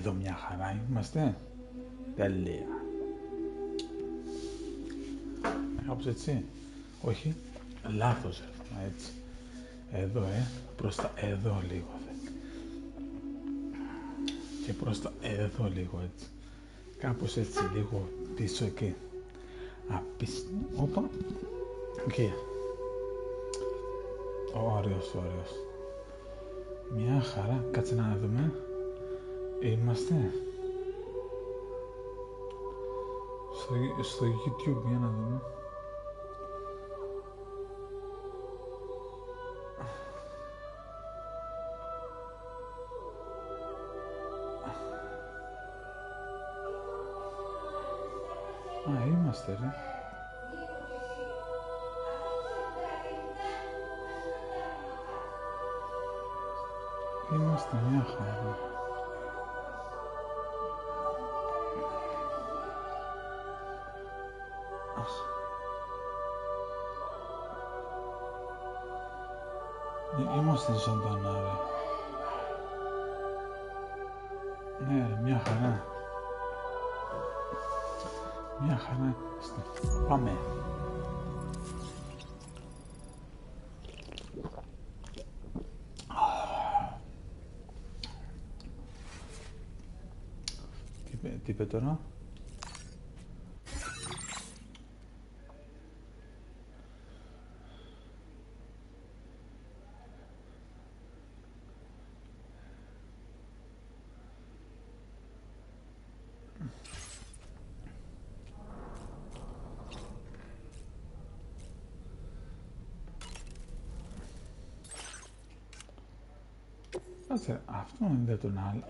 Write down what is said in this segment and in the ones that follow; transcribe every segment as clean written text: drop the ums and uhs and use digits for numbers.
Εδώ μια χαρά είμαστε. Τέλεια. Κάπως έτσι. Όχι. Λάθος έρθουμε έτσι. Εδώ προς τα εδώ λίγο. Και προς τα εδώ λίγο έτσι. Κάπως έτσι λίγο πίσω εκεί. Όπα. Εκεί. Ωραίος. Μια χαρά. Κάτσε να δούμε. Είμαστε. Στο YouTube για να δούμε. Είμαστε ρε. Είμαστε μια χαρά. Είμαστε ζωντανά ρε. Ναι ρε, μια χαρά. Μια χαρά. Πάμε. Τι είπε τώρα? Κάτσε, αυτό είναι τον άλλο.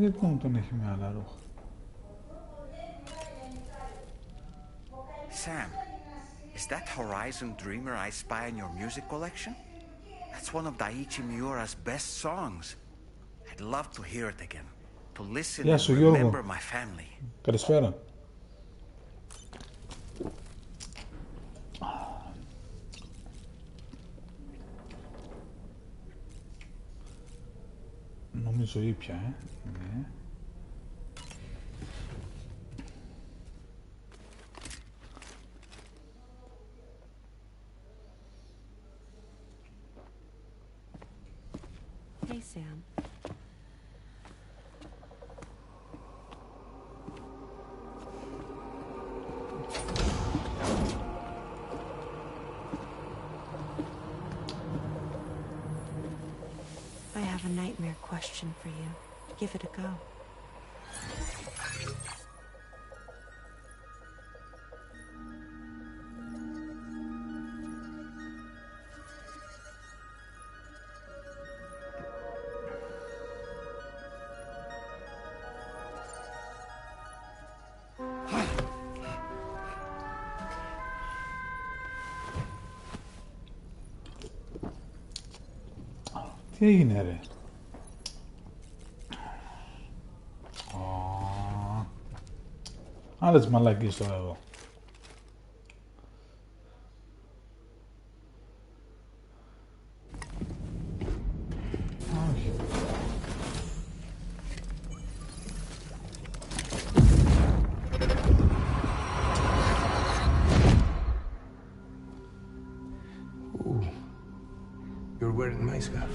Δεν τον έχει με άλλα ρούχα. Sam, is that Horizon Dreamer I spy on your music collection? That's one of Daiichi Miura's best songs. I'd love to hear it again, to listen and remember my family. Καλησπέρα. Νομίζω ήπια, ναι. Hey, Sam. I have a nightmare question for you. Give it a go. Τι έγινε ρε? Άλλες μαλακίες τώρα εδώ. Όχι. You're wearing my scarf.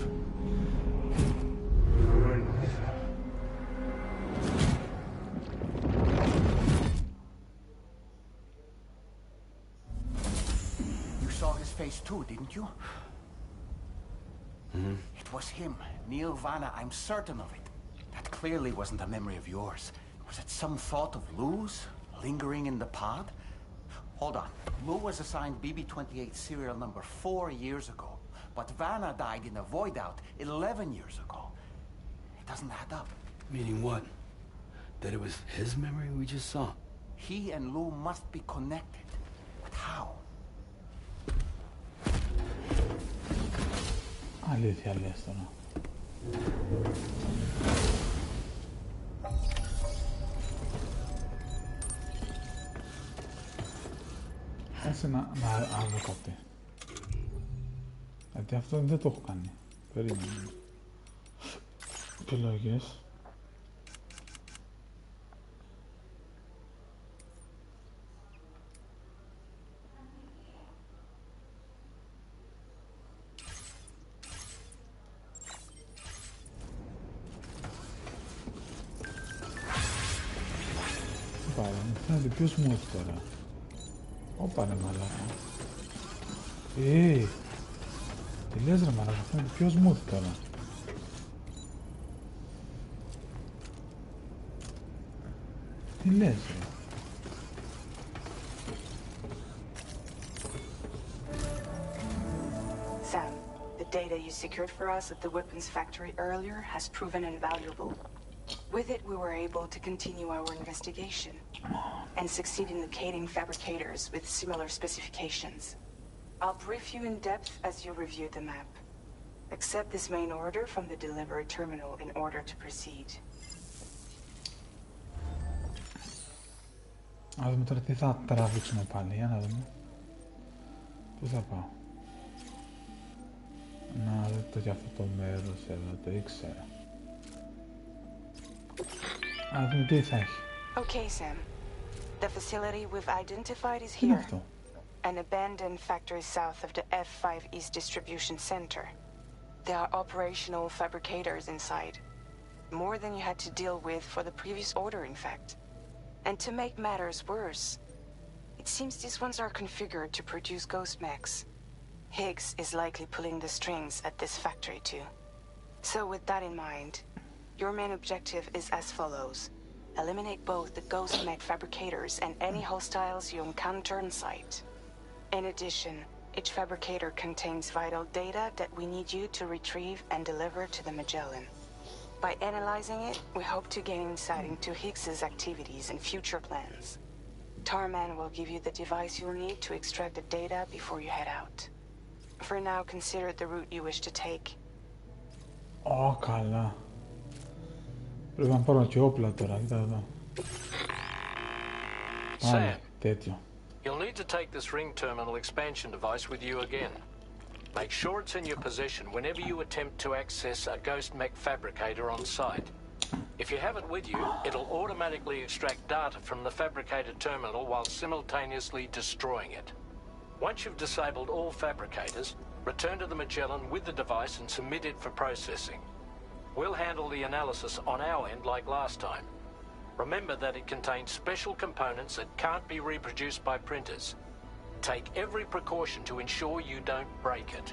Face too, didn't you? Mm-hmm. It was him, Neil Vanna, I'm certain of it. That clearly wasn't a memory of yours. Was it some thought of Lou's lingering in the pod? Hold on. Lou was assigned BB-28 serial number 4 years ago, but Vanna died in a void out 11 years ago. It doesn't add up. Meaning what? That it was his memory we just saw? He and Lou must be connected. But how? Αλήθεια λες τώρα. Άσε να δω κάτι. Γιατί αυτό δεν το έχω κάνει. Περίμενε. Επιλογές. Πάρε, μου φαίνεται πιο smooth τώρα. Ωπα ρε μαλάκα. Τι λες ρε μαλάκα, μου φαίνεται πιο smooth τώρα. Τι λες ρε. Sam, the data you secured for us at the weapons factory earlier has proven invaluable. With it, we were able to continue our investigation and succeed in locating fabricators with similar specifications. I'll brief you in depth as you review the map. Accept this main order from the delivery terminal in order to proceed. Να δούμε τώρα τι θα τραβήξουμε πάλι, για να δούμε. Πού θα πάω. Να δω το για αυτό το μέρος εδώ, το ήξερα. Να δούμε τι θα έχει. Okay, Sam. The facility we've identified is here. An abandoned factory south of the F5 East Distribution Center. There are operational fabricators inside. More than you had to deal with for the previous order, in fact. And to make matters worse, it seems these ones are configured to produce ghost mechs. Higgs is likely pulling the strings at this factory too. So with that in mind, your main objective is as follows. Eliminate both the ghost mech fabricators and any hostiles you encounter on site. In addition, each fabricator contains vital data that we need you to retrieve and deliver to the Magellan. By analyzing it, we hope to gain insight into Higgs's activities and future plans. Tarman will give you the device you'll need to extract the data before you head out. For now, consider the route you wish to take. Καλά. Πρέπει να πάρω και όπλα τώρα, κοίτα εδώ. Πάλι, τέτοιο. You'll need to take this ring terminal expansion device with you again. Make sure it's in your possession whenever you attempt to access a ghost mech fabricator on site. If you have it with you, it'll automatically extract data from the fabricator terminal while simultaneously destroying it. Once you've disabled all fabricators, return to the Magellan with the device and submit it for processing. We'll handle the analysis on our end like last time. Remember that it contains special components that can't be reproduced by printers. Take every precaution to ensure you don't break it.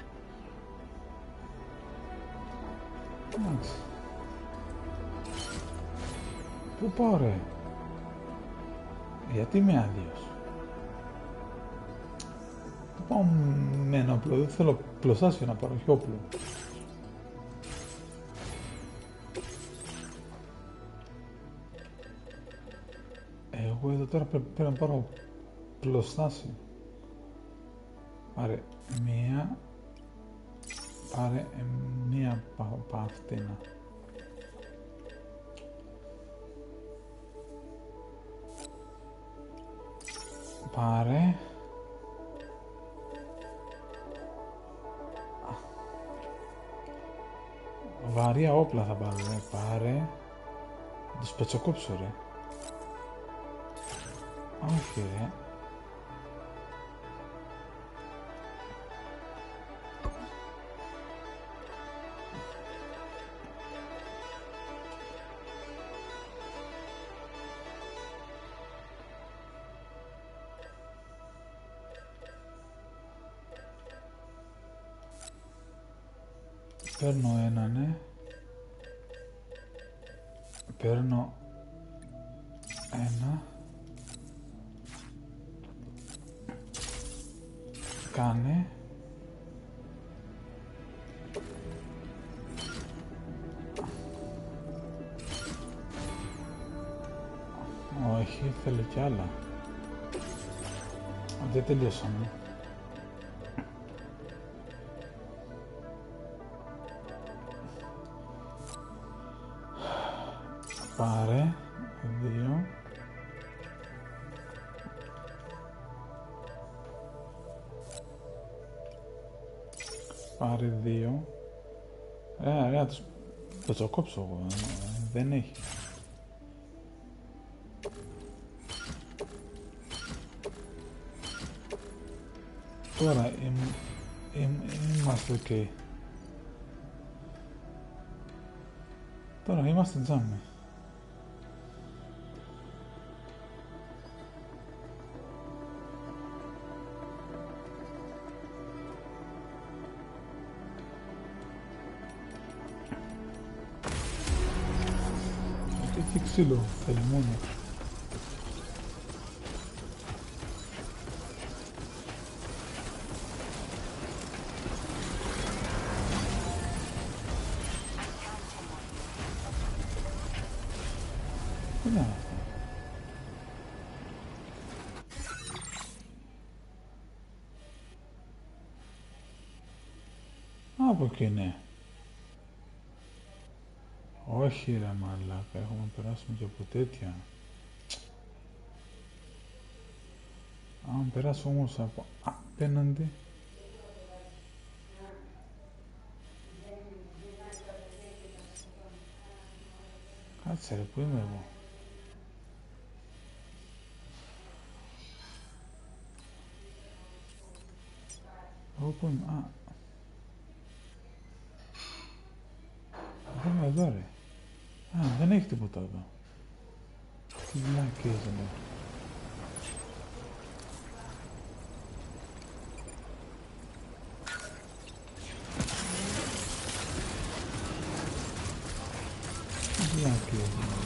Πού πάω ρε. Γιατί είμαι άδειος. Πού πάω με ένα όπλο. Δεν θέλω πλωστάσιο να πάρω, όχι όπλο. Εγώ εδώ τώρα πρέπει να πάρω πλωστάσιο. Πάρε μία από αυτήν. Πάρε. Βαριά όπλα θα πάρω, ρε. Πάρε. Θα τους πετσοκόψω, ρε. Όχι, ρε. Παίρνω ένα, ναι. Παίρνω ένα. Κάνε. Όχι, θέλω κι άλλα. Δεν τελειώσαμε. Πάρε 2. Πάρε 2. Ωραία, το τσοκόψω εγώ. Δεν έχει. Τώρα είμαστε ok. Τώρα είμαστε τζάμι. Τι ξύλο θέλει μόνο. Τι είναι αυτό. Από εκεί είναι. Όχι ρε μαλάκα, έχουμε περάσει και από τέτοια. Αν περάσω όμως από απέναντι. Κάτσε ρε, πού είμαι εγώ. Εγώ πού είμαι, είμαι εδώ ρε. Δεν έχει τίποτα εδώ. Τι βλάκες εδώ. Τι βλάκες εδώ.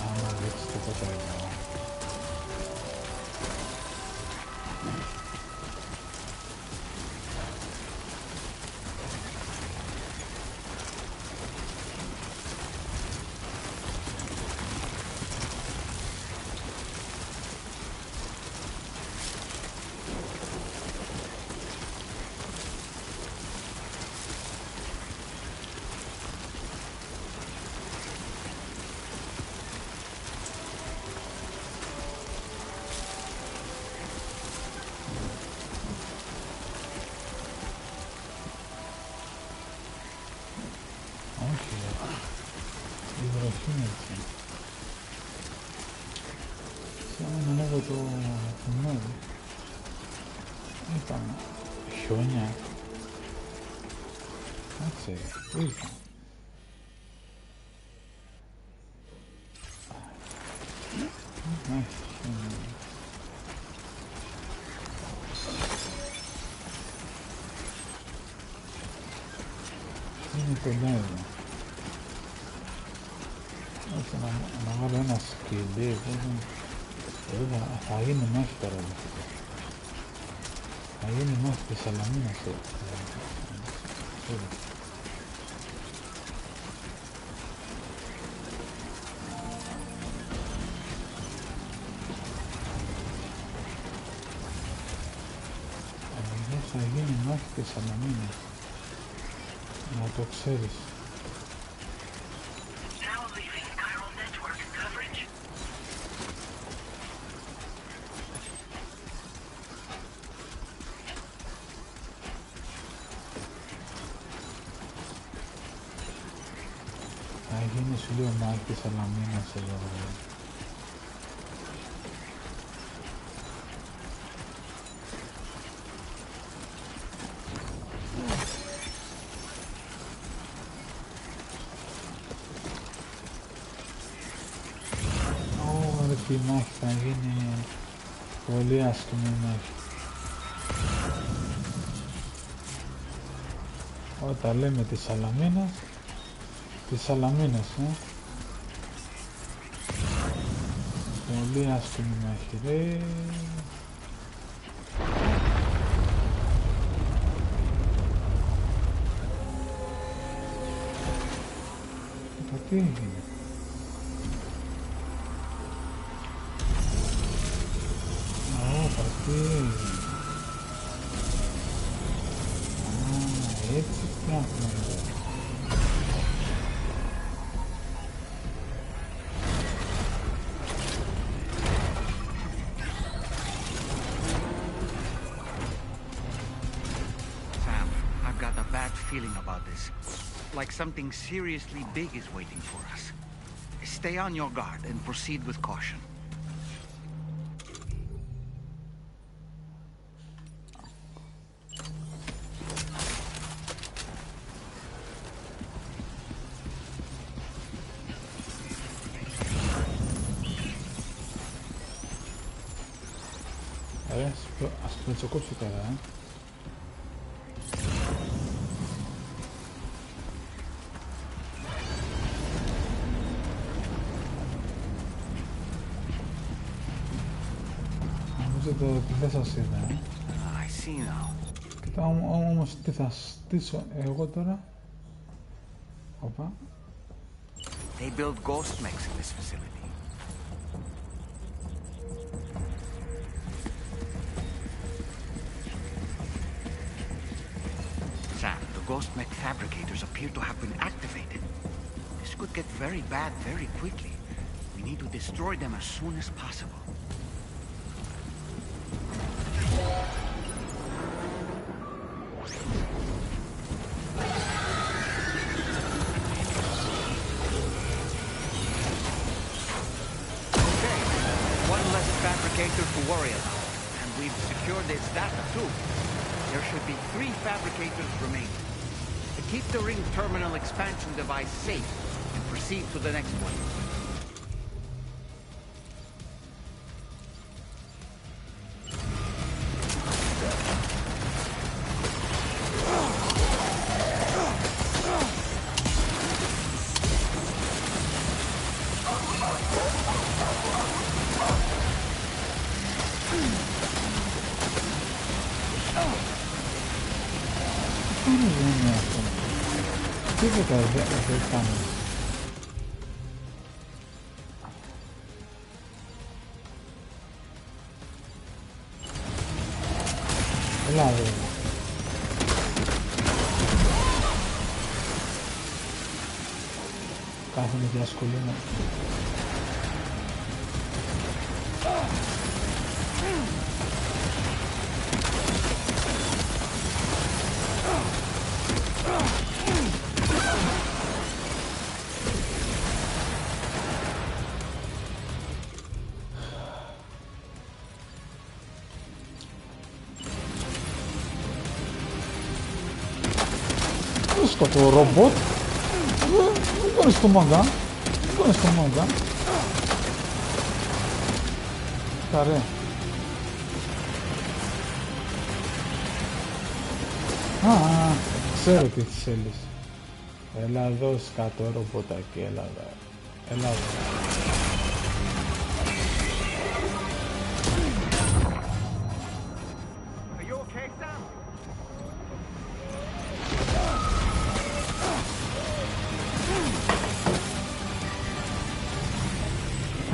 Άμα δείξει τίποτα εδώ. Το νόημα. Είπαμε χιόνια. Κάτσε, πού ήρθα. Είναι κοντά εδώ. Έτσι να βάλω ένα σκυλί. Εδώ θα γίνει μάχη τώρα. Θα γίνει μάχη της Σαλαμίνας. Εδώ θα γίνει μάχη της Σαλαμίνας. Να το ξέρεις. Θα γίνει σου λέω μάχη της Σαλαμίνας εδώ. Ω, η μάχη θα γίνει πολύ άσχημη μάχη. Όταν λέμε τη Σαλαμίνας Τις σαλαμίνες, Πολύ άσχημη μέχρι, ρε. Τι έγινε? Τι έγινε? Έτσι πράγμα. Feeling about this, like something seriously big is waiting for us. Stay on your guard and proceed with caution. Ας πετσοκόψω καλά, τι δεν σας είδα, I see now. Κοίτα όμως τι θα στήσω εγώ τώρα. Οπα. They build ghost mechs in this facility. Sam, the ghost mech fabricators appear to have been activated. This could get very bad very quickly. We need to destroy them as soon as possible. To worry about, and we've secured its data too. There should be 3 fabricators remaining. Keep the ring terminal expansion device safe and proceed to the next one. Δεν κάνει. Έλα ρε. Κάθομαι και ασχολούμαι. Το ρομπότ δεν κάνει στο μάγκα, δεν κάνει στο μάγκα. Καρέ. Ξέρω τι θέλεις. Έλα εδώ σκάτω ρομπότακι, έλα εδώ. Έλα εδώ.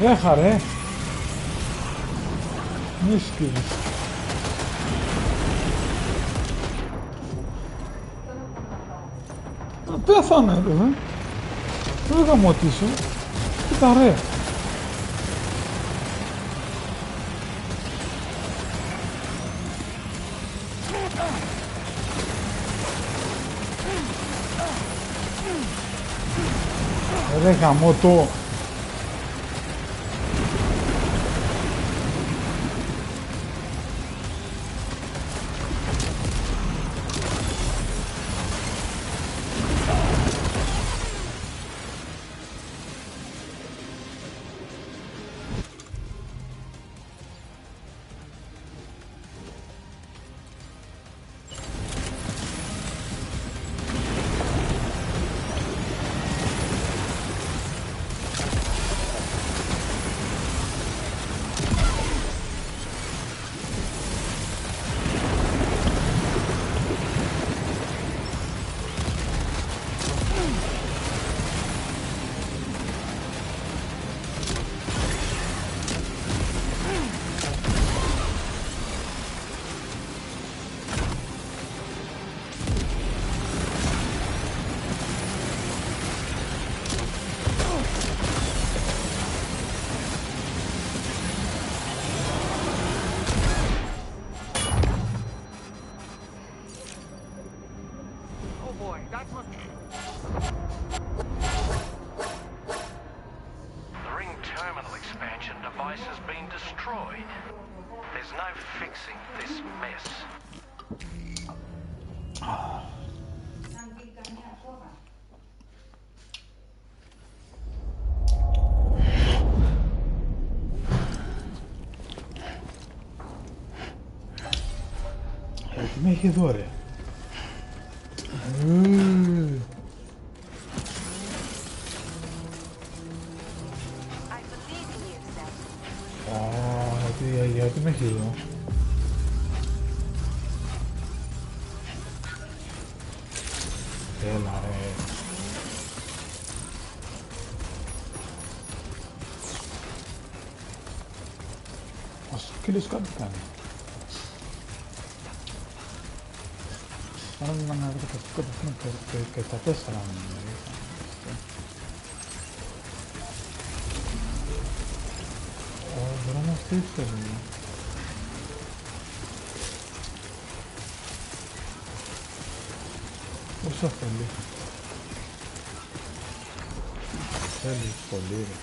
Έχα ρε. Μη σκύβεις. Πέθανε ρε. Δεν θα μοτίσω. Κοίτα ρε. Ρε γαμώτο. There's no fixing this mess. Τι με έχει εδώ ρε. Γιατί με έχει εδώ. Έλα ρε. Ο σκύλος κάτι κάνει. Άρα μην να βρει κατευθύνω και τα 4 μου. Μπορώ να στήξω λίγο. Πόσο θέλει. Θέλει πολύ ρε.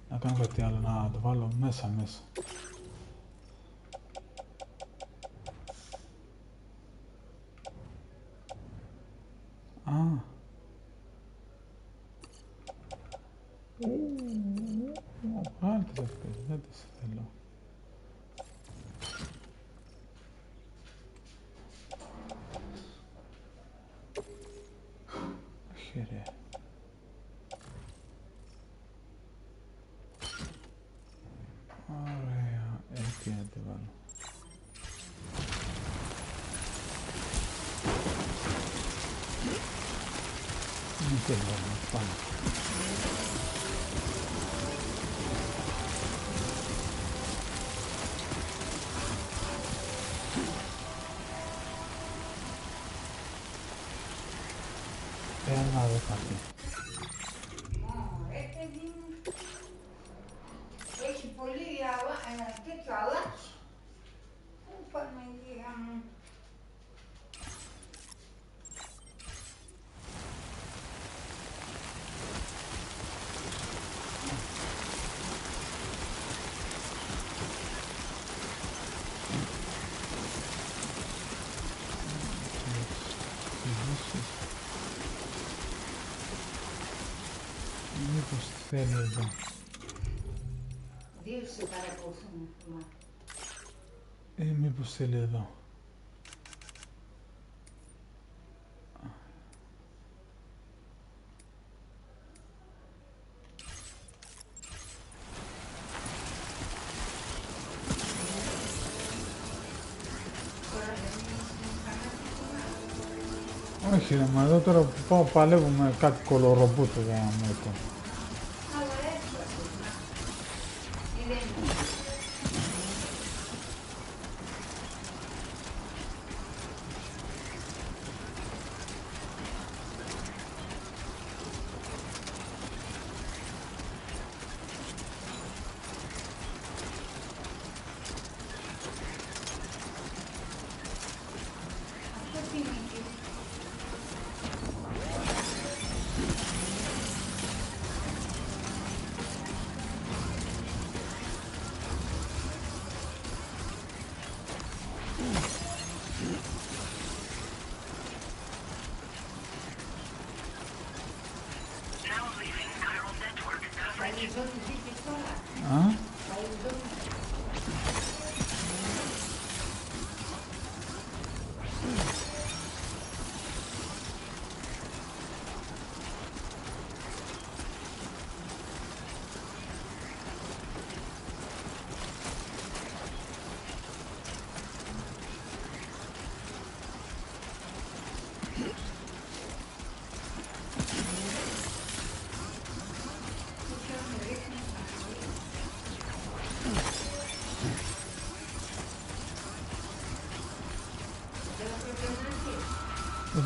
Να κάνω κάτι άλλο, να το βάλω μέσα. Βάλτε αυτές, δεν τις θέλω. Όχι ρε. Ωραία, έτσι να τη βάλω. Μην τη βάλω, πάμε. Ένα δε κάτι. Έχει πολύ τέτοιο άλλα. Πού Παναγία μου. Μήπως θέλει εδώ. Δύο σε παρακολουθούν. Μήπως θέλει εδώ. Όχι ρε, μα εδώ τώρα που πάω παλεύουμε κάτι κολορομπούτο για να μου έχω.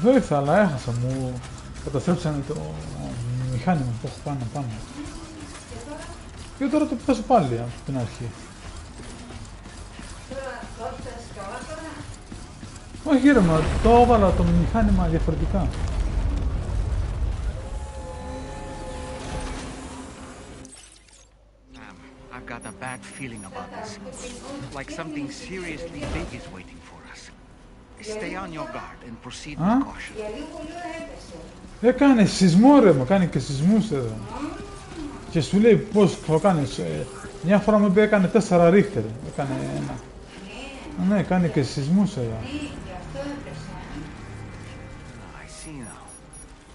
Εδώ ήρθα, αλλά έχασα. Μου καταστρέψανε το μηχάνημα που έχω πάνω. Και τώρα το πιάσω πάλι από την αρχή. Όχι ρε, μα το έβαλα το μηχάνημα διαφορετικά. I've got a bad feeling about this. Like something seriously big is waiting for us. Stay on your guard and proceed with caution. Έκανε σεισμό ρε, μου κάνει και σεισμούς εδώ. Και σου λέει πώς θα κάνεις. Μια φορά μου είπε έκανε 4 ρίχτερ. Έκανε ένα. Ναι, κάνει και σεισμούς εδώ. I see now.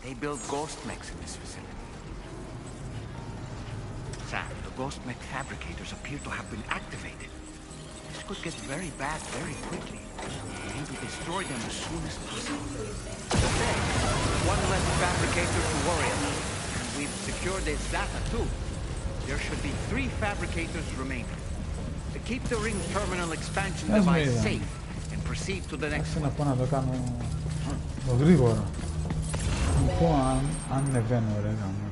They build ghost mechs in this facility. Sam, the ghost mech fabricators appear to have been activated. This could get very bad very quickly. We need to destroy them as soon as possible. Okay, one less fabricator to worry about. And we've secured its data too. There should be 3 fabricators remaining. To keep the ring terminal expansion device safe and proceed to the next one. Να πω να το κάνω γρήγορα. Να πω αν ανεβαίνω ρε γάμο.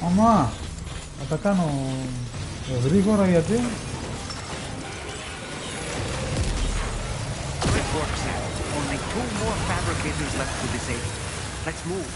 Αμά, να τα κάνω γρήγορα γιατί... Great work, Sam. Only 2 more fabricators left to disable. Let's move.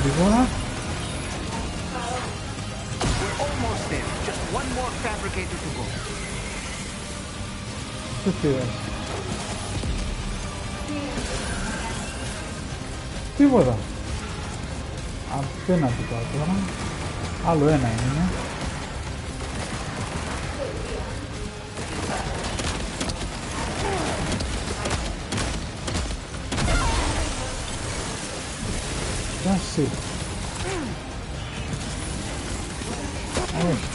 Γρήγορα. We're almost there. Just one more fabricator to go. Τι πήρες. Τίποτα. Απέναντι τώρα. Άλλο ένα είναι. That's it. Όχι.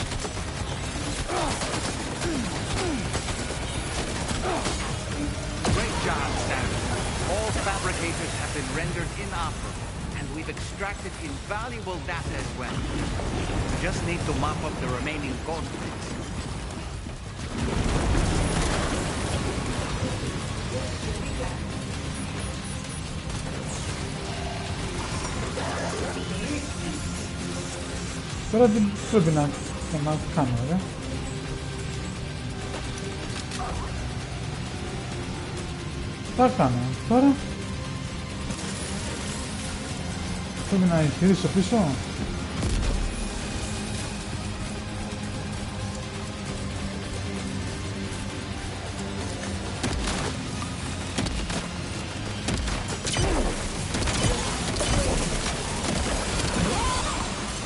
Great job, Sam. All fabricators have been rendered inoperable, and we've extracted invaluable data as well. We just need to mop up the remaining ghost mechs. Τώρα τι πρέπει να κάνω, ρε. Τι θα κάνω τώρα. Πρέπει να γυρίσω πίσω.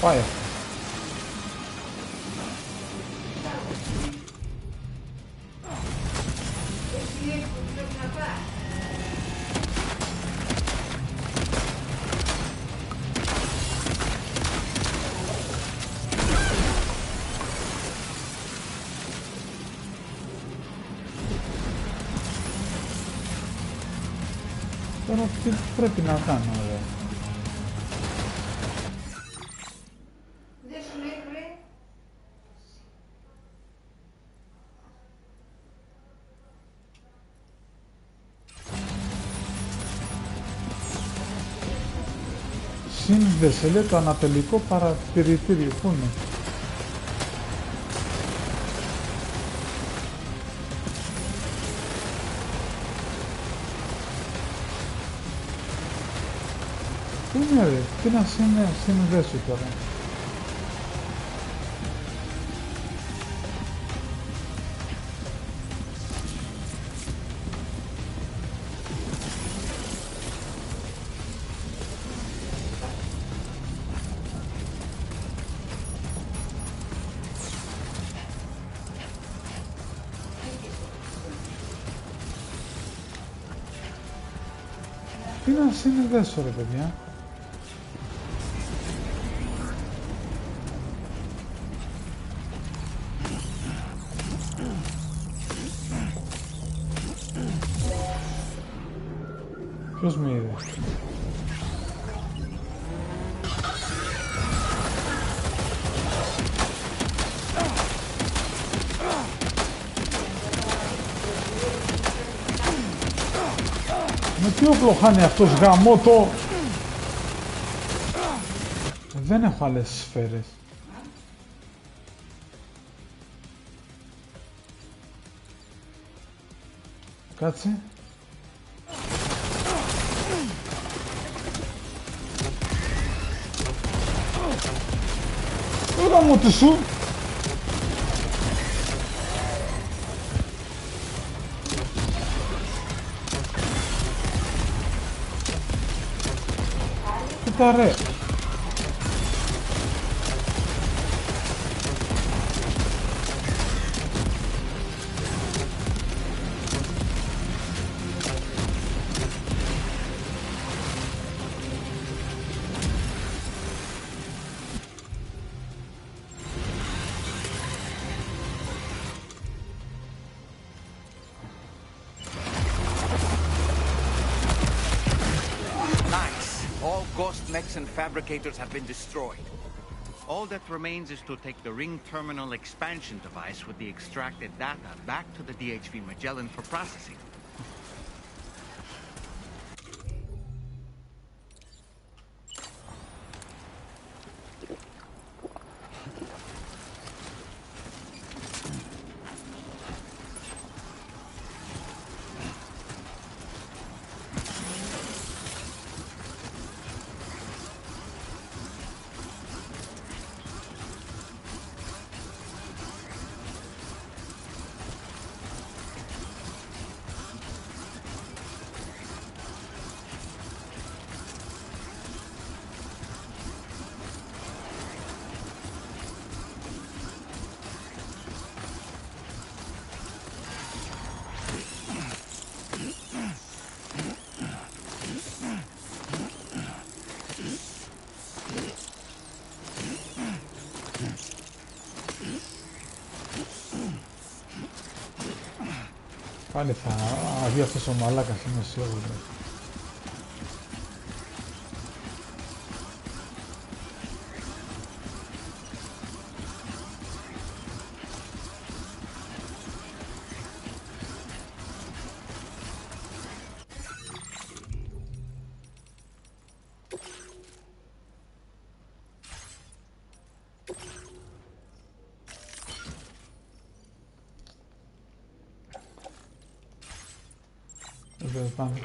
Πάει. Τώρα τι πρέπει να κάνω, ρε. Σύνδεσε, λέει, το ανατολικό παρατηρητήριο. Πού είναι? Πού είναι, ρε? Τι να συνδέσω τώρα? Τι να συνδέσω ρε παιδιά. Ποιος με είδε. Με τι όπλο χάνει αυτός γαμώτο. Δεν έχω άλλες σφαίρες. Κάτσε. Τώρα μου τη σου. Κοίτα ρε. Mechs and fabricators have been destroyed. All that remains is to take the ring terminal expansion device with the extracted data back to the DHV Magellan for processing. Πάλι θα βγει αυτός ο μαλάκας, είμαι σίγουρος. Πάμε.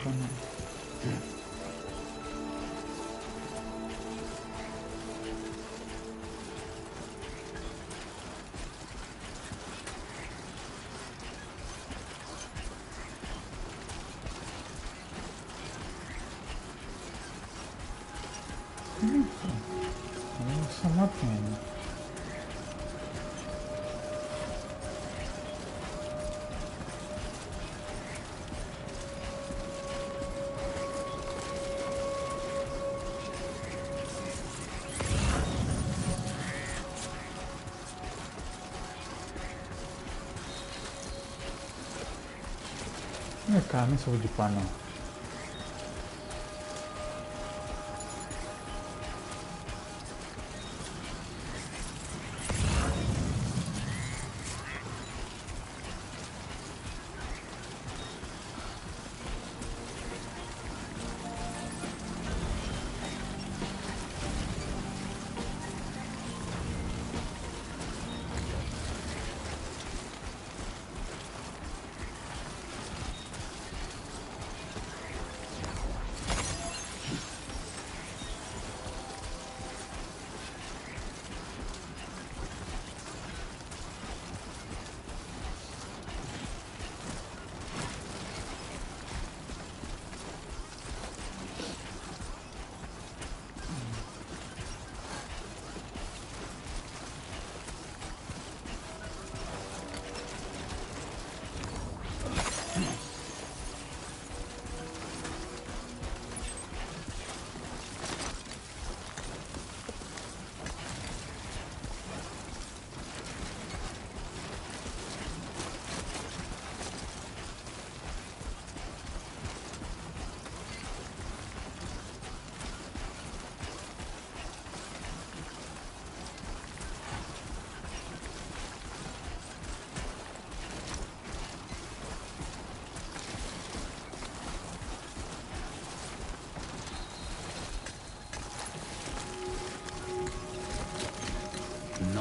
Σαν μάτια είναι. Είναι κανείς από εκεί πάνω.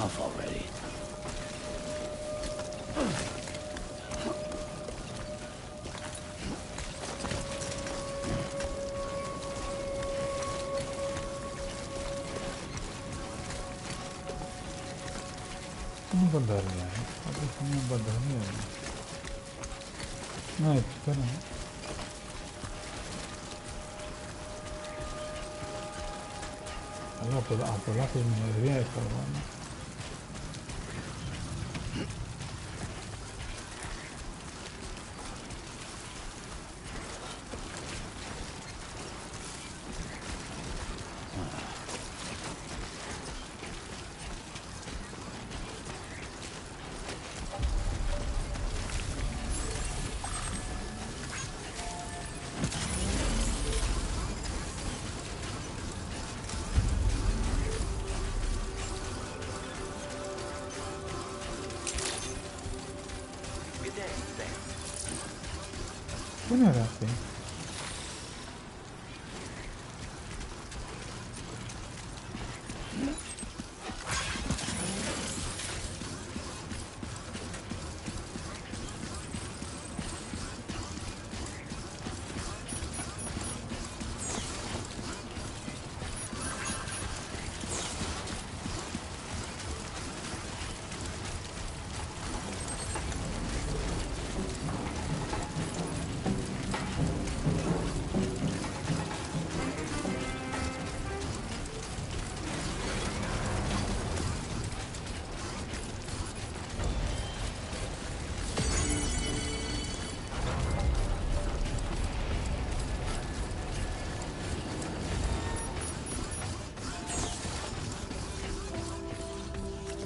off already. Είναι μπανταρία, θα έχω μια μπανταρία. Να, εκεί πέρα. Αλλά από λάθος μεριά έφαγα. Πού είναι ρε αυτή?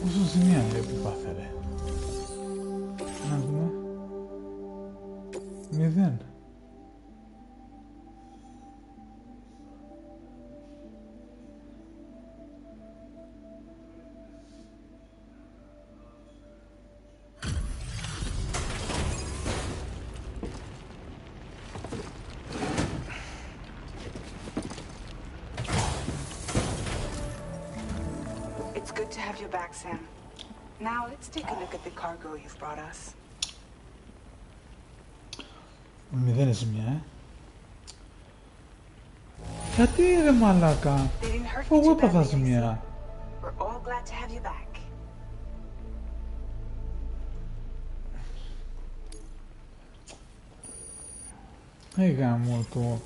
Πόσο σημεία που πάθερε? Να δούμε. 0. It's good to have you back, Sam. Now let's take a look at the cargo you've brought us. 0 σημεία, Γιατί ρε μαλάκα? Εγώ έπαθα σημεία. We're all glad to have you back. Γάμο το.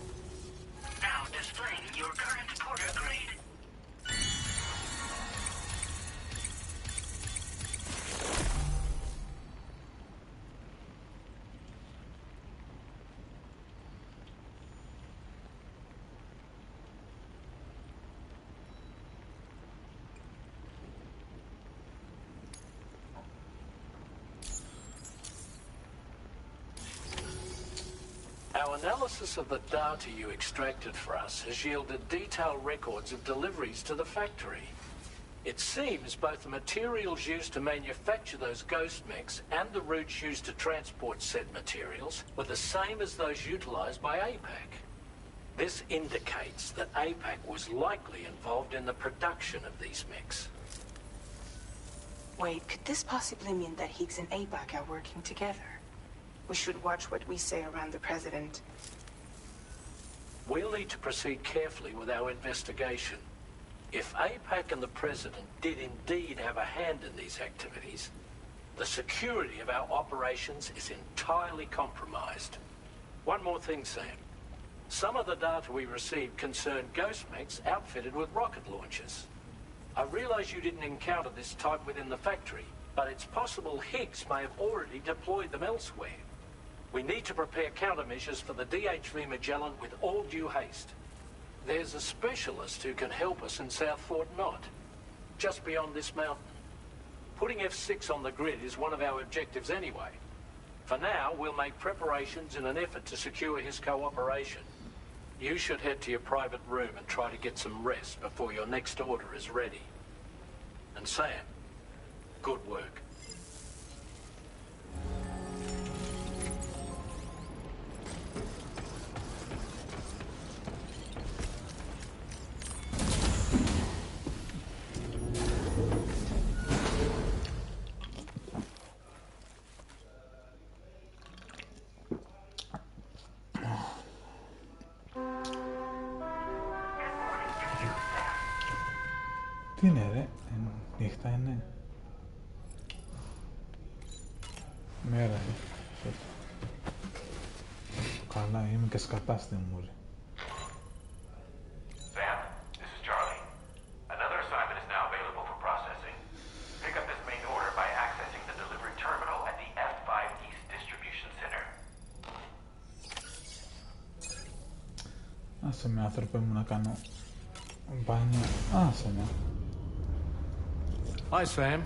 Our analysis of the data you extracted for us has yielded detailed records of deliveries to the factory. It seems both the materials used to manufacture those ghost mechs and the routes used to transport said materials were the same as those utilized by APAC. This indicates that APAC was likely involved in the production of these mechs. Wait, could this possibly mean that Higgs and APAC are working together? We should watch what we say around the president. We'll need to proceed carefully with our investigation. If APAC and the president did indeed have a hand in these activities, the security of our operations is entirely compromised. One more thing, Sam. Some of the data we received concerned ghost mechs outfitted with rocket launchers. I realize you didn't encounter this type within the factory, but it's possible Higgs may have already deployed them elsewhere. We need to prepare countermeasures for the DHV Magellan with all due haste. There's a specialist who can help us in South Fort Knott, just beyond this mountain. Putting F6 on the grid is one of our objectives anyway. For now, we'll make preparations in an effort to secure his cooperation. You should head to your private room and try to get some rest before your next order is ready. And Sam, good work. Τι είναι ρε, νύχτα είναι. Μέρα είναι. Καλά, είμαι και σκατά στην μούρη. Sam, this is Charlie. Another assignment is now available for processing. Pick up this main order by accessing the delivery terminal at the F5 East Distribution Center. Άσε με άνθρωπε μου να κάνω μπάνιο. Άσε με. Hi, Sam.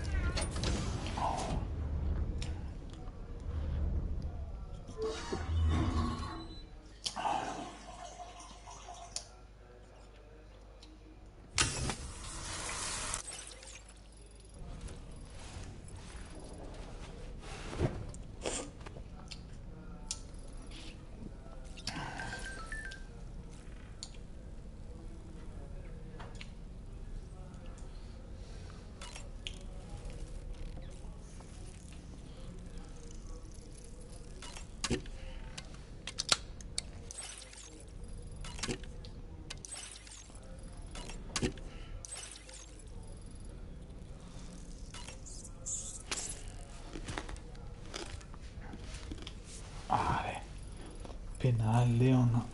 Άρε. Πεινά, Λέωνα.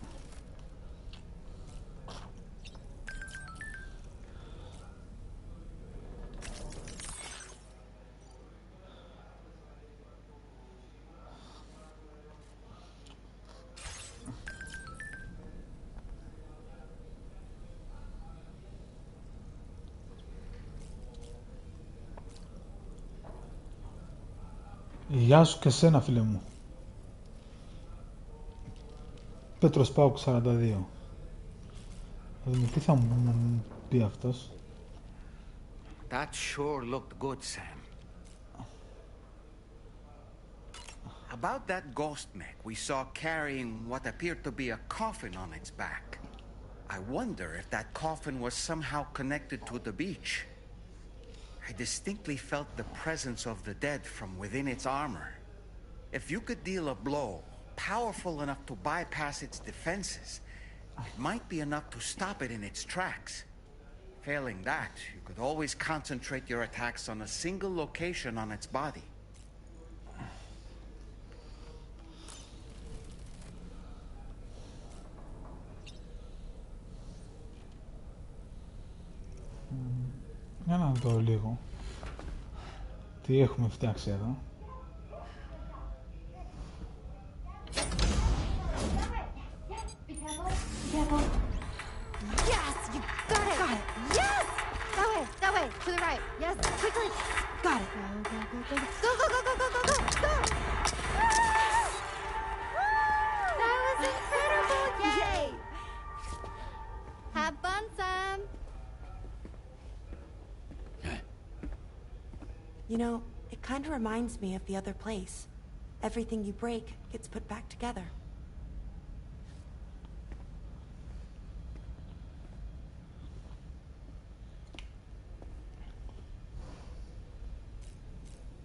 Γεια σου και σένα, φίλε μου. Πέτρος Πάουκ 42. Θα δούμε τι θα μου πει αυτός. That sure looked good, Sam. About that ghost mech we saw carrying what appeared to be a coffin on its back. I wonder if that coffin was somehow connected to the beach. I distinctly felt the presence of the dead from within its armor. If you could deal a blow powerful enough to bypass its defenses, it might be enough to stop it in its tracks. Failing that, you could always concentrate your attacks on a single location on its body. Για να δω λίγο τι έχουμε φτιάξει εδώ. Yes, you got it. Got it. Yes. That way, to the right. Yes, quickly. Got it. Go, go, go, go, go, go, go, go, go. That was incredible. Yay. Have fun, Sam. You know, it kind of reminds me of the other place. Everything you break gets put back together.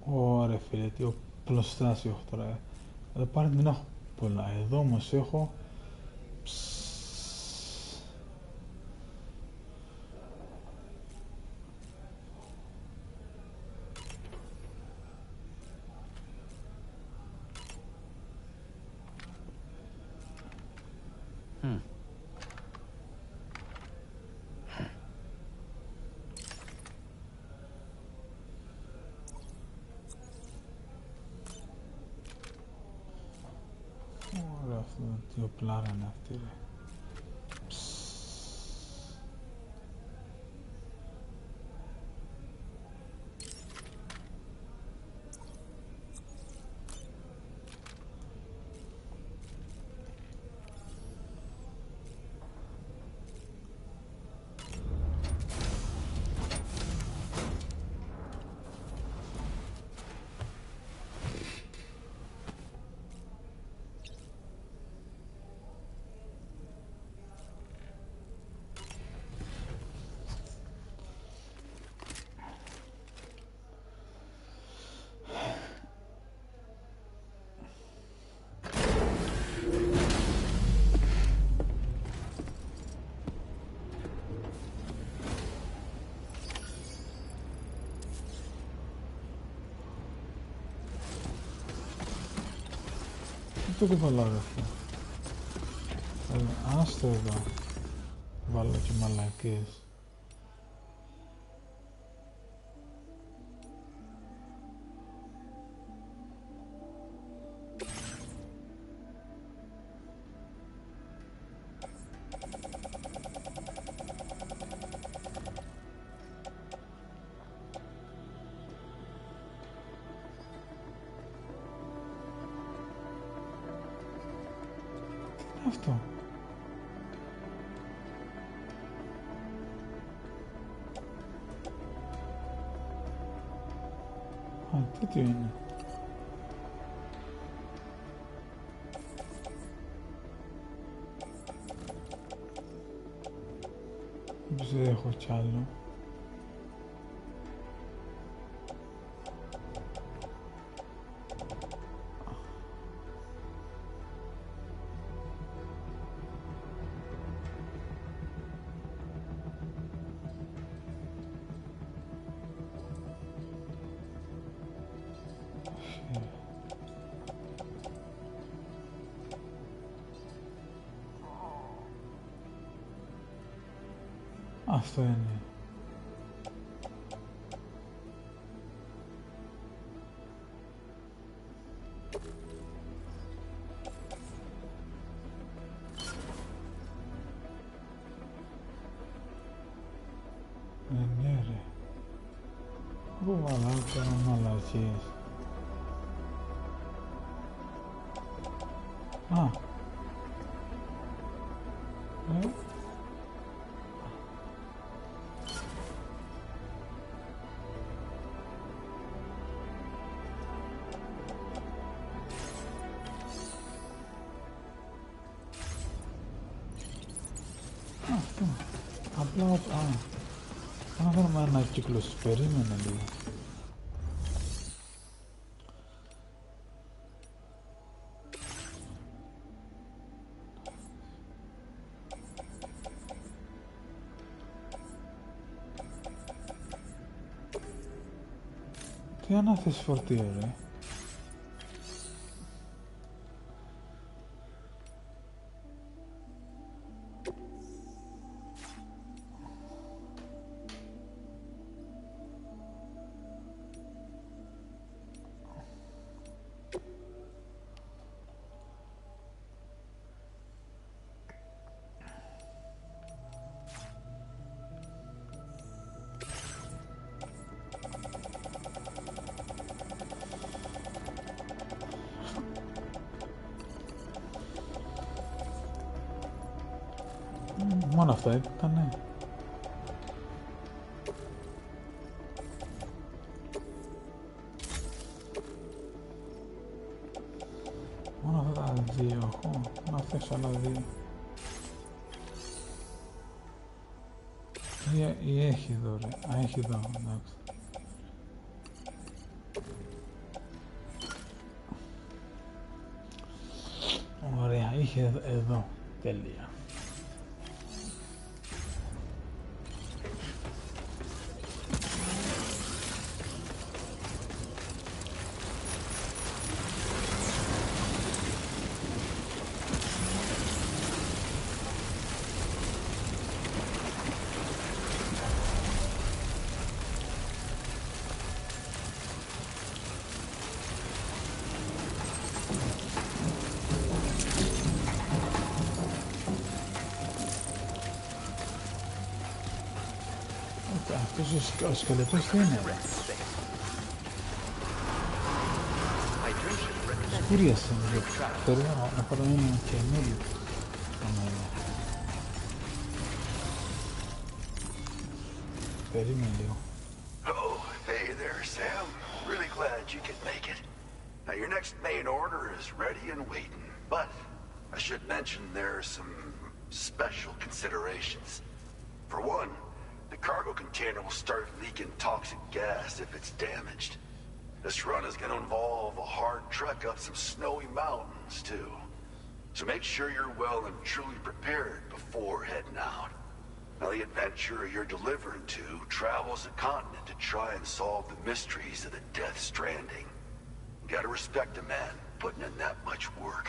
Ωραία φίλε, τι πλωστάσιο έχω τώρα. Εδώ πάλι δεν έχω πολλά. Εδώ όμως έχω... Ωραία, αυτό τι οπλάρα είναι αυτή ρε. το κουβαλάω αυτό. Άστο εδώ. Βάλω και μαλακίες. Αυτό. Α, τέτοιο είναι. Δεν έχω κι άλλο. Αυτό είναι. Ναι ρε. Πού μαλάκα μαλακίες. Α. Αυτό. Απλά, να κάνουμε ένα κύκλο, περίμενε λίγο. Τι ανάθες φορτίο ρε. Μόνο αυτό ήτανε. Μόνο αυτά τα δύο έχω. Μόνο αυτές άλλα δύο. Ή έχει εδώ ρε. Α, έχει εδώ, εντάξει. Ωραία, είχε εδώ. Τέλεια. Αυτός ο σκελετός τι είναι ρε. Σκούριασε με το. Θέλω να πάρω ένα καινούριο. Περίμενε λίγο. Oh, hey there, Sam. Really glad you could make it. Now your next main order is ready and waiting. But I should mention there are some special considerations. For one, the cargo container will start leaking toxic gas if it's damaged. This run is going to involve a hard trek up some snowy mountains, too. So make sure you're well and truly prepared before heading out. Now, the adventurer you're delivering to travels the continent to try and solve the mysteries of the Death Stranding. You gotta respect a man putting in that much work.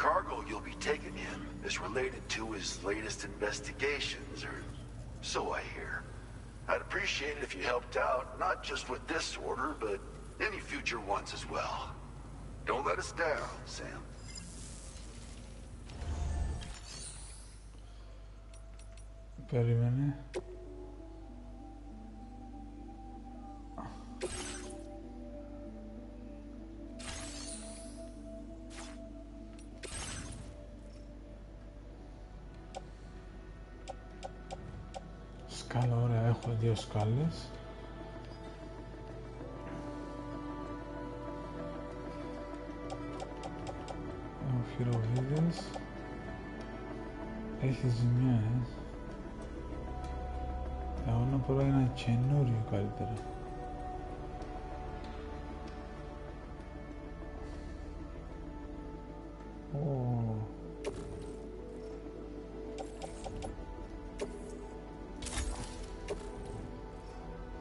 cargo you'll be taking in is related to his latest investigations, or so I hear. I'd appreciate it if you helped out, not just with this order, but any future ones as well. Don't let us down, Sam. Περίμενε. Σκάλα, ωραία, έχω 2 σκάλες. Έχω χειροβίδες. Έχει ζημιές. Εγώ να πω ένα καινούριο καλύτερα.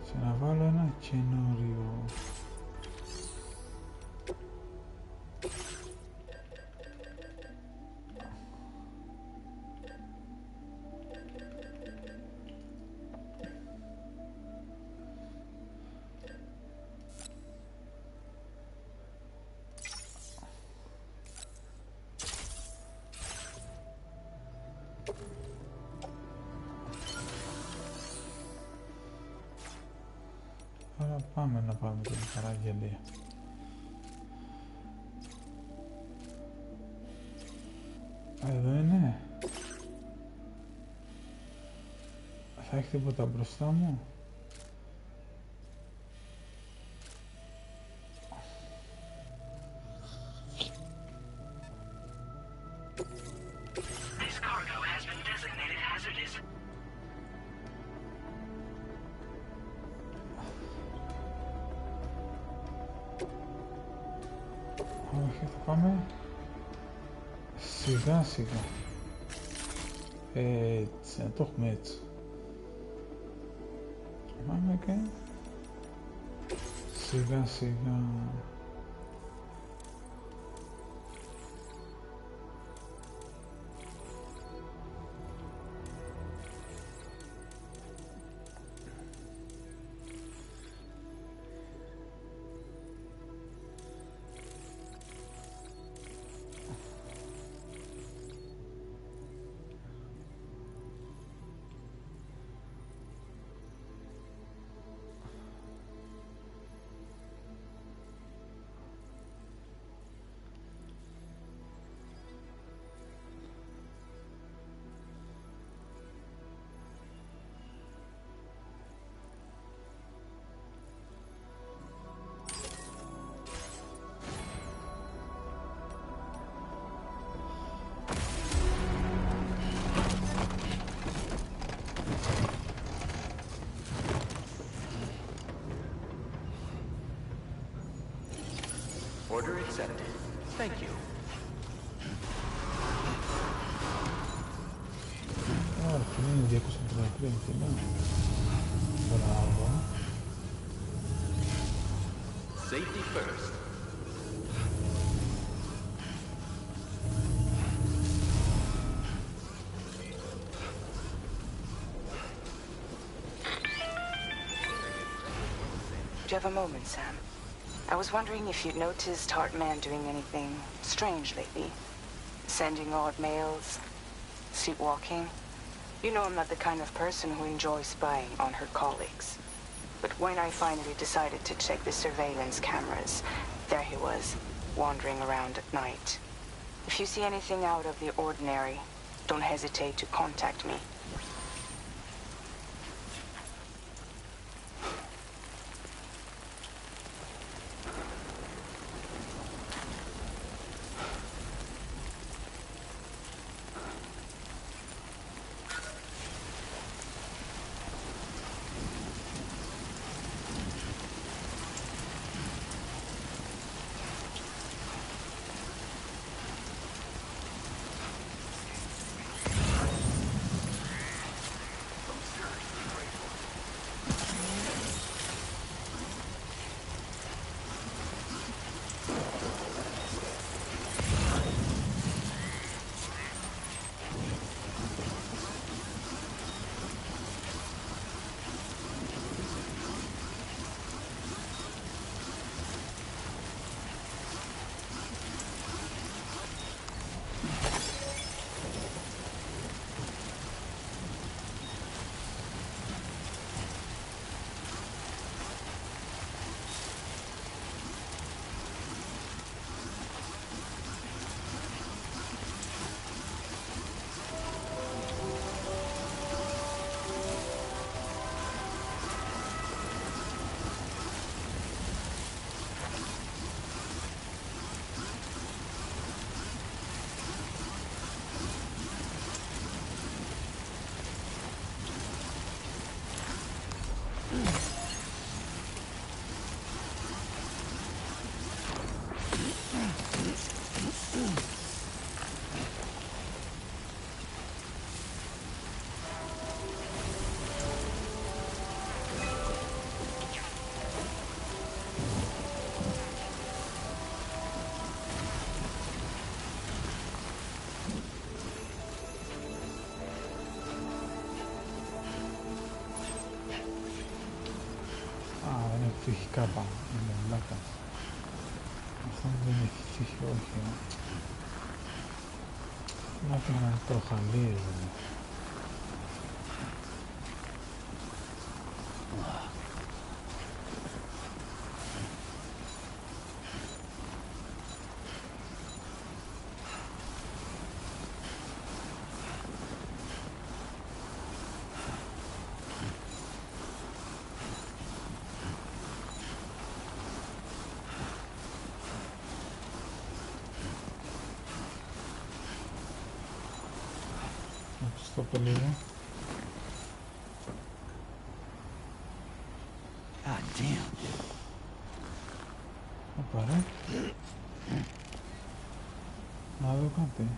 Και να βάλω ένα καινούριο. Πάμε να πάμε την παραγγελία. Εδώ είναι. Θα έχει τίποτα μπροστά μου. Όχι, θα πάμε σιγά σιγά. Έτσι, να το έχουμε έτσι. Πάμε και σιγά σιγά. Order accepted. Thank you. Είναι 253 κιλά. Μπράβο. Safety first. Do you have a moment, Sam? I was wondering if you'd noticed Hartman doing anything strange lately. Sending odd mails, sleepwalking. You know I'm not the kind of person who enjoys spying on her colleagues. But when I finally decided to check the surveillance cameras, there he was, wandering around at night. If you see anything out of the ordinary, don't hesitate to contact me. κάπα, είναι βλάκας. Αυτό δεν έχει τύχει, όχι. Να το να τροχαλίες, δηλαδή. Στο λίγο. God damn. Οπα ρε. Να δω κάτι.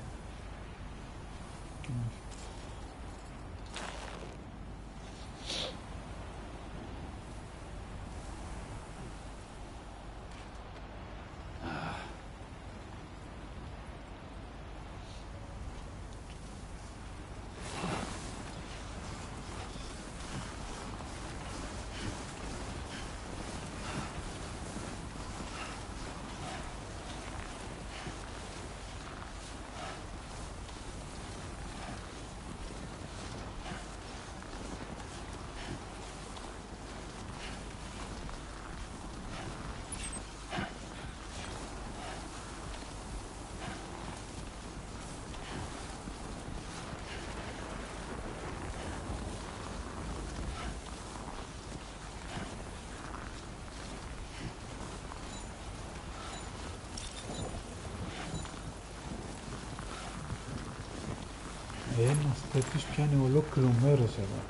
Ένας τέτοιος πιάνει ολόκληρο μέρος εδώ.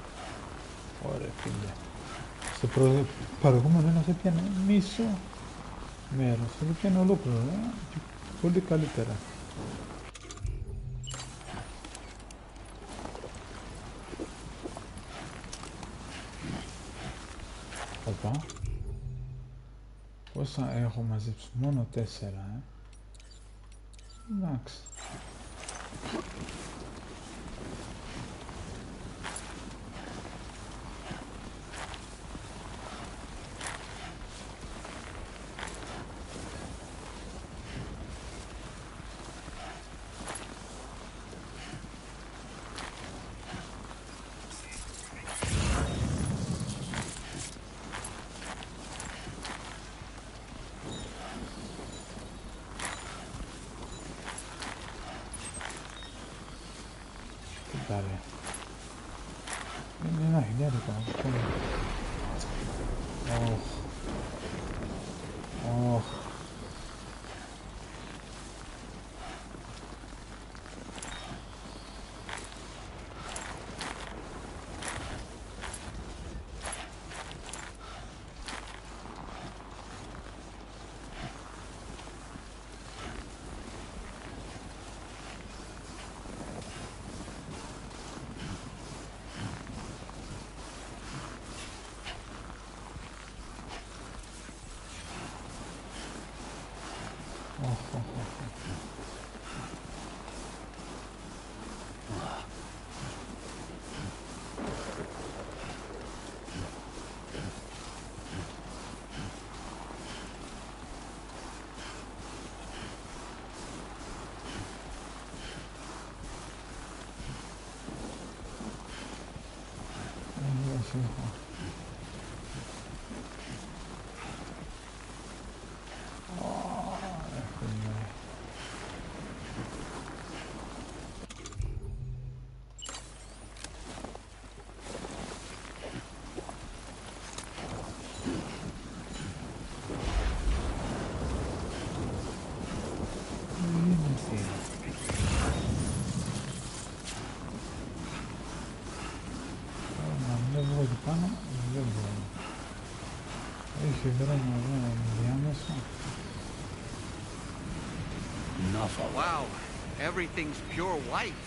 Ωραία φίλε. Στο προηγούμενο ένας έπιανε μισό μέρος. Εδώ πιάνει ολόκληρο. Και πολύ καλύτερα. Οπα. Πόσα έχω μαζέψει? Μόνο 4, Εντάξει. Είναι ένα χιλιάρικο αυτό. Wow, everything's pure white.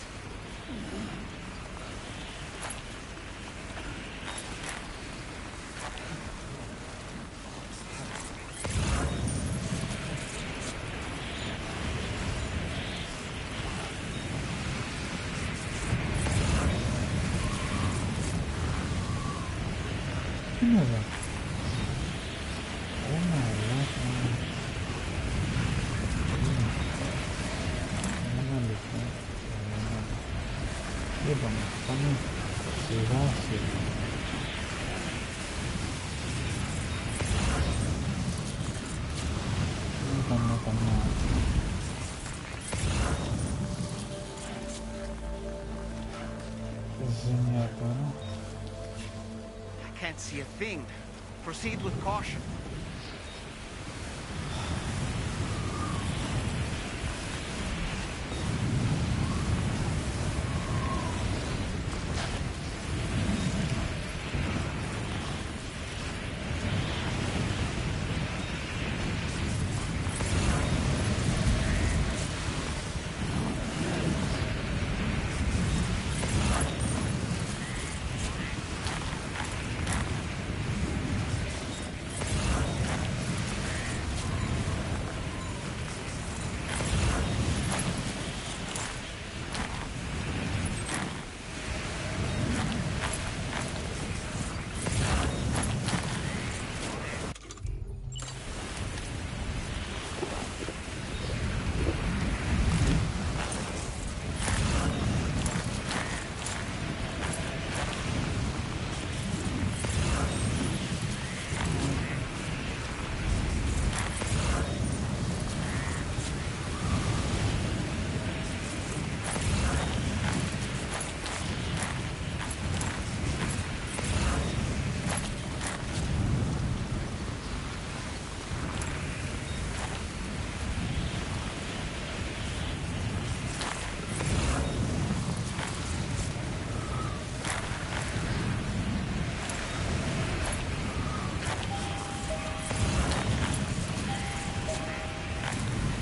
Τι είναι εδώ? Είπαμε, πάμε σιγά σιγά. Είπαμε. Ζημιά τώρα. I can't see a thing. Proceed with caution.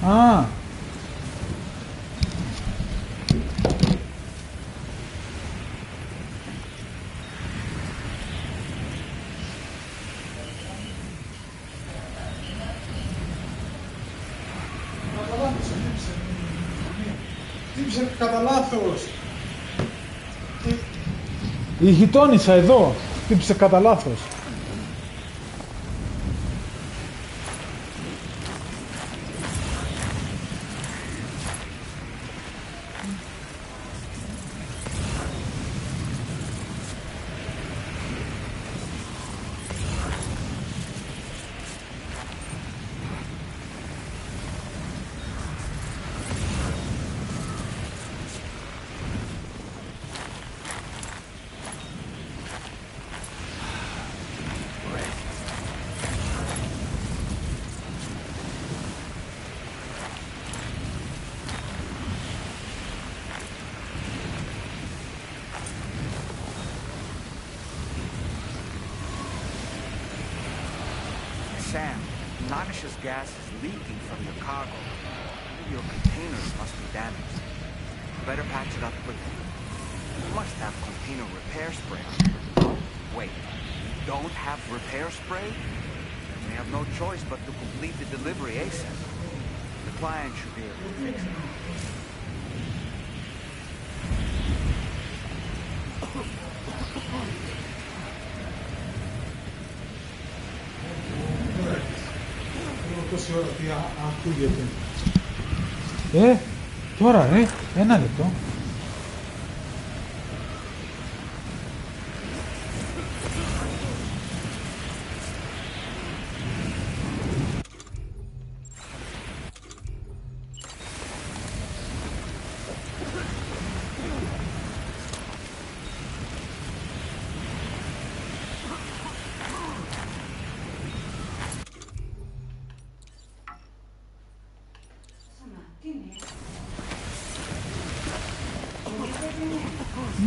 Α! Χτύπησε κατά λάθος. Η γειτόνισσα εδώ χτύπησε κατά λάθος. Sam, noxious gas is leaking from your cargo. Your containers must be damaged. Better patch it up quickly. You must have container repair spray. Wait, you don't have repair spray? We have no choice but to complete the delivery ASAP. The client should be able to fix it. Τόση ώρα τι ακούγεται. Τώρα ένα λεπτό.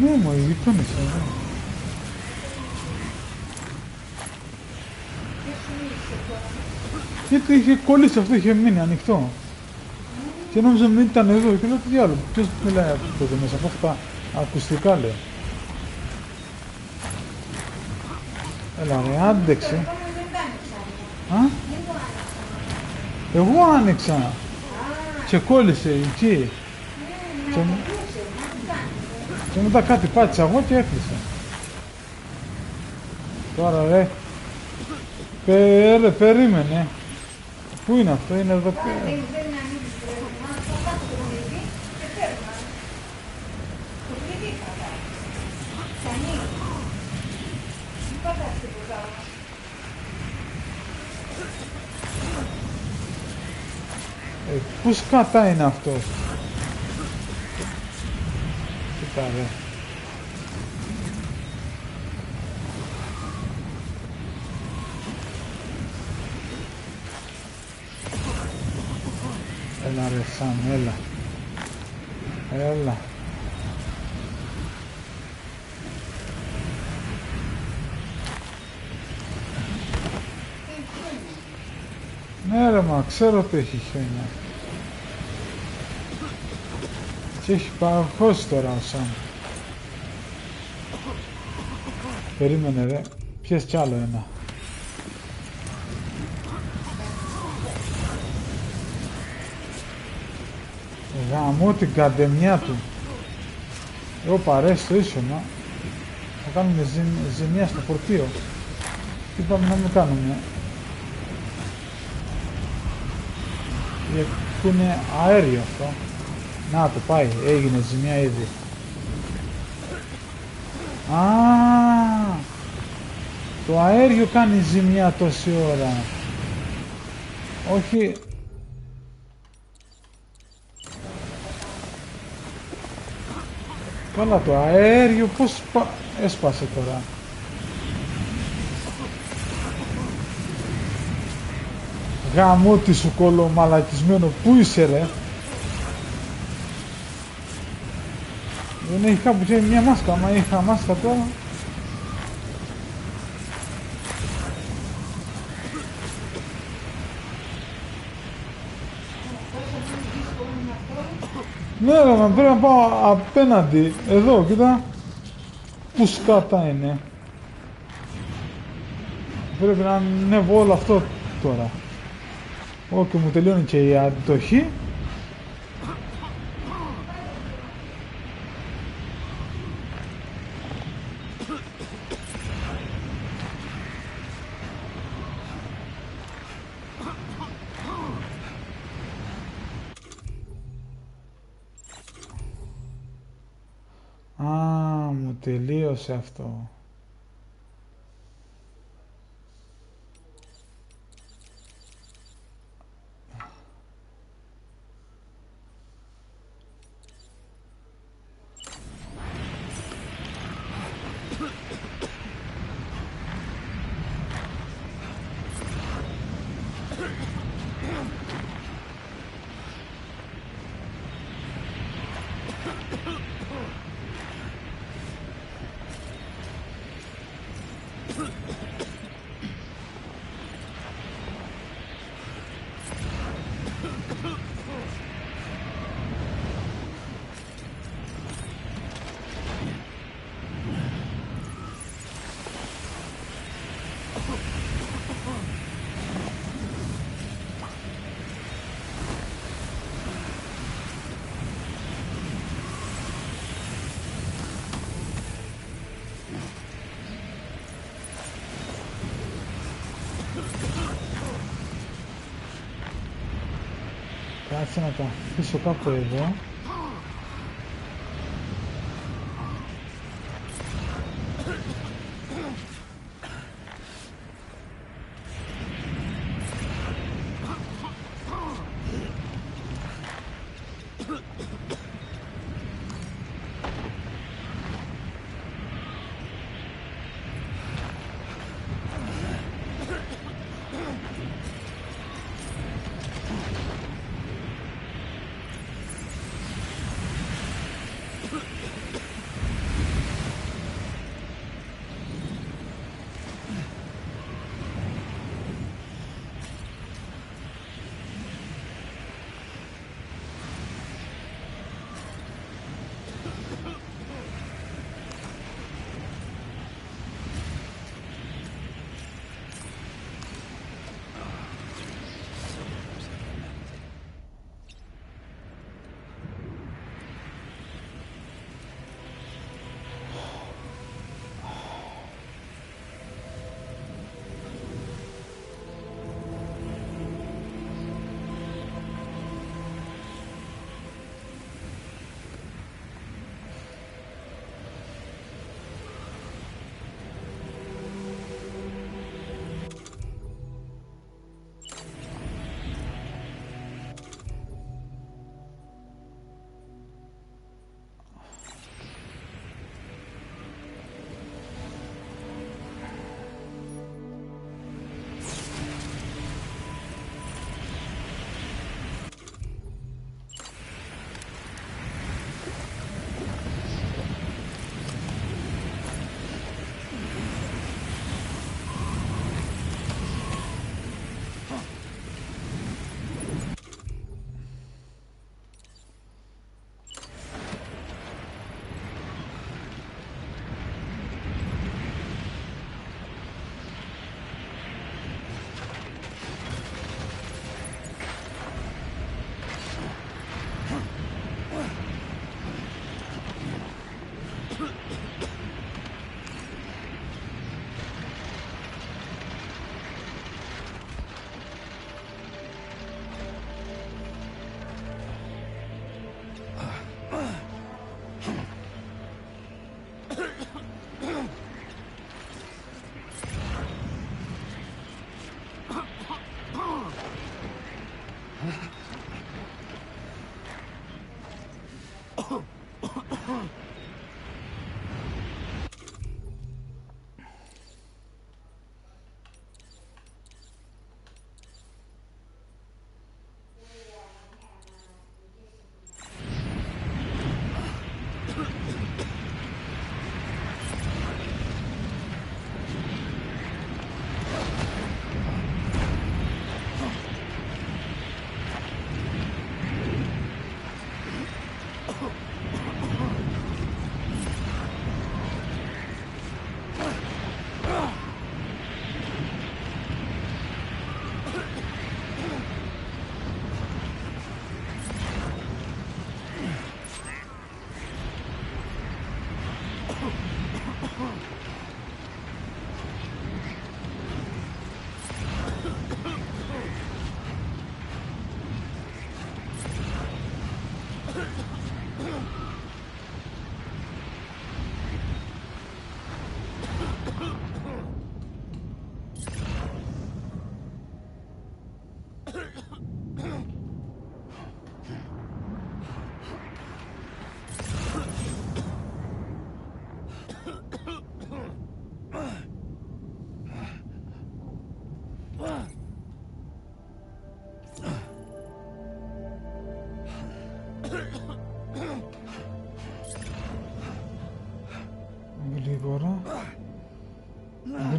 Ναι, μα η γειτόνισσα εδώ. Γιατί είχε κολλήσει αυτό, είχε μείνει ανοιχτό. Και νόμιζα ότι ήταν εδώ και λέω τι διάλογο. Ποιος μιλάει από εδώ μέσα, από αυτά ακουστικά λέω. Έλα ρε, άντεξε. Εγώ άνοιξα. Και κόλλησε εκεί. Και μετά κάτι πάτησα εγώ και έκλεισα. Τώρα ρε. Περίμενε. Πού είναι αυτό, είναι εδώ πέρα. Πού σκατά είναι αυτός. Κοίτα ρε. Έλα ρε Σαν, έλα. Έλα. Ναι ρε μα, ξέρω ότι έχει χιόνια. Και έχει παγώσει τώρα ο Σαν. Περίμενε ρε, πιες κι άλλο ένα. Γαμώ την καντεμιά του. Εγώ παρέσει το ίσωμα. Θα κάνουμε ζημιά στο φορτίο. Τι πάμε να μην κάνουμε. Γιατί είναι αέριο αυτό. Να το πάει, έγινε ζημιά ήδη. Α, το αέριο κάνει ζημιά τόση ώρα. Όχι. Καλά, το αέριο πώς έσπασε τώρα. Γαμώτη σου κολομαλακισμένο, πού είσαι ρε. Δεν έχει κάπου και μια μάσκα, μα είχα μάσκα τώρα. Ναι ρε, μα πρέπει να πάω απέναντι, εδώ, κοίτα. Πού σκάτα είναι. Πρέπει να ανέβω όλο αυτό τώρα. Και μου τελειώνει και η αντοχή. Μου τελείωσε αυτό. Κάτσε να τα αφήσω κάπου εδώ.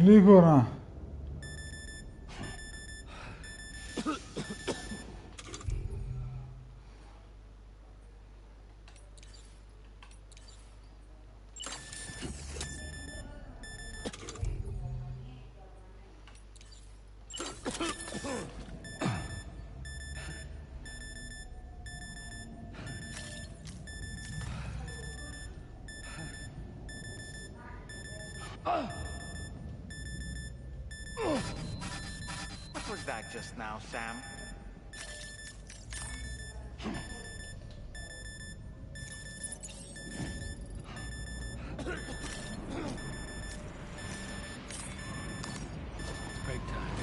Γρήγορα. What was that just now, Sam? Break time.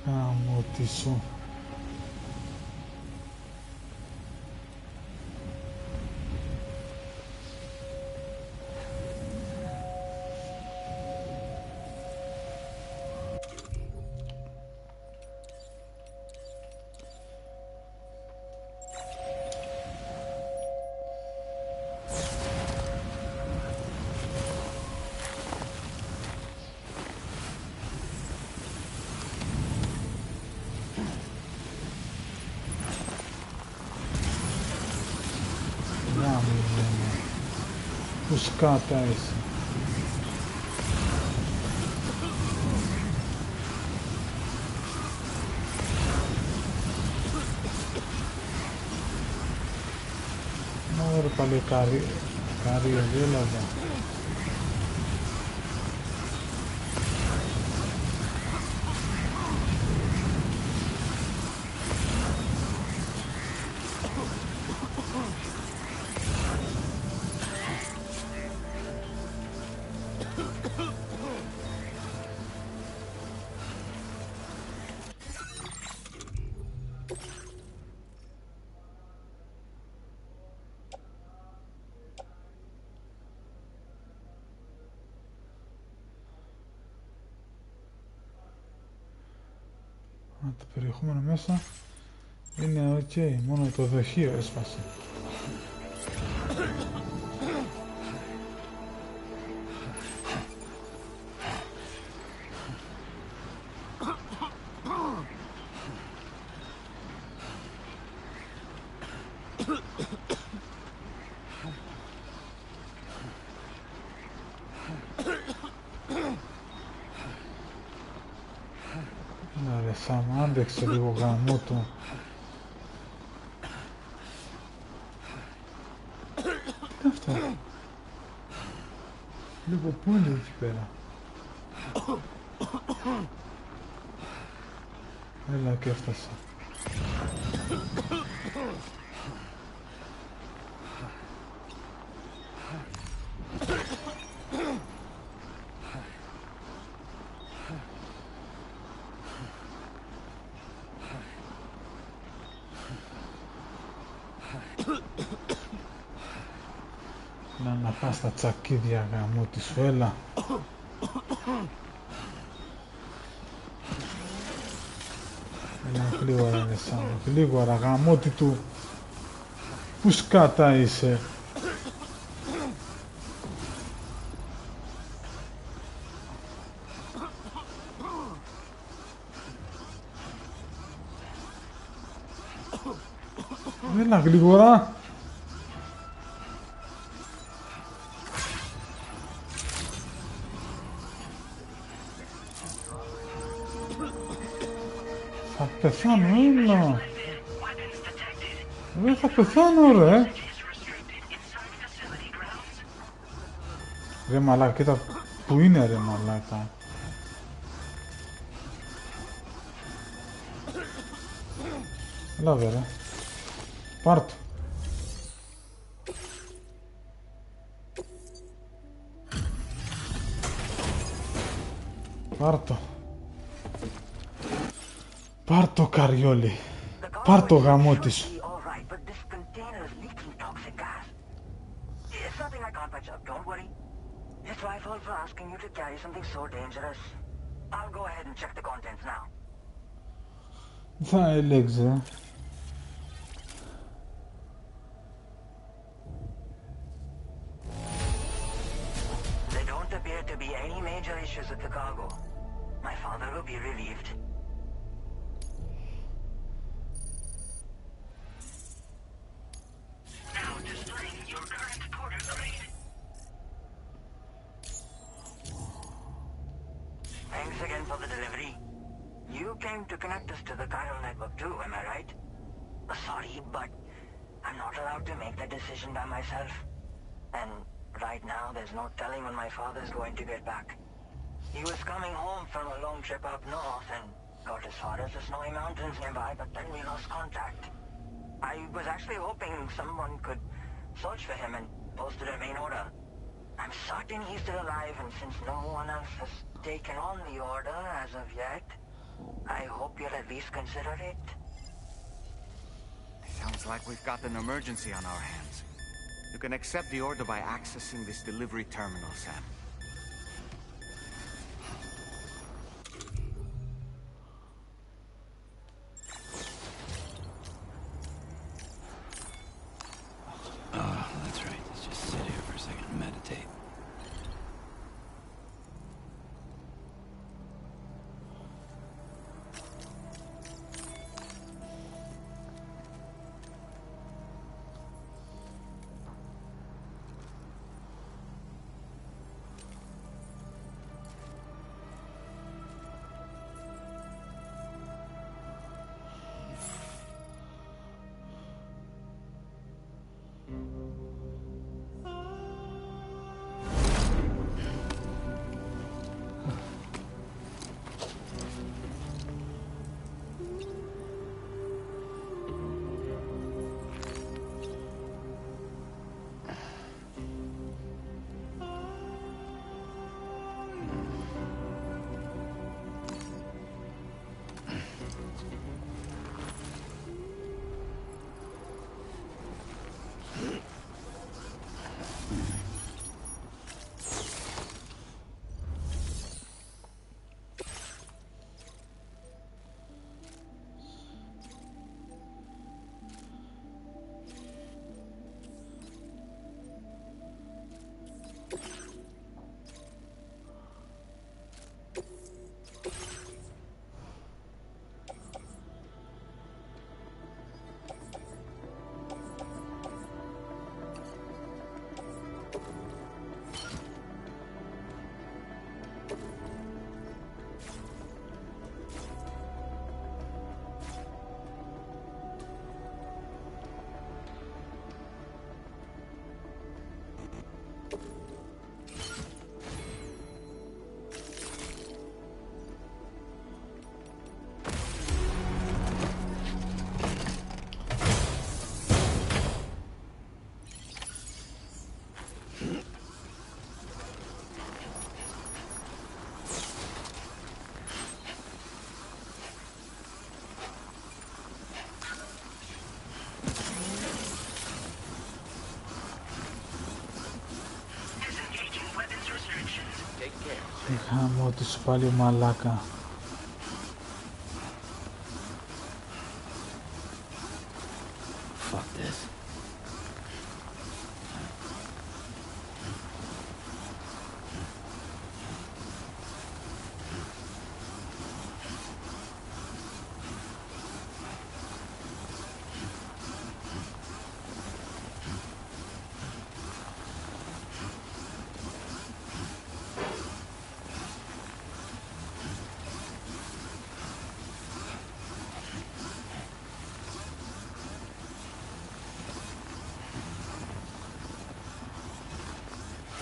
Amo τη σου. Σκάτα εσύ. Να ρε παλικάρι, καρύ, έλαβα. Το περιεχόμενο μέσα είναι ok, μόνο το δοχείο έσπασε. Σαμ, άντεξε λίγο γαμό του. Τι είναι αυτό? Λίγο πού είναι εκεί πέρα? Έλα και έφτασα. Να πας στα τσακίδια γαμώ τη σου, έλα. Έλα γλίγορα είναι σαν, γλίγορα γαμώτη του. Πού σκάτα είσαι? Έλα γλίγορα. Θα πεθάνω, έλα. Δεν θα πεθάνω, ρε. Ρε μαλάκα, κοίτα που είναι, ρε μαλάκα. Έλα δε, ρε. Πάρ' το. Πάρ' το. Πάρ' το, καριόλι. Πάρ' το γαμό της. Θα έλεγξε. There don't appear to be any major issues with the cargo. My father will be relieved. Now displaying your current quarter grade. Thanks again for the delivery. You came to connect us to the chiral network too, am I right? Sorry, but I'm not allowed to make that decision by myself. And right now, there's no telling when my father's going to get back. He was coming home from a long trip up north and got as far as the snowy mountains nearby, but then we lost contact. I was actually hoping someone could search for him and post a remain order. I'm certain he's still alive, and since no one else has taken on the order as of yet, I hope you'll at least consider it. Sounds like we've got an emergency on our hands. You can accept the order by accessing this delivery terminal, Sam. Oh, that's right. Let's just sit here for a second and meditate. Τι χάμω του σου πάλι ο μαλάκα. Fuck this.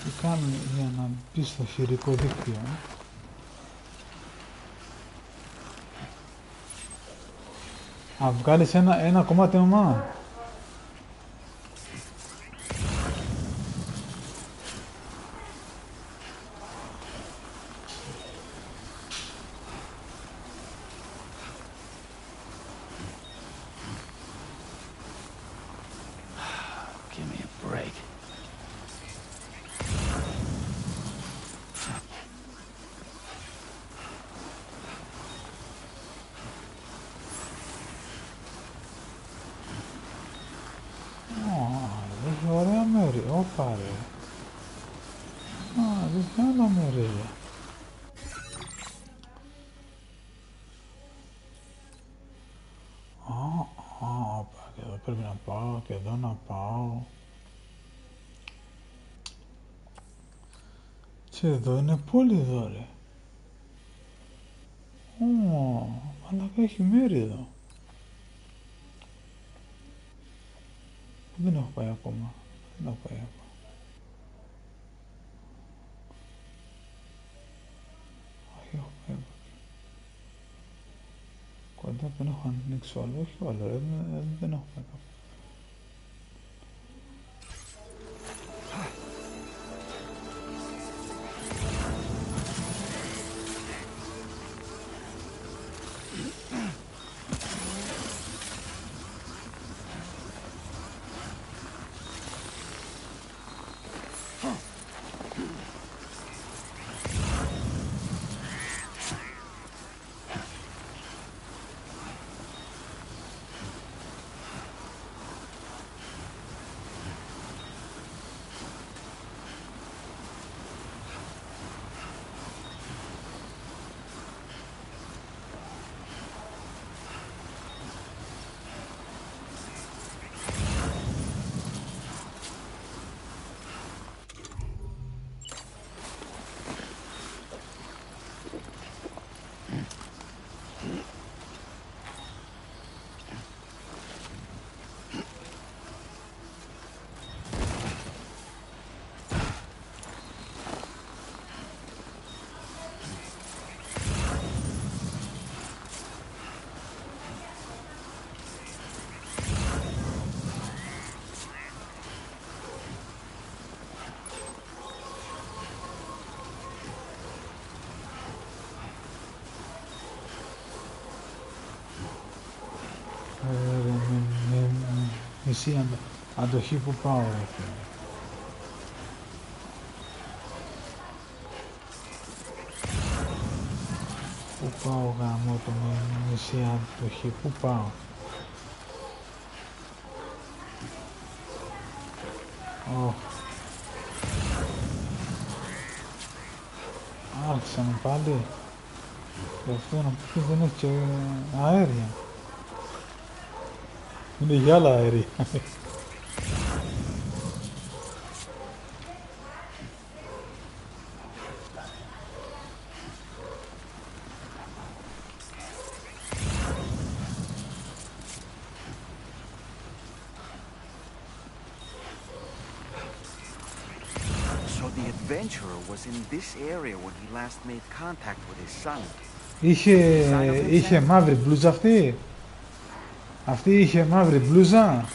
Τι κάνει για να μπει στο χειρικό δίκτυο. Α, βγάλεις ένα κομμάτι ομά. Give me a break. Έχει ωραία μέρη. Όπα ρε. Α, δεν έχει άλλα μέρη ρε. Όπα, και εδώ πρέπει να πάω και εδώ να πάω. Και εδώ είναι πόλη εδώ ρε. Αλλά έχει μέρη εδώ. Δεν έχω πάει ακόμα. Δεν έχω πάει ακόμα. Όχι, έχω πάει από εκεί. Κοντά δεν έχω ανοίξει όλο. Όχι όλο, δεν έχω πάει κάπου. Μισή αντοχή που πάω ρε φίλε. Πού πάω γάμο το με μισή αντοχή, πού πάω. Άρχισαμε πάλι. Και αυτό να πει δεν έχει και αέρια. Είναι για άλλα αέρια. Was in this area when he last made contact with his son. Είχε μαύρη μπλούζα αυτή. Αυτή είχε μαύρη μπλούζα.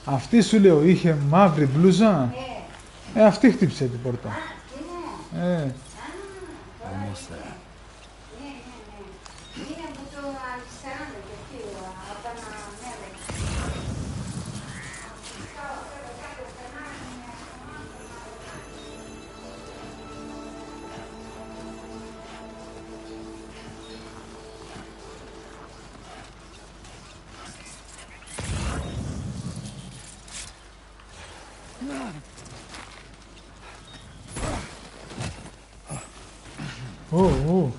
Αυτή σου λέω είχε μαύρη μπλούζα. Αυτή χτύπησε την πόρτα. Almost there. Ω.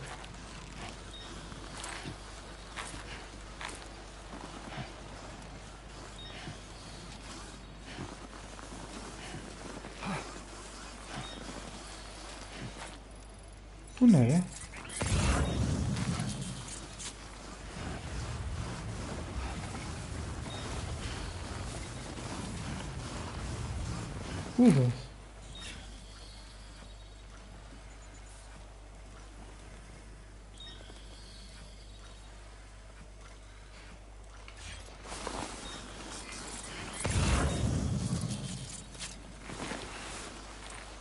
Πού είναι, ρε? Πού είδες?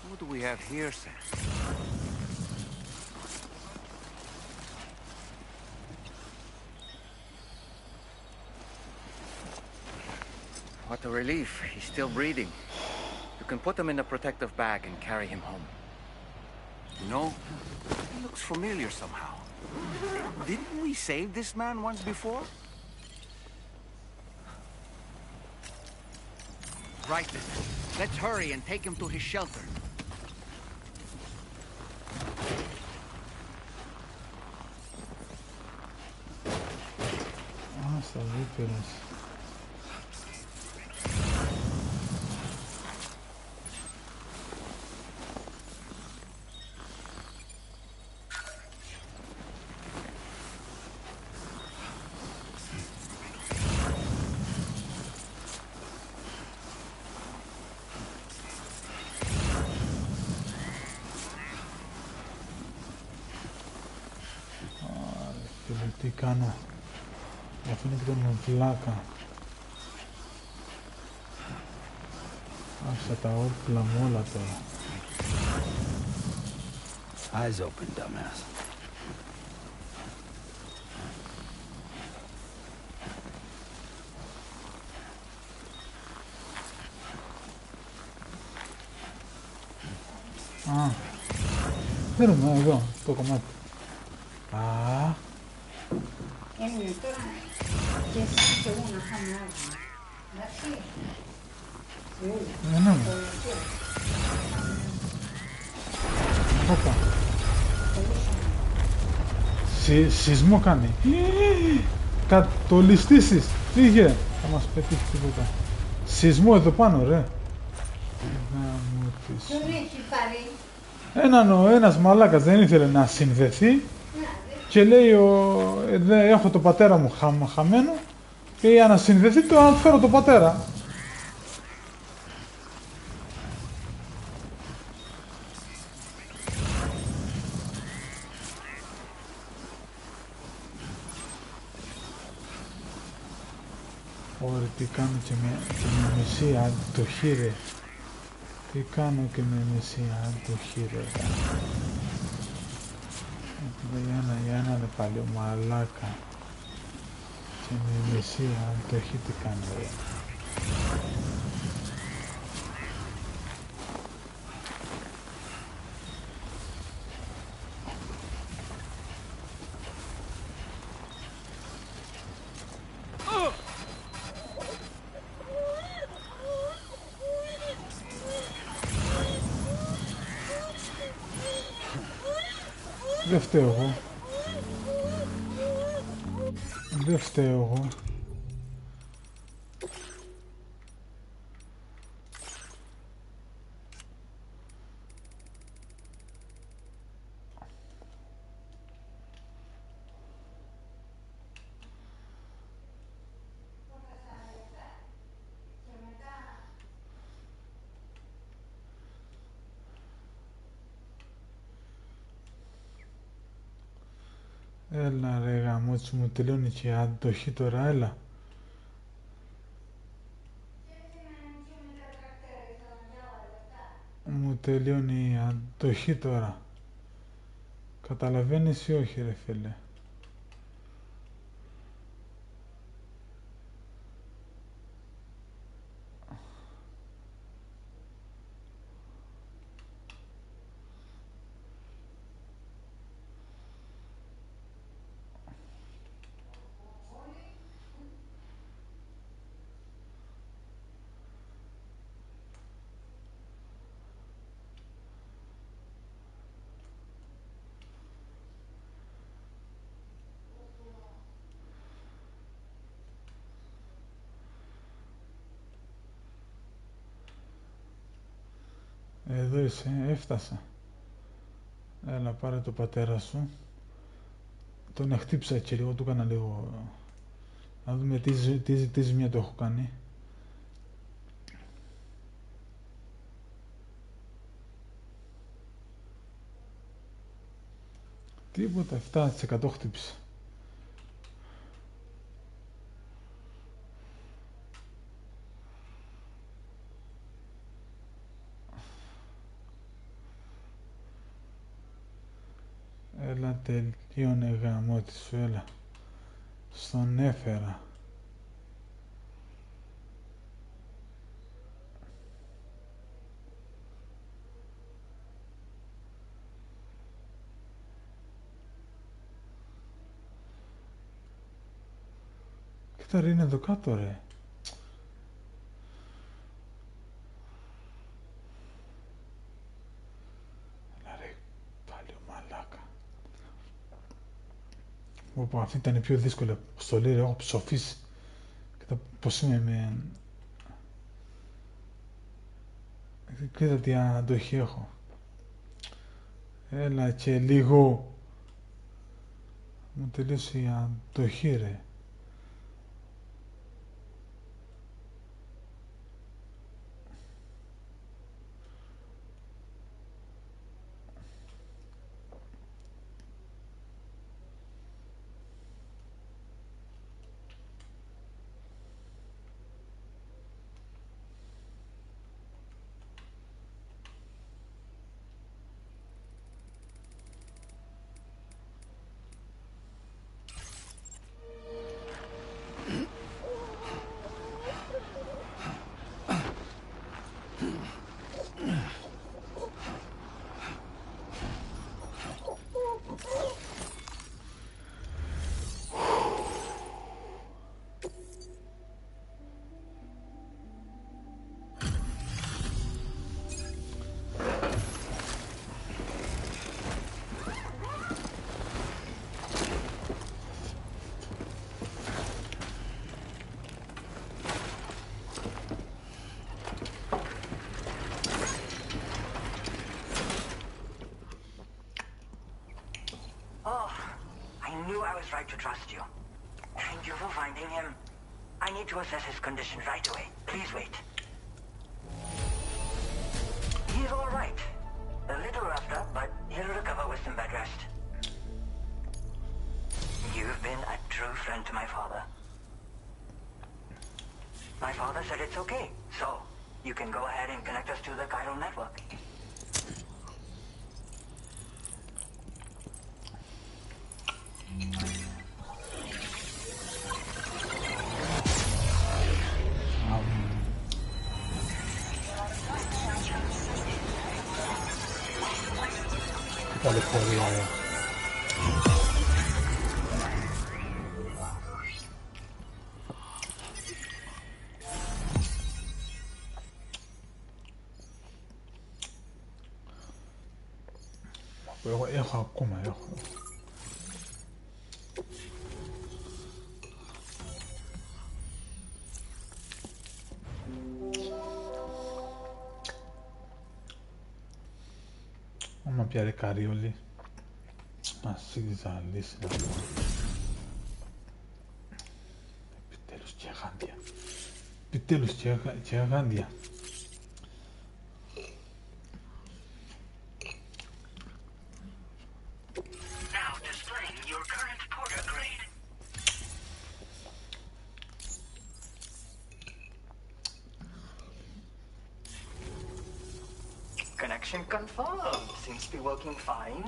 What do we have here, Sam? What a relief. He's still breathing. You can put him in a protective bag and carry him home. You know, he looks familiar somehow. Didn't we save this man once before? Right then. Let's hurry and take him to his shelter. Στα βίπερας. Τι κάνω? Αυτό είναι και τον βλάκα. Άφησα τα όπλα μου όλα τώρα. Eyes open, dumbass. Α, παίρνουμε εδώ το κομμάτι. Α, Έμεινε τώρα και εσύ και εγώ να κάνουμε άλλο. Εντάξει. ναι. Όπα. Σεισμό κάνει. Κατολιστήσεις. Τι είχε. Θα μας πετύχει τίποτα. Σεισμό εδώ πάνω, ρε. Ποιον έχει πάρει? Ένας μαλάκας δεν ήθελε να συνδεθεί και λέει έχω το πατέρα μου χαμένο και για να συνδεθεί το αναφέρω το πατέρα. Ωραία, τι κάνω και με μισή αντοχή, ρε. Τι κάνω και με μισή αντοχή, ρε. Για ένα ρε παλιό μαλάκα. Και με μισή αντοχή τι κάνω, ρε. Δεν φταίω εγώ. Δεν φταίω εγώ. Έλα ρε γαμότσι, μου τελειώνει και η αντοχή τώρα, έλα. Μου τελειώνει η αντοχή τώρα. Καταλαβαίνεις ή όχι ρε φίλε? Εδώ είσαι, έφτασα. Έλα, πάρε το πατέρα σου. Τον χτύψα έτσι λίγο, του έκανα λίγο... Να δούμε τι ζημιά του έχω κάνει. Τίποτα, 7% χτύψα. Έλα, τελείωνε γαμώτη σου, έλα. Στον έφερα. Κοίτα ρε, είναι εδώ κάτω ρε. Έλα ρε, πάλι ο μαλάκα. Όπου αυτή ήταν η πιο δύσκολη αποστολή ρε, έχω ψοφήσει. Κοίτα πως είμαι με... Κοίτα τι αντοχή έχω. Έλα και λίγο. Μου τελείωσε η αντοχή ρε. Right to trust you. Thank you for finding him. I need to assess his condition right away. Please wait. He's all right. A little roughed up, but he'll recover with some bed rest. You've been a true friend to my father. My father said it's okay, so you can go ahead and connect us to the chiral network. California. Έχω ακόμα, έχω. Άμα πιάρε καρίολι, ας ζαλίσει να πω. Επιτέλους και αγάντια. Επιτέλους και αγάντια. Connection confirmed. Seems to be working fine.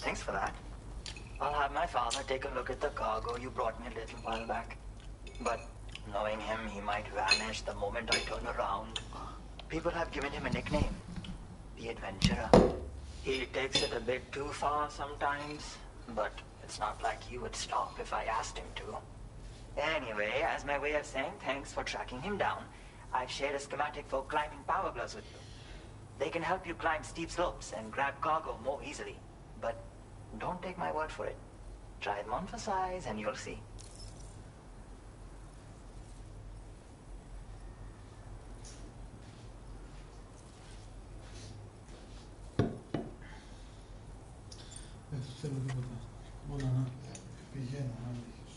Thanks for that. I'll have my father take a look at the cargo you brought me a little while back. But knowing him, he might vanish the moment I turn around. People have given him a nickname. The Adventurer. He takes it a bit too far sometimes, but it's not like he would stop if I asked him to. Anyway, as my way of saying thanks for tracking him down, I've shared a schematic for climbing power gloves with you. They can help you climb steep slopes and grab cargo more easily. But don't take my word for it. Try them on for size and you'll see. θέλω τίποτα. Μόνο να πηγαίνω να λύχεις.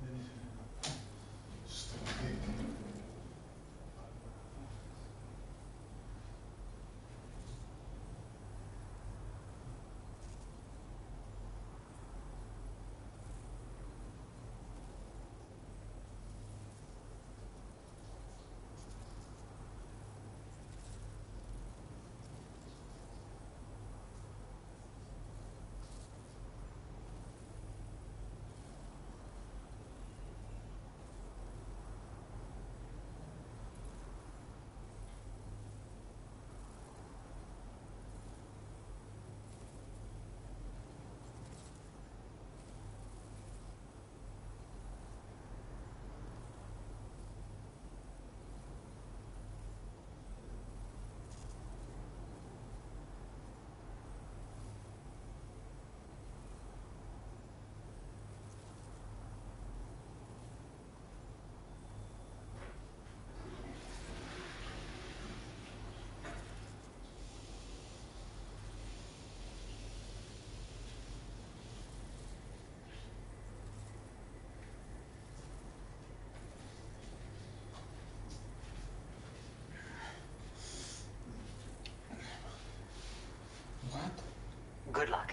Δεν ήθελα να πω στρατήτη. Good luck.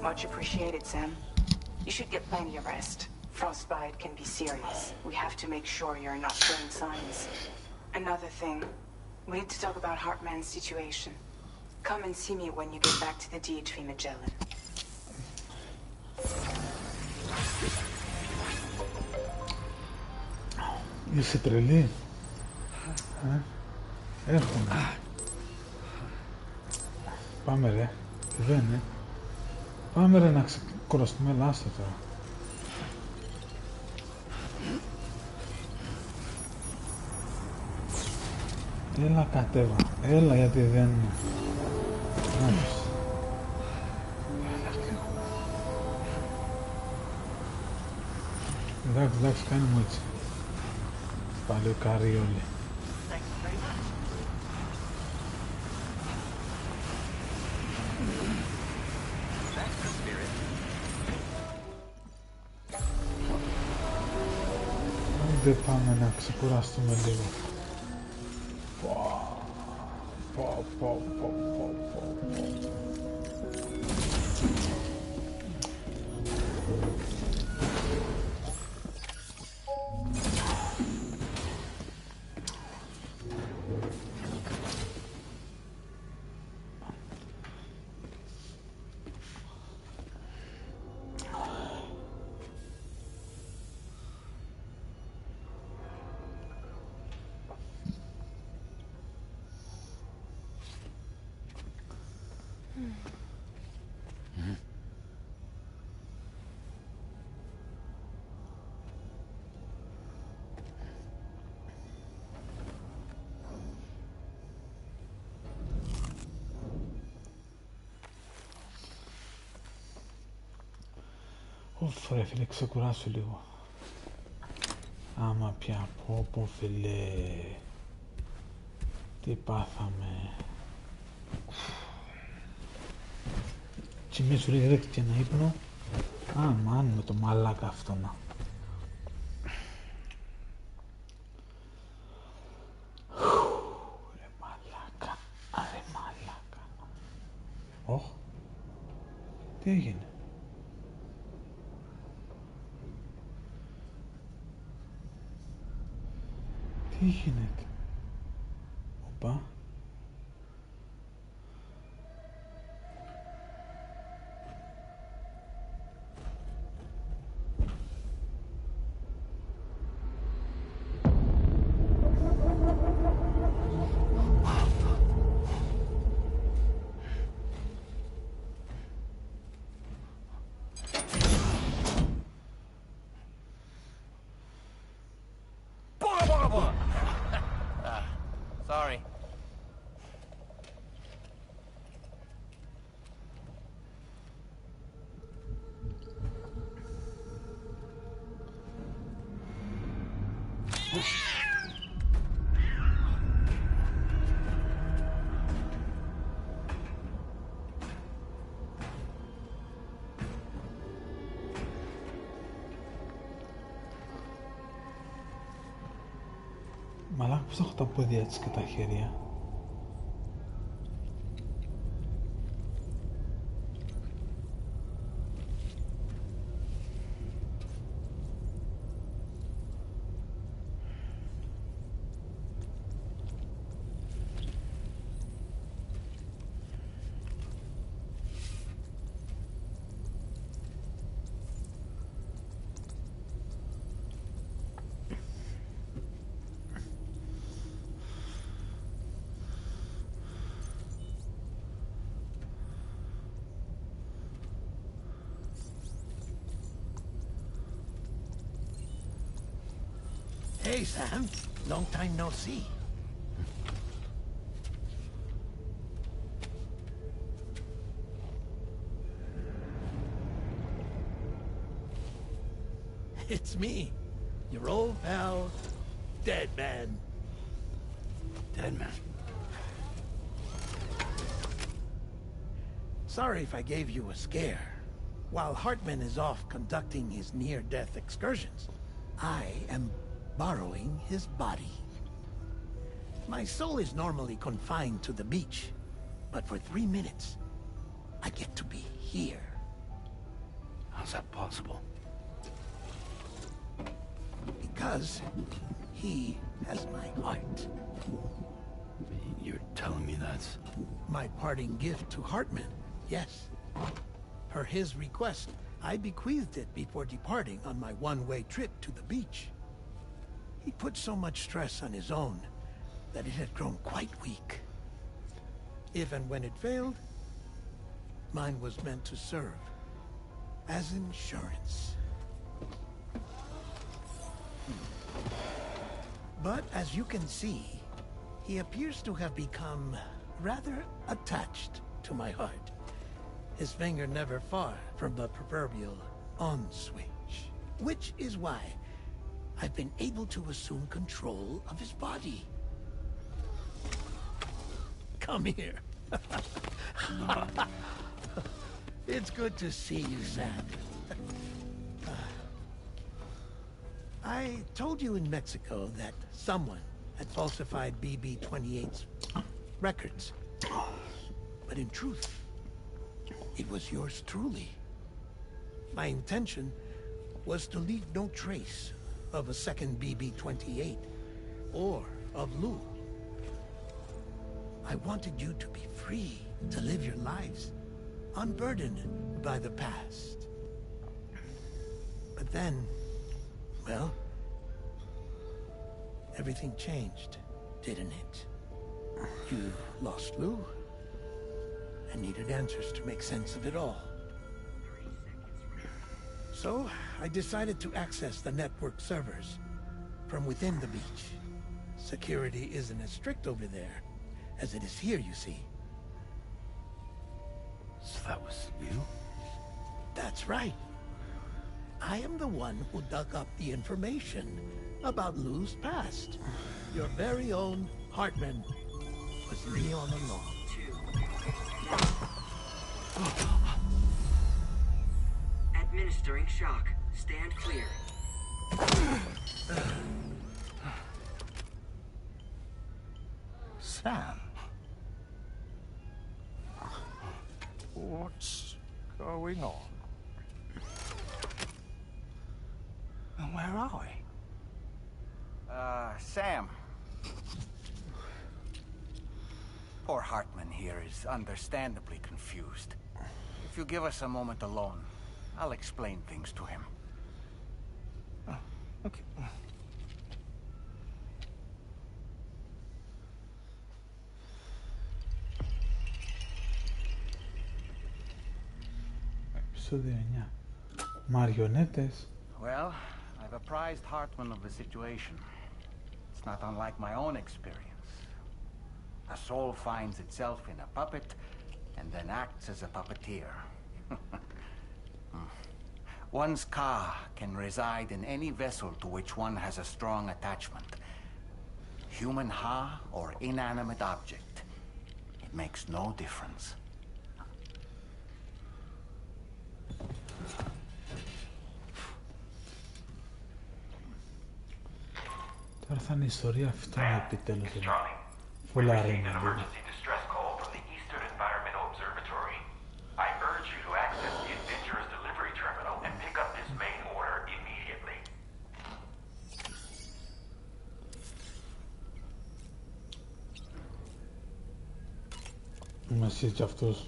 Much appreciated, Sam. You should get plenty of rest. Frostbite can be serious. We have to make sure you're not showing signs. Another thing, we need to talk about Hartman's situation. Come and see me when you get back to the DHV Magellan. Είσαι τρελή. Έρχομαι. Πάμε ρε. Δεν είναι. Πάμε ρε να ξεκουραστούμε. Λάστα τώρα. Έλα κατέβα. Έλα γιατί δεν... Άνοιξε. Εντάξει, κάνει μου έτσι. Παλαιοκάρι όλοι. Δεν πάμε να ξεκουραστούμε λίγο. Πω. Ρε φίλε, ξεκουράσου λίγο. Άμα πια, πω φίλε. Τι πάθαμε. Και σου λέει ρε και ένα ύπνο. Αμάν με το μαλάκα αυτό να. Ρε μαλάκα. Ρε μαλάκα. Ωχ. Τι έγινε. Τι γίνεται. Οπα. Sorry. Μαλάκα, πώς έχω τα πόδια της και τα χέρια. Hey, Sam. Long time no see. It's me, your old pal, Dead Man. Dead Man? Sorry if I gave you a scare. While Hartman is off conducting his near-death excursions, I am borrowing his body. My soul is normally confined to the beach, but for 3 minutes, I get to be here. How's that possible? Because he has my heart. You're telling me that's... My parting gift to Hartman, yes. Per his request, I bequeathed it before departing on my one-way trip to the beach. He put so much stress on his own that it had grown quite weak. If and when it failed, mine was meant to serve as insurance. But as you can see, he appears to have become rather attached to my heart. His finger never far from the proverbial on switch, which is why I've been able to assume control of his body. Come here. It's good to see you, Sam. I told you in Mexico that someone had falsified BB-28's records. But in truth, it was yours truly. My intention was to leave no trace of a second BB-28 or of Lou. I wanted you to be free to live your lives, unburdened by the past. But then, well, everything changed, didn't it? You lost Lou and needed answers to make sense of it all. So, I decided to access the network servers from within the beach. Security isn't as strict over there as it is here, you see. So that was you? That's right. I am the one who dug up the information about Lou's past. Your very own Hartman was me all along. Administering shock. Stand clear. Sam? What's going on? And where are we? Sam. Poor Hartman here is understandably confused. If you give us a moment alone, I'll explain things to him. Oh, okay. Επεισόδιο 9. Μαριονέτες. Well, I've apprised Hartman of the situation. It's not unlike my own experience. A soul finds itself in a puppet and then acts as a puppeteer. One's ka can reside in any vessel to which one has a strong attachment. Human ha or inanimate object. It makes no difference. Τώρα θα είναι η ιστορία αυτή επιτέλους. Φουλάρι είναι λίγο. Μας έτσι αυτός.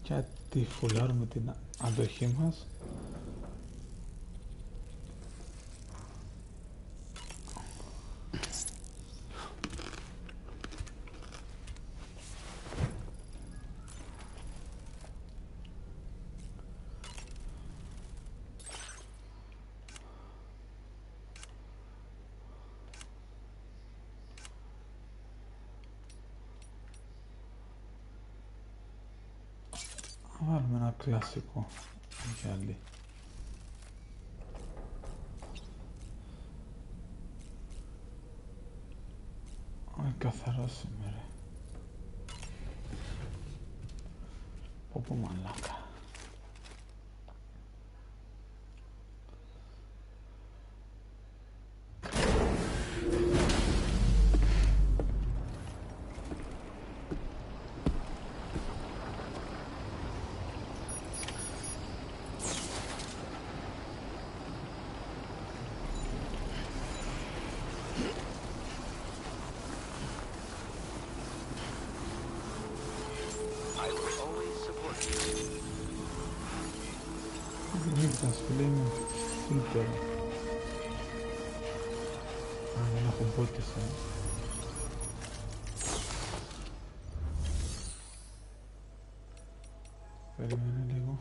Γιατί φουλάρουμε την αντοχή μας. Βάλουμε ένα κλασικό γυαλί. Καθαρό σήμερα. Πω μαλάκα. Δεν έχω μπότες, Περίμενε λίγο.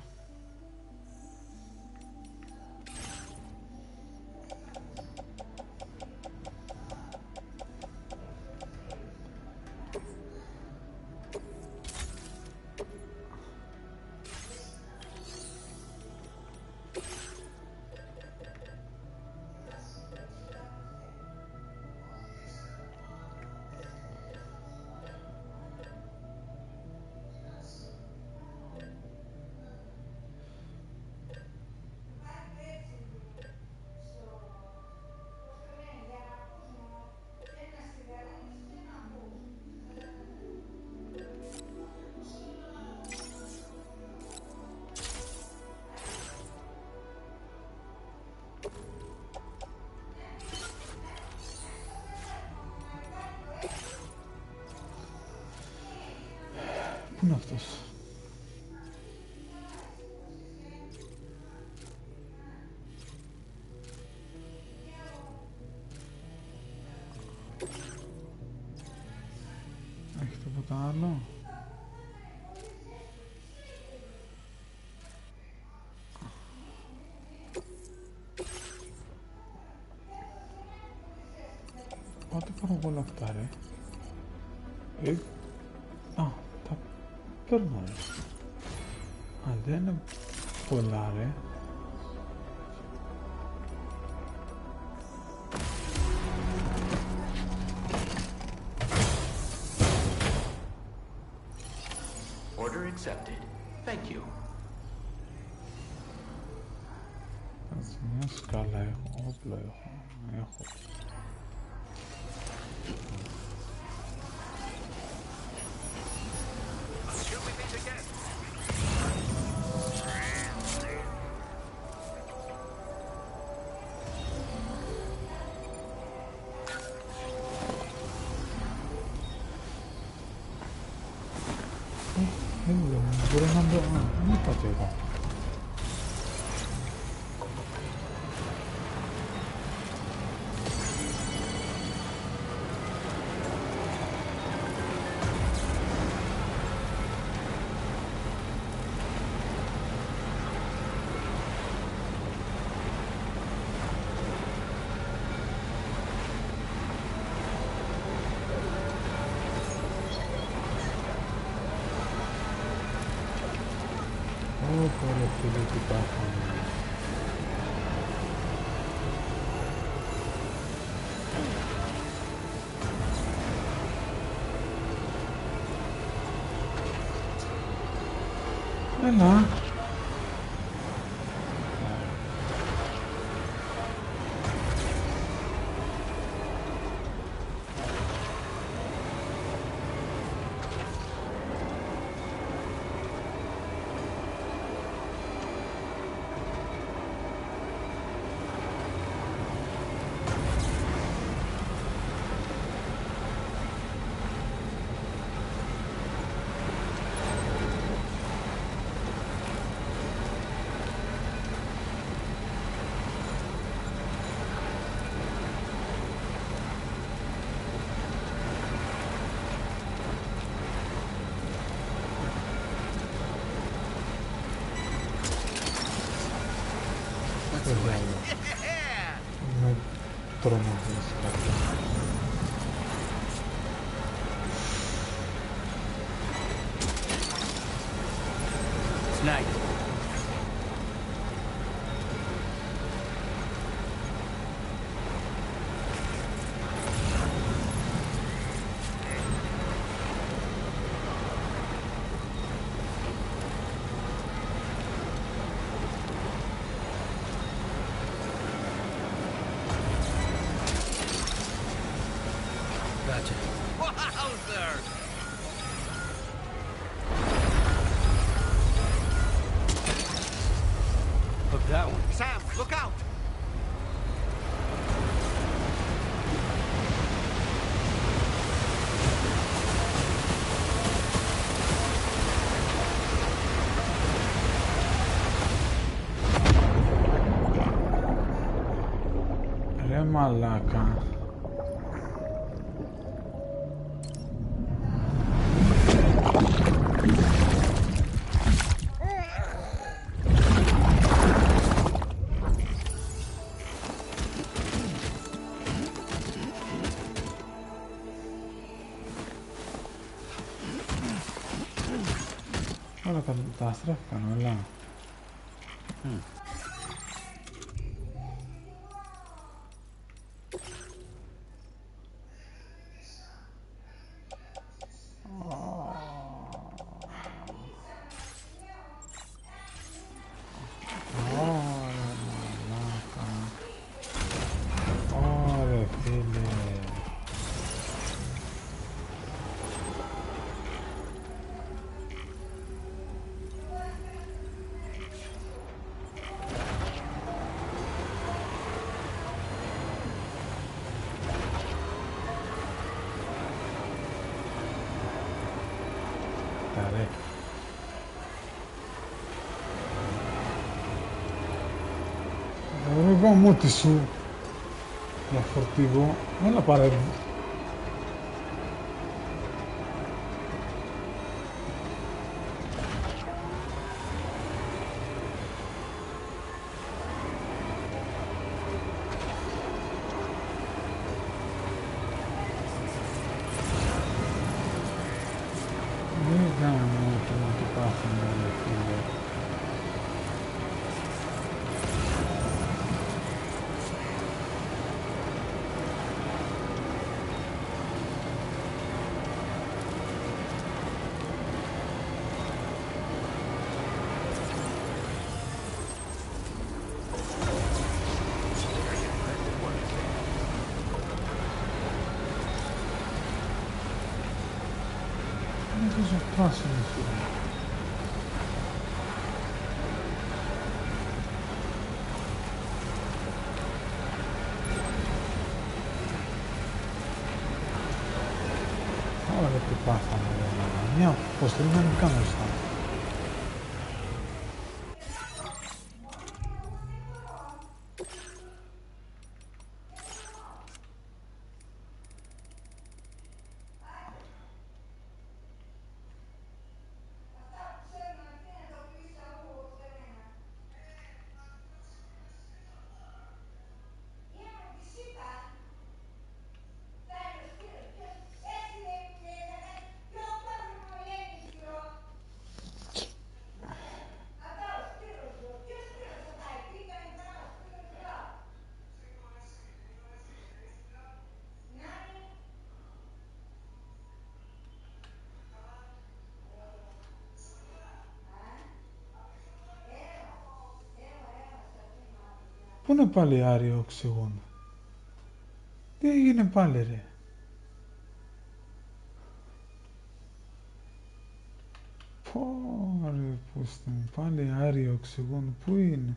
Πού είναι αυτός? Έχει τίποτα άλλο? Πότε πάρω όλα αυτά ρε? Παίρνω ρε. Αν δεν είναι πολλά ρε. Order accepted. Thank you. Έτσι, μια σκάλα έχω, όπλο έχω. Μπορώ να μπω... δεν είπατε εδώ. φίλε τι υπάρχουν. Έλα. Με τρομοκρατήσει κάτι. Snag. Gotcha. Wowzer! Hook that one. Sam, look out! Ρε μαλάκα. Όλα τα αστράφηκαν όλα. Ωρε φίλε. Καρέ. Εγώ μότι σου για φορτίγο, έλα πάρε. Δεν κάνω να το πάθουμε, ρε φίλε. Είναι τόσο πράσινο, φίλε. Ωραία, τι πάθαμε, ρε. Μια αποστολή δεν κάνω στα. Πού είναι πάλι άριο οξυγόνο? Τι έγινε πάλι ρε? Πω ρε πούστη μου, πάλι άριο οξυγόνο, πού είναι?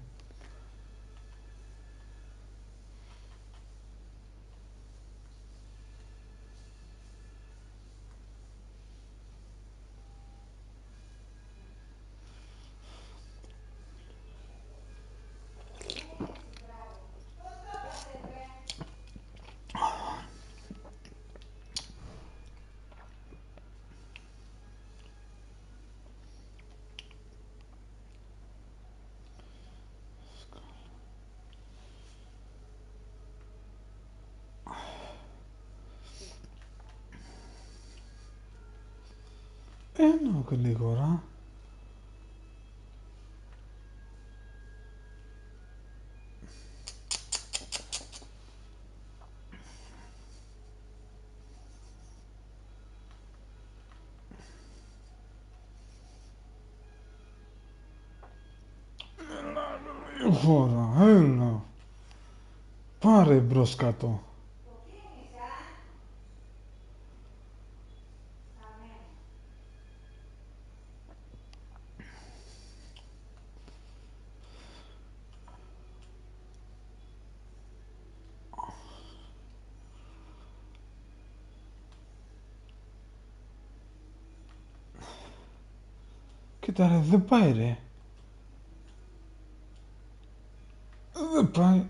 Ένα γλίγορα. Γλίγορα, έλα. Πάρε μπρος κάτω. Κοίτα ρε, δεν πάει ρε. Δεν πάει.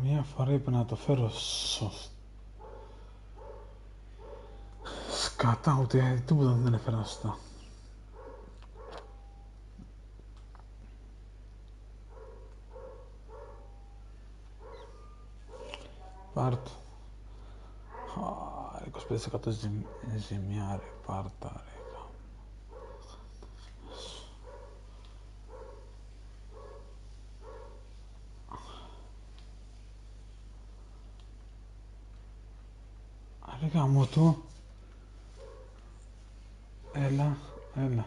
Μία φορά είπε να το φέρω σωστά. Σκατά, ούτε τίποτα δεν έφερα σωστά. Πάρ' το. 25% ζημιά ρε, πάρτα ρε. Ρε γαμώ το. Έλα, έλα.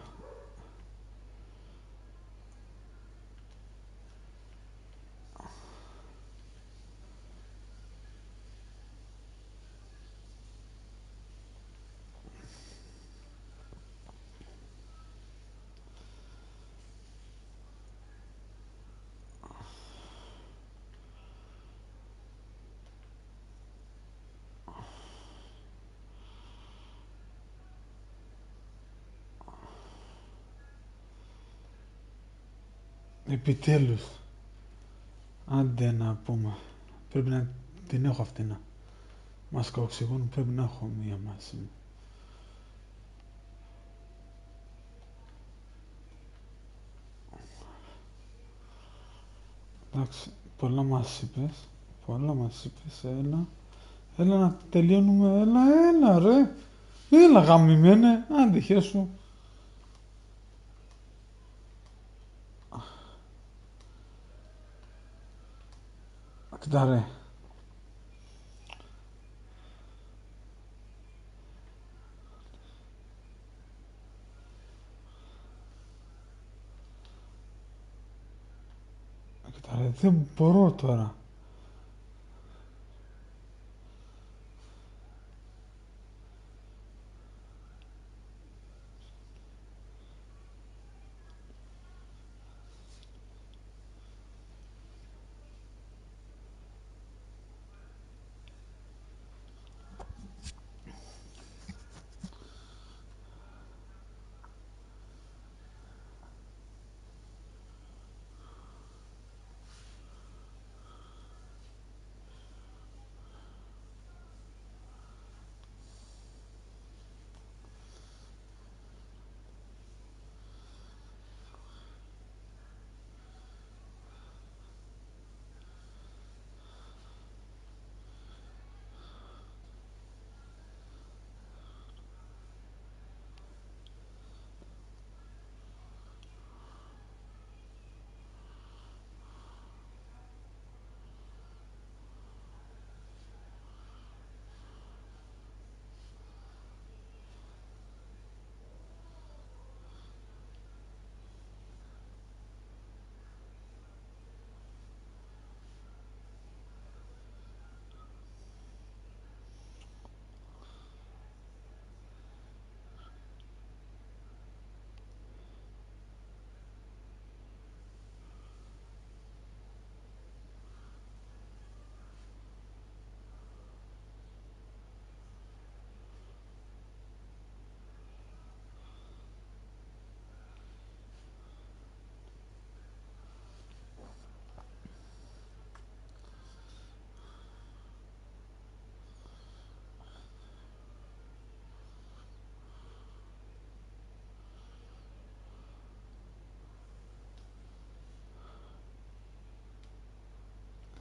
Επιτέλους. Άντε να πούμε. Πρέπει να την έχω αυτή να. Μάσκα οξυγόνου πρέπει να έχω μία μαζί μου. Εντάξει, πολλά μας είπες. Πολλά μας είπες, έλα. Έλα να τελειώνουμε, έλα ρε. Έλα γαμημένε, άντε χέσου. Κοίτα ρε. Κοίτα ρε, δεν μπορώ τώρα.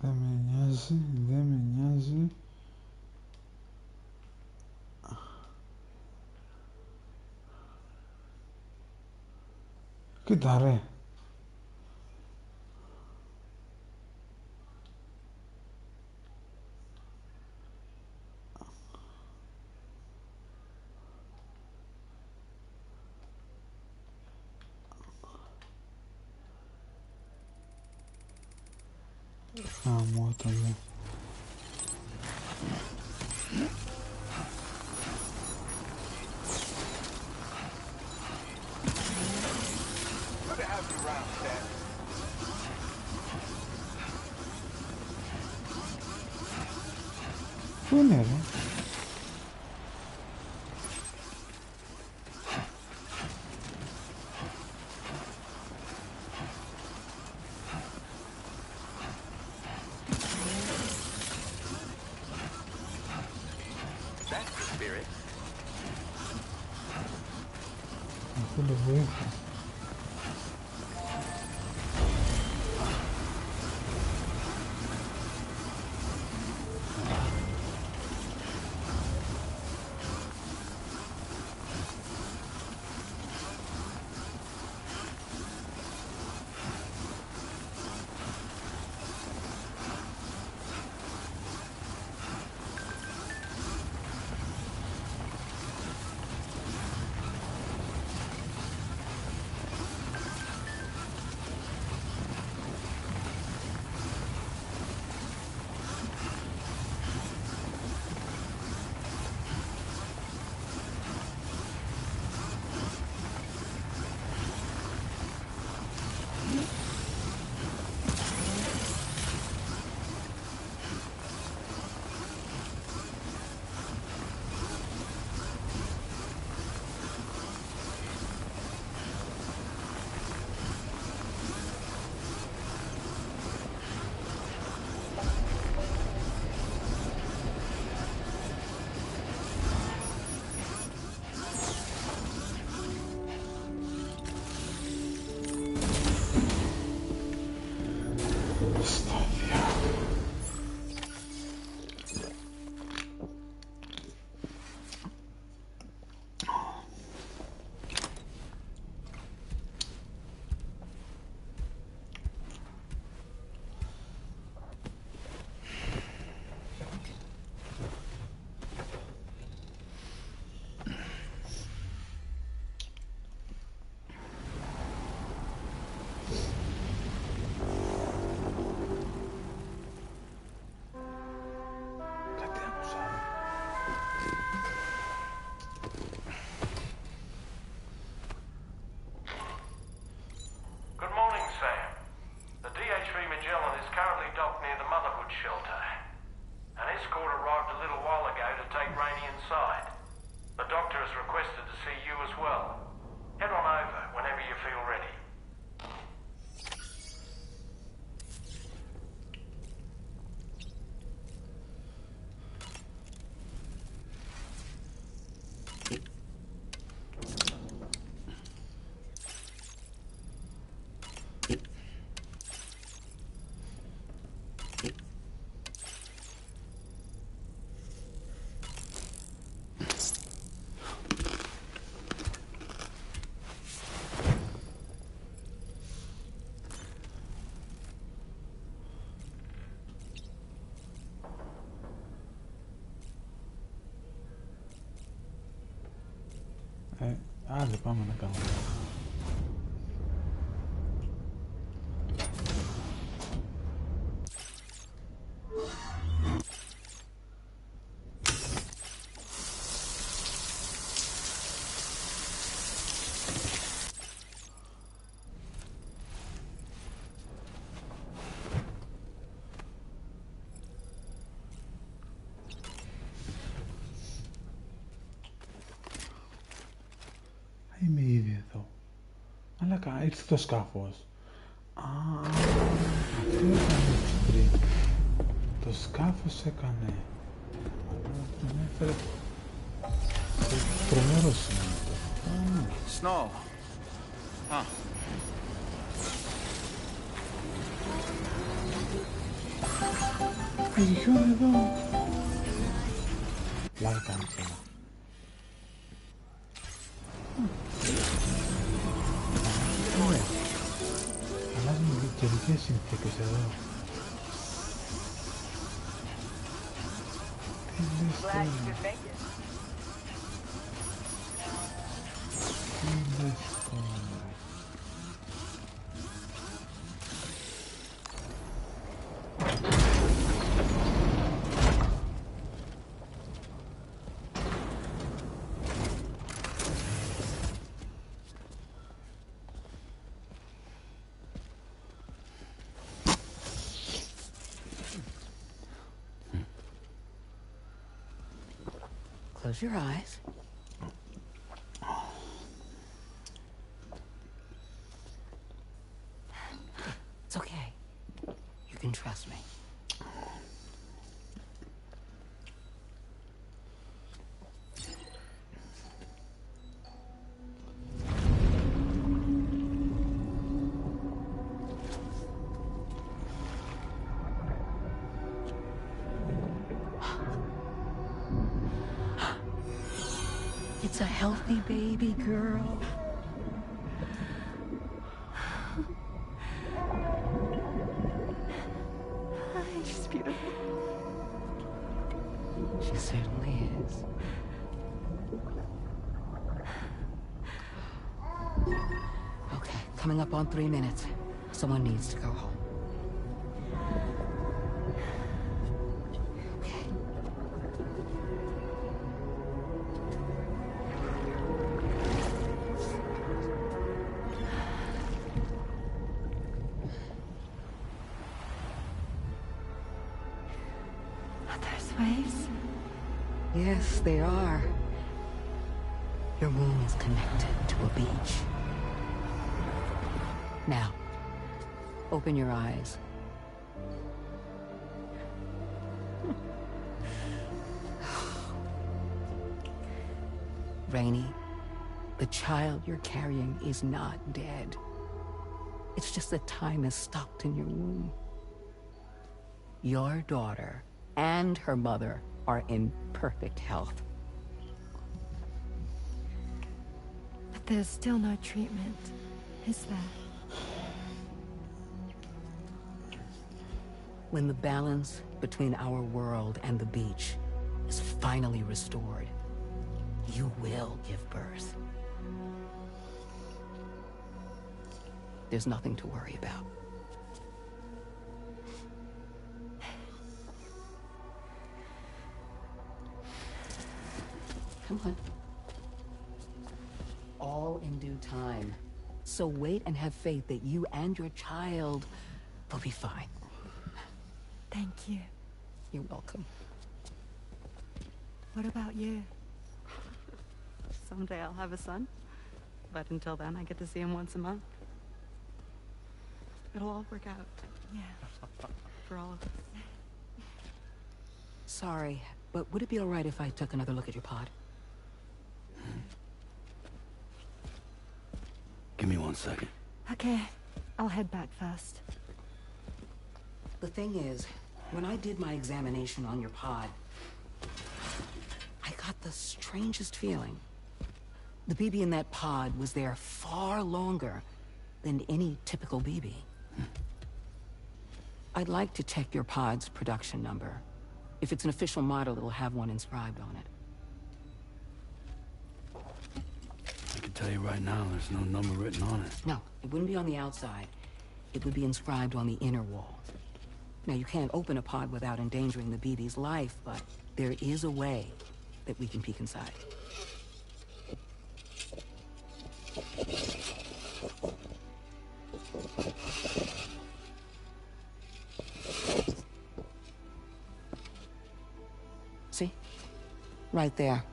Δεν με νοιάζει, δεν με νοιάζει. Κοίτα ρε. Αμότα μου. Πού είναι ρε? Αυτό το βοήθεια. Άντε πάμε να κάνουμε. Είμαι ήδη εδώ. Αλλά ήρθε το σκάφος. Α, αυτό έκανε πριν. Το σκάφος έκανε. Τον έφερε στο μέρος είναι. Snow. Huh. Έχει χιόνι εδώ. Πλάκα κάνεις εδώ. Ωραία. Αλλάζουν οι καιρικές συνθήκες εδώ. Τι λες τώρα. Τι λες τώρα. Close your eyes. It's okay. You can trust me. It's a healthy baby girl. She's beautiful. She certainly is. Okay, coming up on 3 minutes. Someone needs to go home. Waves? Yes, they are. Your womb is connected to a beach. Now, open your eyes. Rainy, the child you're carrying is not dead. It's just that time is stopped in your womb. Your daughter and her mother are in perfect health. But there's still no treatment, is there? When the balance between our world and the beach is finally restored, you will give birth. There's nothing to worry about. Come on. All in due time. So wait and have faith that you and your child will be fine. Thank you. You're welcome. What about you? Someday I'll have a son. But until then, I get to see him once a month. It'll all work out. Yeah. For all of us. Sorry, but would it be all right if I took another look at your pod? Give me 1 second. Okay. I'll head back first. The thing is, when I did my examination on your pod, I got the strangest feeling. The BB in that pod was there far longer than any typical BB. I'd like to check your pod's production number. If it's an official model, it'll have one inscribed on it. I can tell you right now, there's no number written on it. No, it wouldn't be on the outside. It would be inscribed on the inner wall. Now, you can't open a pod without endangering the BB's life, but there is a way that we can peek inside. See? Right there.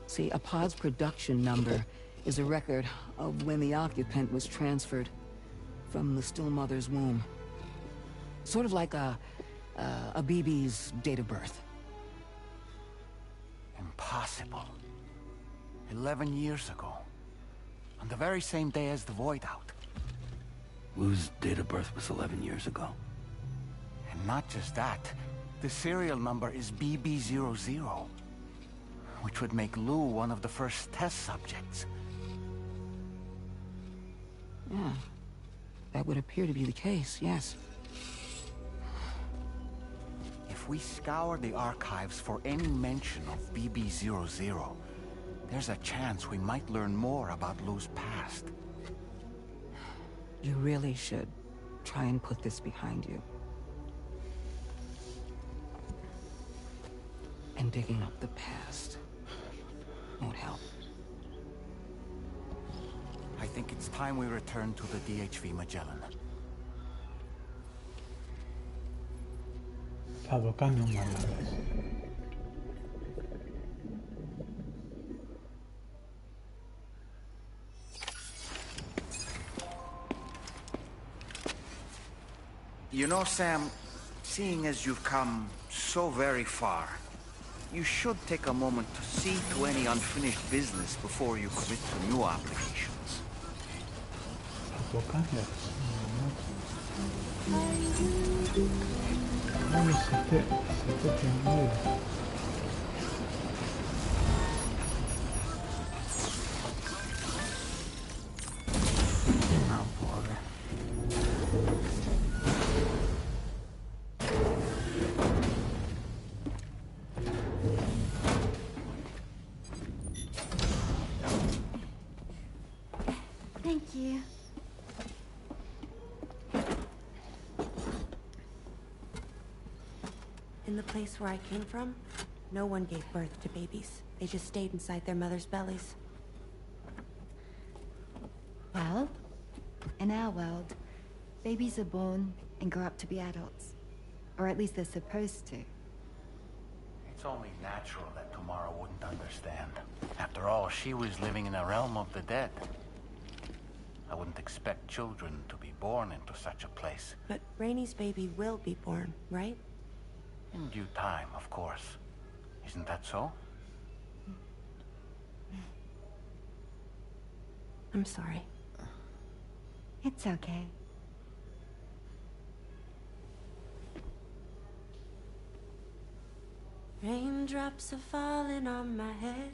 See, a pod's production number is a record of when the occupant was transferred from the still mother's womb. Sort of like a BB's date of birth. Impossible. 11 years ago. On the very same day as the void out. Lou's date of birth was 11 years ago. not just that, the serial number is BB00, which would make Lou one of the first test subjects. Yeah, that would appear to be the case, yes. If we scour the archives for any mention of BB00, there's a chance we might learn more about Lou's past. You really should try and put this behind you. And digging up the past won't help. I think it's time we return to the DHV Magellan. Θα το κάνει ο μαλάκας. You know, Sam, seeing as you've come so very far, you should take a moment to see to any unfinished business before you commit to new obligations. Θα το κάνει αυτό. σε τέτοια μέρα. Thank you. In the place where I came from, no one gave birth to babies. They just stayed inside their mothers' bellies. Well, in our world, babies are born and grow up to be adults. Or at least they're supposed to. It's only natural that Tamara wouldn't understand. After all, she was living in a realm of the dead. I wouldn't expect children to be born into such a place. But Rainey's baby will be born, right? In due time, of course. Isn't that so? I'm sorry. It's okay. Raindrops are falling on my head.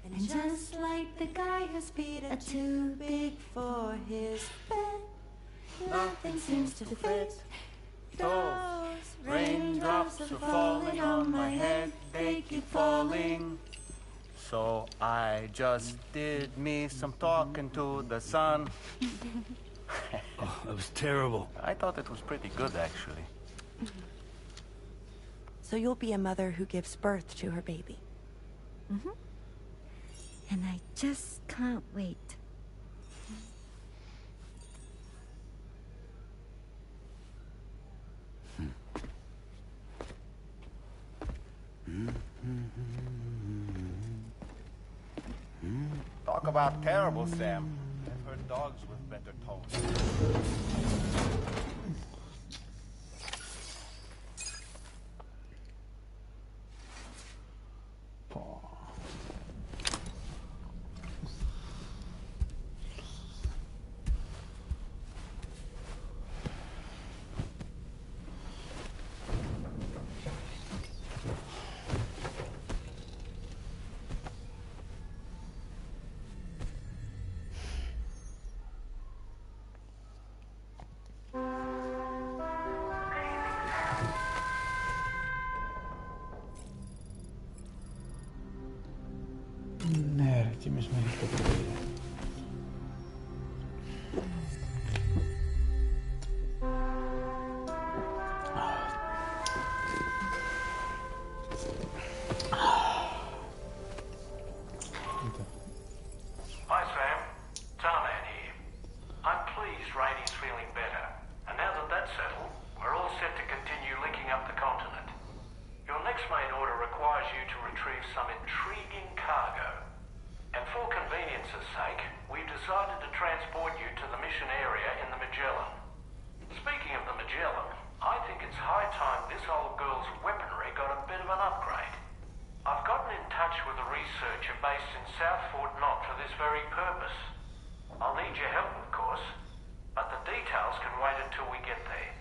And just like the guy whose feet are too big for his bed, nothing seems to fit. Those raindrops are falling on my head, they keep falling. So I just did me some talking to the sun. Oh, that was terrible. I thought it was pretty good, actually. So you'll be a mother who gives birth to her baby. Mm-hmm. And I just can't wait. Talk about terrible, Sam. I've heard dogs with better tones. Ναι ρε, και εμείς με ριχτοπολία. Hi Sam, Tarman here. I'm pleased Rainey's feeling better. And now that that's settled, we're all set to continue linking up the continent. Your next main order requires you to retrieve some intriguing cargo. And for convenience's sake, we've decided to transport you to the mission area in the Magellan. Speaking of the Magellan, I think it's high time this old girl's weaponry got a bit of an upgrade. I've gotten in touch with a researcher based in South Fort Knott for this very purpose. I'll need your help, of course, but the details can wait until we get there.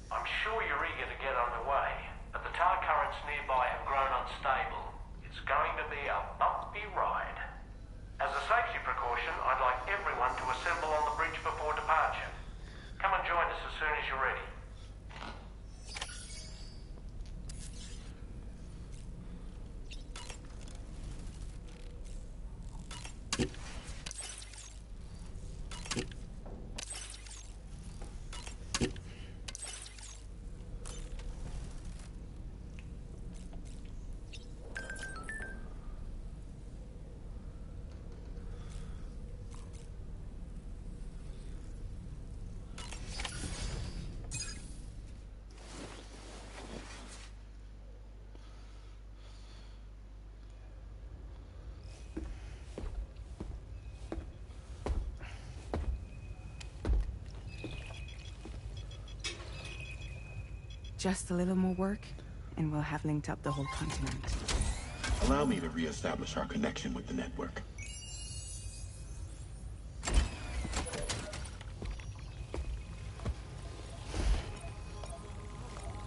I'm sure you're eager to get underway, but the tar currents nearby have grown unstable. It's going to be a bumpy ride. As a safety precaution, I'd like everyone to assemble on the bridge before departure. Come and join us as soon as you're ready. Just a little more work, and we'll have linked up the whole continent. Allow me to reestablish our connection with the network.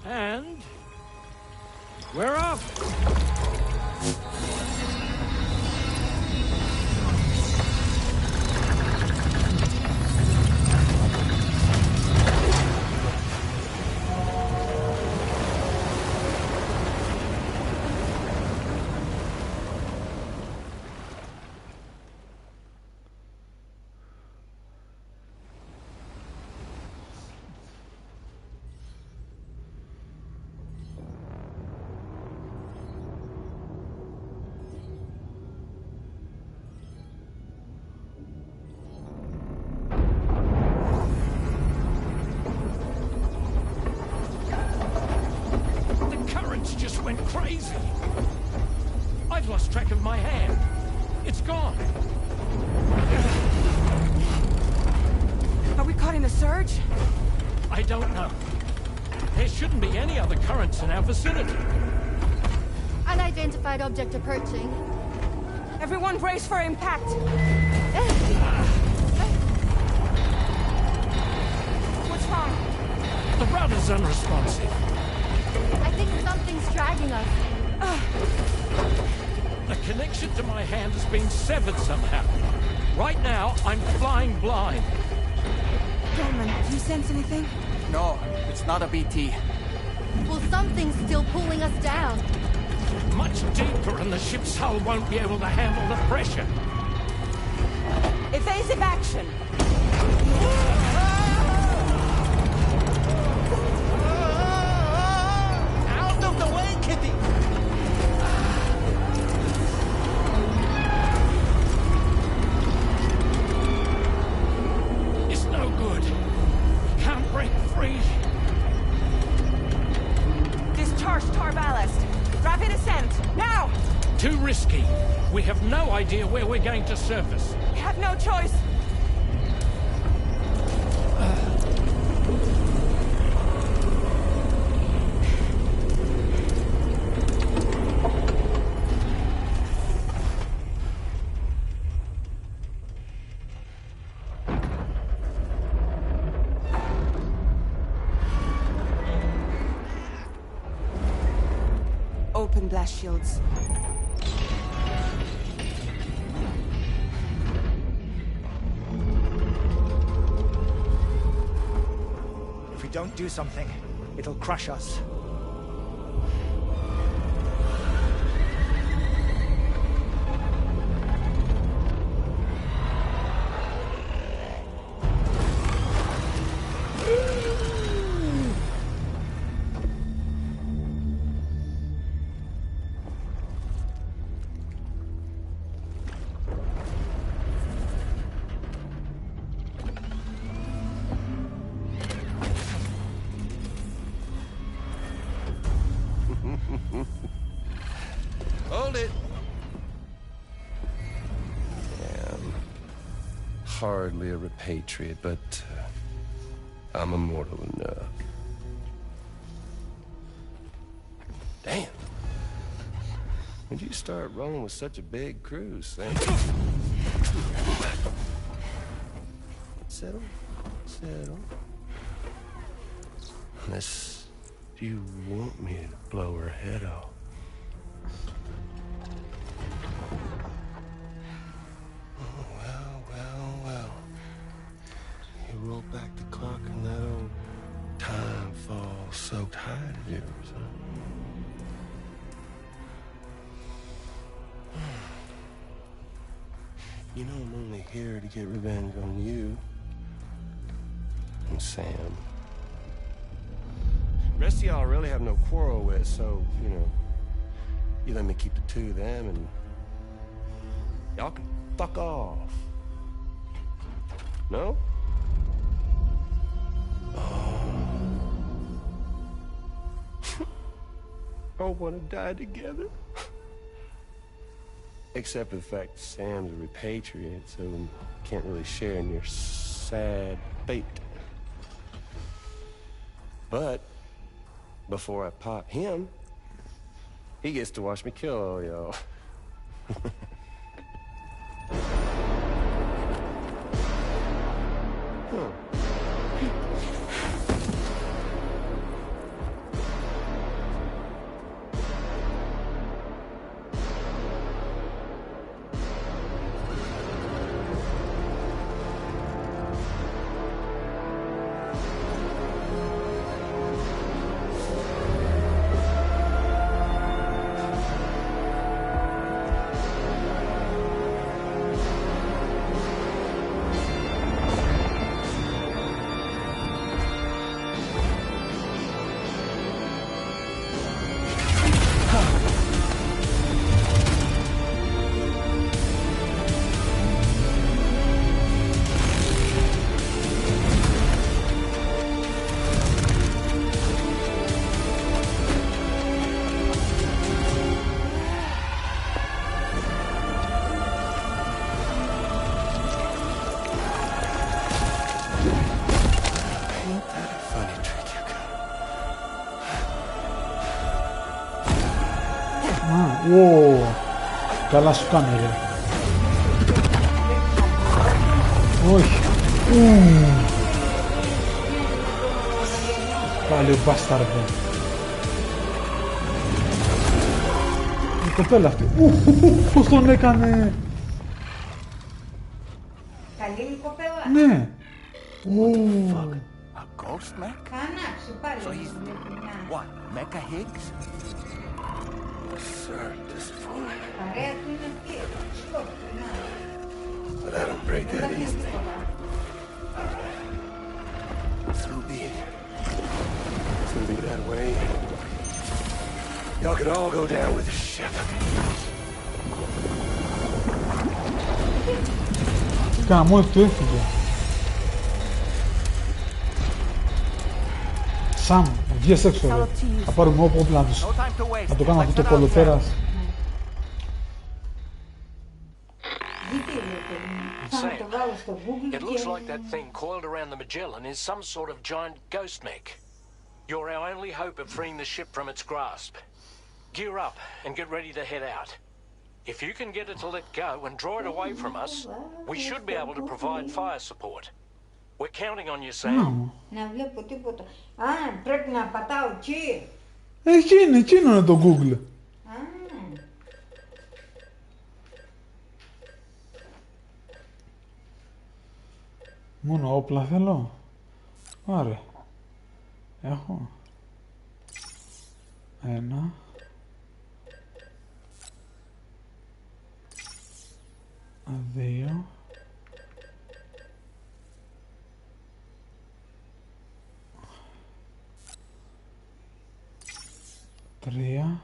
And we're off! Crazy! I've lost track of my hand. It's gone. Are we caught in a surge? I don't know. There shouldn't be any other currents in our vicinity. Unidentified object approaching. Everyone brace for impact. What's wrong? The rudder's unresponsive. I think something's dragging us. The connection to my hand has been severed somehow. Right now, I'm flying blind. Gentlemen, do you sense anything? No, it's not a BT. Well, something's still pulling us down. Much deeper, and the ship's hull won't be able to handle the pressure. Evasive action! Out of the way, Kitty! It's no good. Can't break free. Discharge tar ballast. Rapid ascent, now! Too risky. We have no idea where we're going to surface. We have no choice. Open blast shields. If we don't do something, it'll crush us. Hold it. I'm hardly a repatriate, but I'm immortal enough. Damn. When'd you start rolling with such a big crew, Sam? Settle. Settle. Unless you want me to blow her head off. Oh, well. You roll back the clock and that old time fall soaked hide of yours, huh? You know I'm only here to get revenge on you and Sam. The rest of y'all I really have no quarrel with, so, you let me keep the two of them and y'all can fuck off. No? Oh, want to die together? Except for the fact that Sam's a repatriate, so we can't really share in your sad fate. But before I pop him, he gets to watch me kill all y'all. Καλά σου κάνει ρε. Όχι. Πάλι ο μπάσταρδο. Η κοπέλα αυτή. Πώς τον έκανε. Καλή η κοπέλα. Ναι. A ghost mech? Ανάψου πάλι. So he's what? Mecha Higgs? Sir, disappointed. Παρέα του είναι αυτή. But I don't break that easily. So be it. It's gonna be that way. Y'all could all go down with the ship. Καμώ του έφυγε. Σαμ, βγες έξω ρε. Θα πάρουμε όπλα τους. Θα το κάνω αυτό το κολοτέρας. It looks like that thing coiled around the Magellan is some sort of giant ghost mech. You're our only hope of freeing the ship from its grasp. Gear up and get ready to head out. If you can get it to let go and draw it away from us, we should be able to provide fire support. We're counting on you, Sam. Να βλέπω τίποτα. Α, πρέπει να πατάω εκεί. Εκείνο είναι το Google. Μόνο όπλα θέλω. Άρα. Έχω. 1. 2. 3.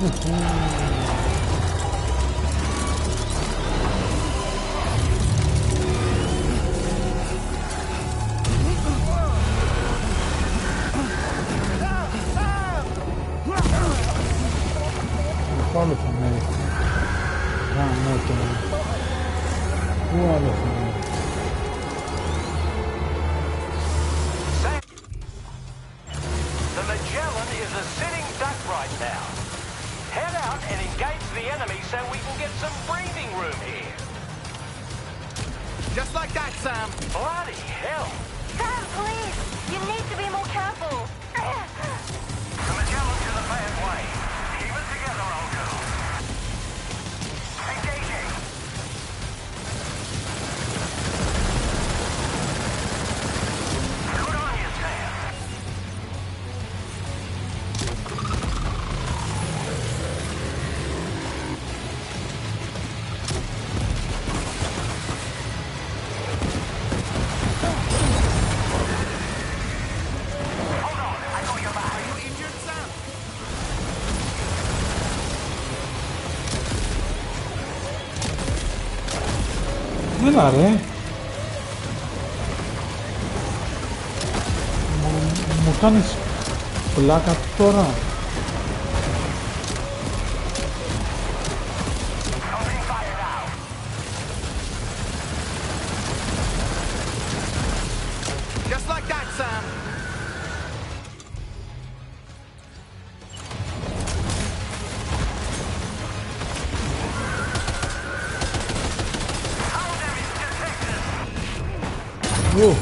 Άλλο θα με γάμω τώρα. Πού άλλο θα με. The Magellan is a sitting duck right now. Head out and engage the enemy so we can get some breathing room here. Just like that, Sam. Bloody hell. Sam, please! You need to be more careful! The Magellan's in a bad way. Keep it together, old girl. Engaging. Good on you, Sam. Έλα ρε. Μου κάνεις πλάκα τώρα. Just like that, Sam. Ου.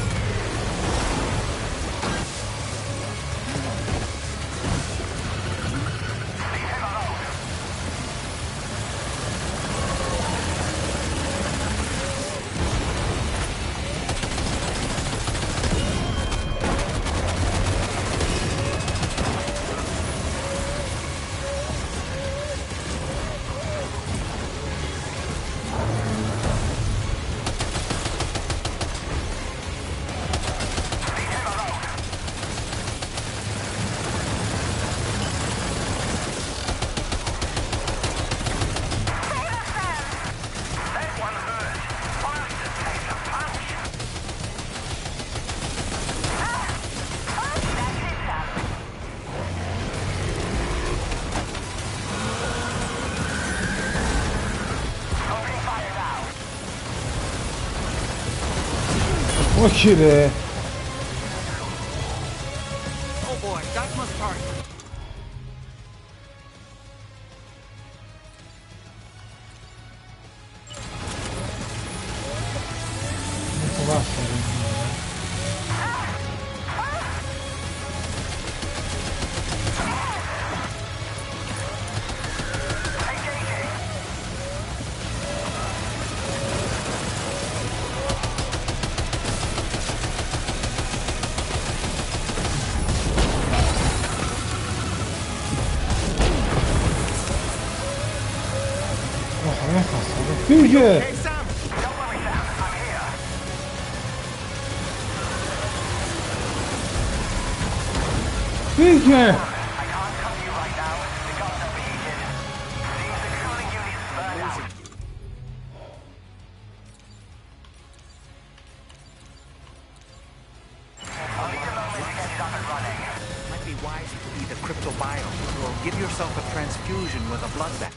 Όχι ρε. Oh boy, that must hurt. Με φοβάσαι ρε. Φύγε! Φύγε! Might be wise to eat a cryptobiome or give yourself a transfusion with a blood bank.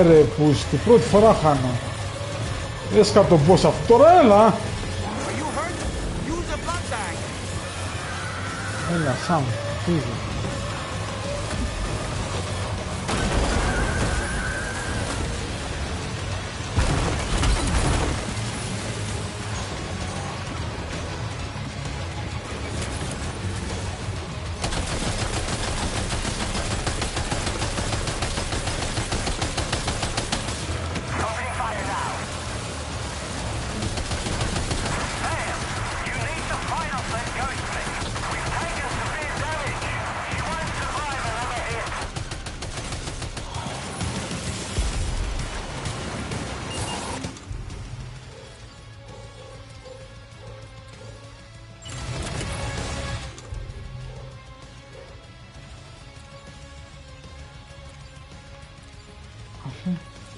Ρε που στην πρώτη φορά χάνω. Έσκα τον boss αυτό τώρα, έλα. Έλα, Σαμ, φύγε.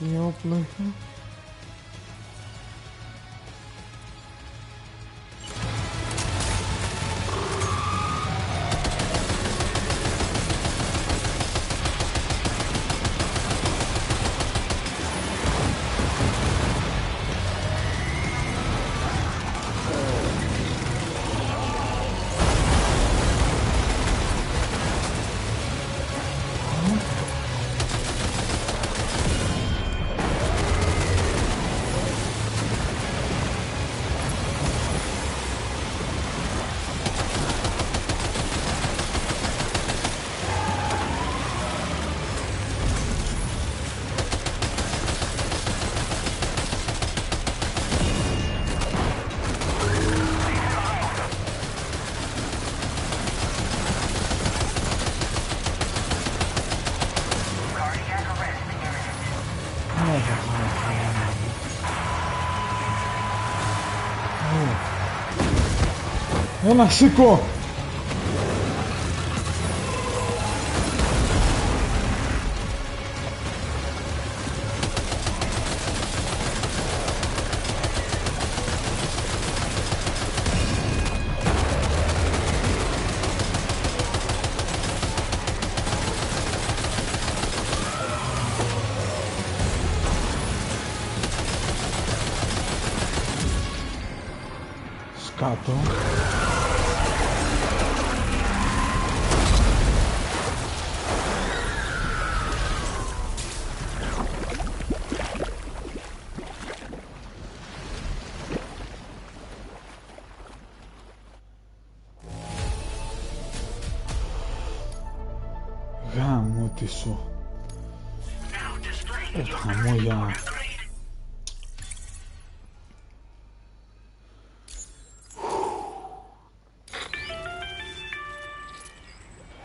Τι όπλο είχε? Έλα, σήκω! Σκάτω. Γάμο τη σου. Χαμόγια.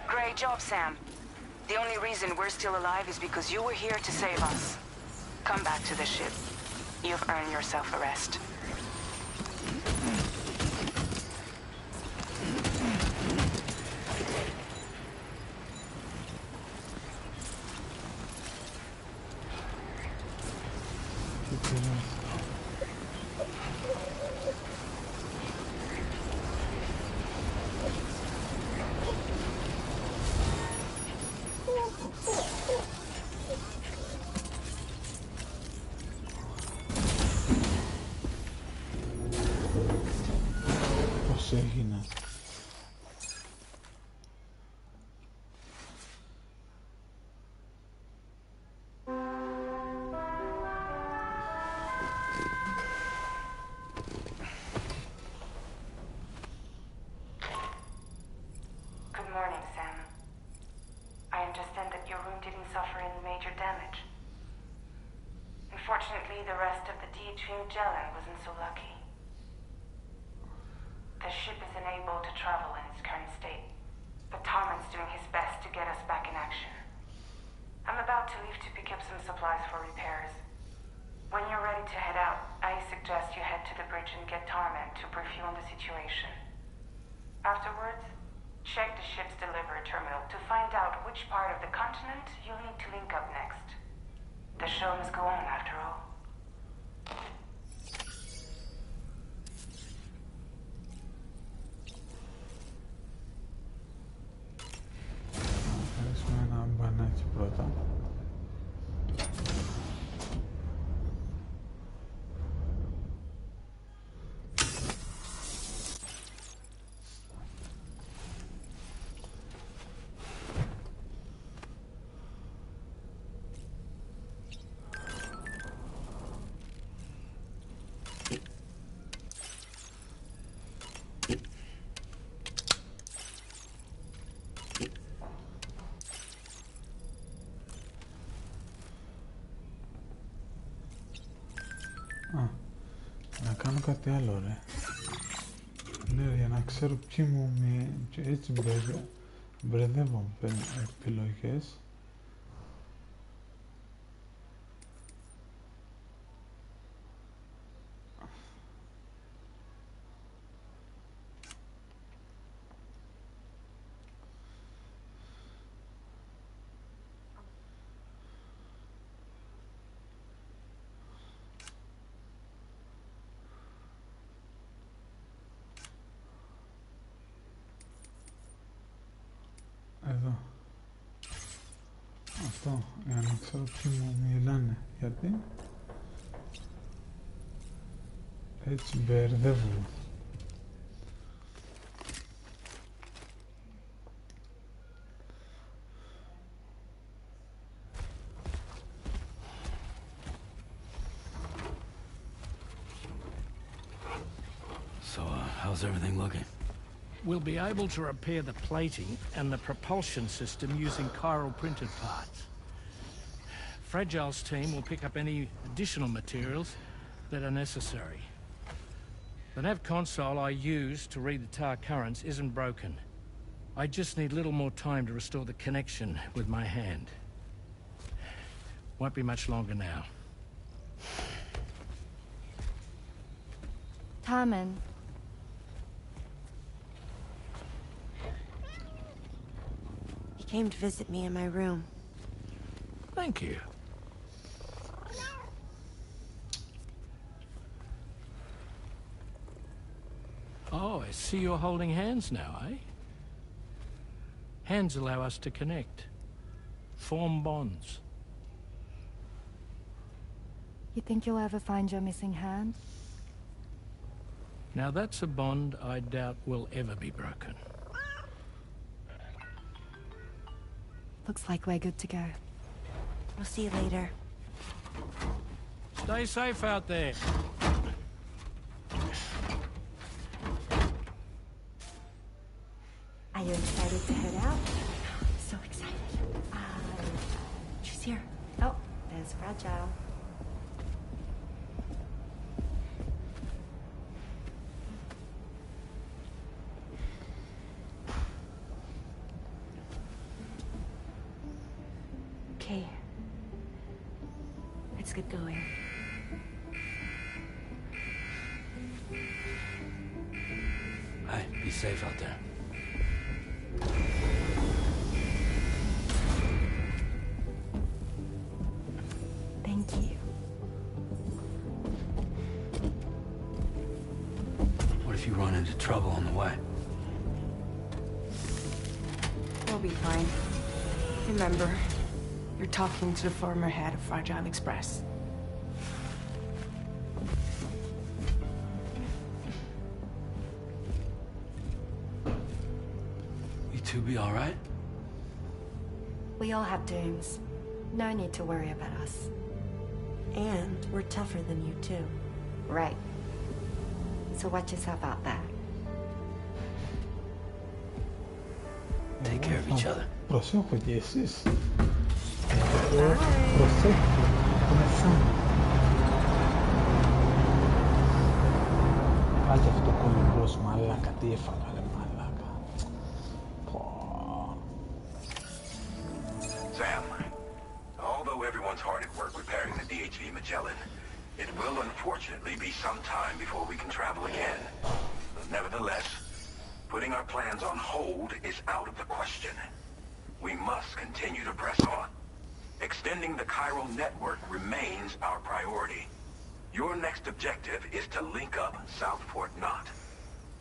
Great job, Sam. The only reason we're still alive is because you were here to save us. Come back to the ship. You've earned yourself a rest. Πώς έγινε? Good morning, Sam. I understand that your room didn't suffer any major damage. Unfortunately, the rest of the DH-Magellan wasn't so lucky. The ship is unable to travel in its current state, but Tarman's doing his best to get us back in action. I'm about to leave to pick up some supplies for repairs. When you're ready to head out, I suggest you head to the bridge and get Tarman to brief you on the situation. Afterwards, check the ship's delivery terminal to find out which part of the continent you'll need to link up next. The show must go on, after all. Έχουμε ένα μπανάκι πρώτα. Να κάνω κάτι άλλο, ρε. Ναι, για να ξέρω ποιοι μου έτσι μπερδεύω επιλογές. αυτό, για να ξέρω ποιοι μου μιλάνε, γιατί έτσι μπερδεύω. So, how's everything looking? We'll be able to repair the plating and the propulsion system using chiral printed parts. Fragile's team will pick up any additional materials that are necessary. The nav console I use to read the tar currents isn't broken. I just need a little more time to restore the connection with my hand. Won't be much longer now. Tarman. He came to visit me in my room. Thank you. Oh, I see you're holding hands now, eh? Hands allow us to connect, form bonds. You think you'll ever find your missing hand? Now that's a bond I doubt will ever be broken. Looks like we're good to go. We'll see you later. Stay safe out there. Are you excited to head out? So excited. She's here. Oh, there's Fragile. Okay. Let's get going. Hey, be safe out there. Thank you. What if you run into trouble on the way? We'll be fine. Remember, you're talking to the former head of Fragile Express. You two be all right? We all have dooms. No need to worry about us. And we're tougher than you too. Right. So watch yourself out there. Take care of each other. Προσέχω και εσείς. Προσέχω. Πάλι αυτό κολυμπός μαλάκα. Τι έφαγα ρε μαλάκα. Sam, although everyone's hard at work repairing the DHV Magellan, it will unfortunately be some time before we can travel again. Nevertheless, putting our plans on hold is out of the question. We must continue to press on. Extending the chiral network remains our priority. Your next objective is to link up Southport Knot.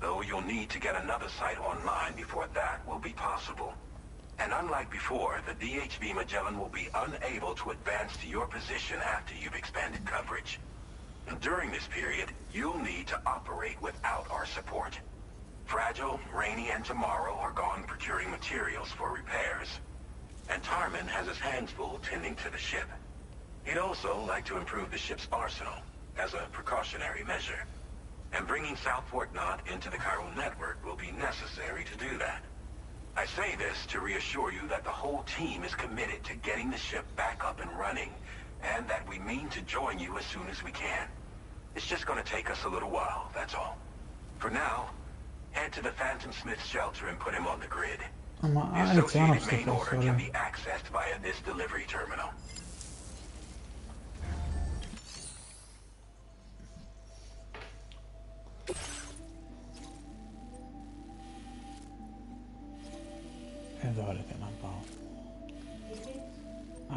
Though you'll need to get another site online before that will be possible. And unlike before, the DHV Magellan will be unable to advance to your position after you've expanded coverage. During this period, you'll need to operate without our support. Fragile, Rainy, and Tomorrow are gone procuring materials for repairs. And Tarman has his hands full tending to the ship. He'd also like to improve the ship's arsenal as a precautionary measure. And bringing Southport Knot into the chiral network will be necessary to do that. I say this to reassure you that the whole team is committed to getting the ship back up and running, and that we mean to join you as soon as we can. It's just going to take us a little while, that's all. For now, head to the Phantom Smith shelter and put him on the grid. The associated main order can be accessed via this delivery terminal. Εδώ έρχεται να πάω.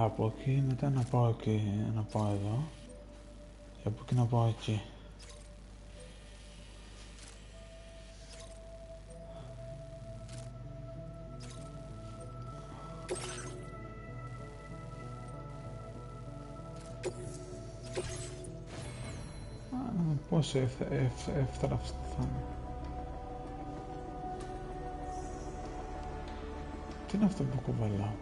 Από εκεί μετά να πάω εκεί, να πάω εδώ. Και από εκεί να πάω εκεί. Πόσο εύθραυστο θα είναι. Τι είναι αυτό που κουβαλάω?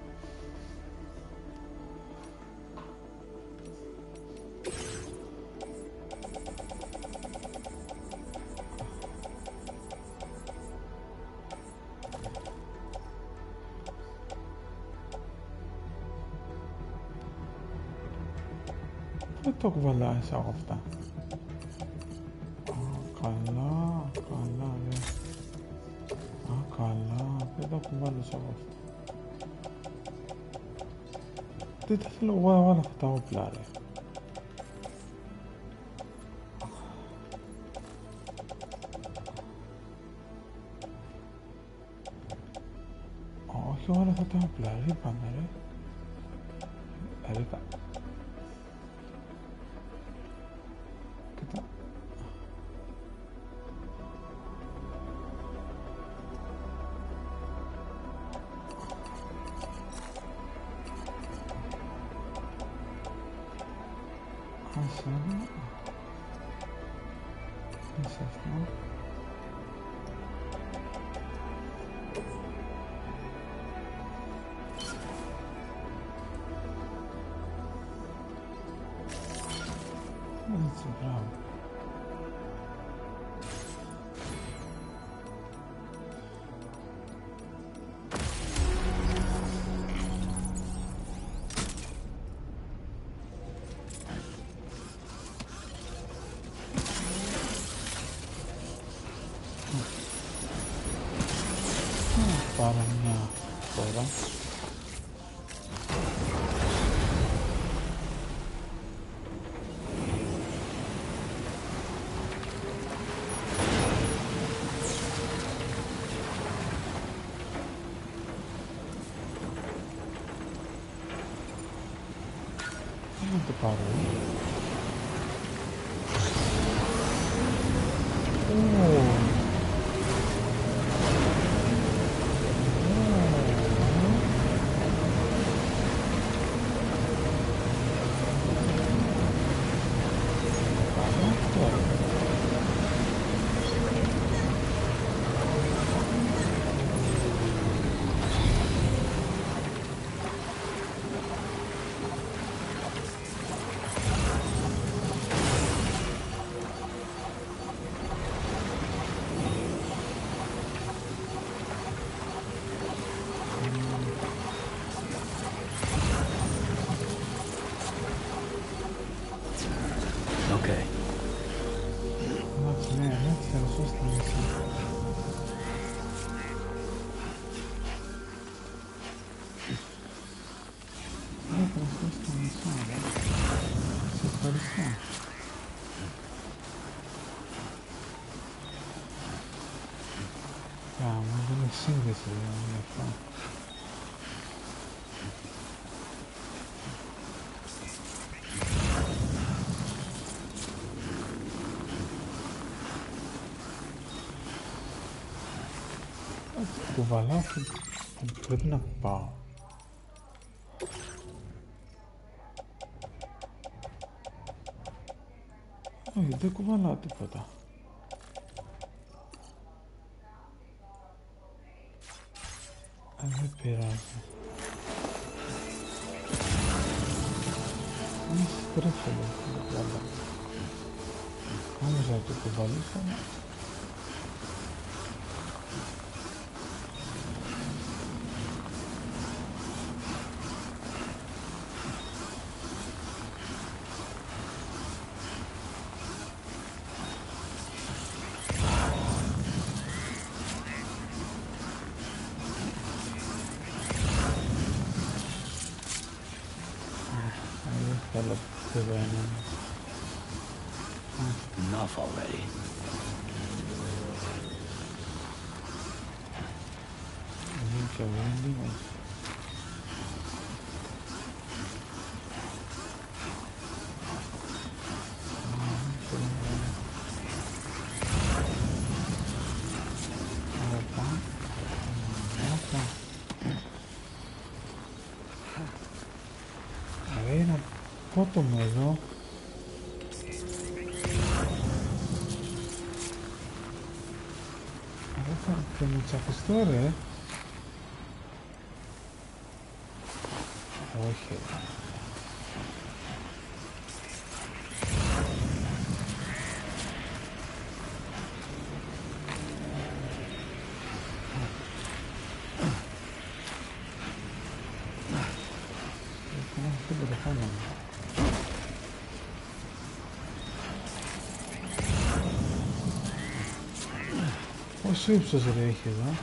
Δεν το κουβαλάω από αυτά. Καλά, καλά, ρε. Καλά, δεν το κουβαλάω από αυτά. Δεν τα θέλω εγώ όλα αυτά τα όπλα, ρε. Όχι όλα αυτά τα όπλα, ρίπαμε, ρε. Ρίπα. Κοίτα. Άσε, άσε αυτό. Έτσι, μπράβο. Πάρω μια τώρα. Δεν το πάρω. Σύνδεση με αυτά. Κουβαλάω που πρέπει να πάω. Όχι, δεν κουβαλάω τίποτα. Δεν πειράζει. Μη στρέφονται τα κουβαλά. Νόμιζα ότι κουβαλήσαμε. Enough already. Ένα πότομο εδώ. Και μου τσακιστώ ρε. Όχι. Πόσο ύψος ρε έχει εδώ.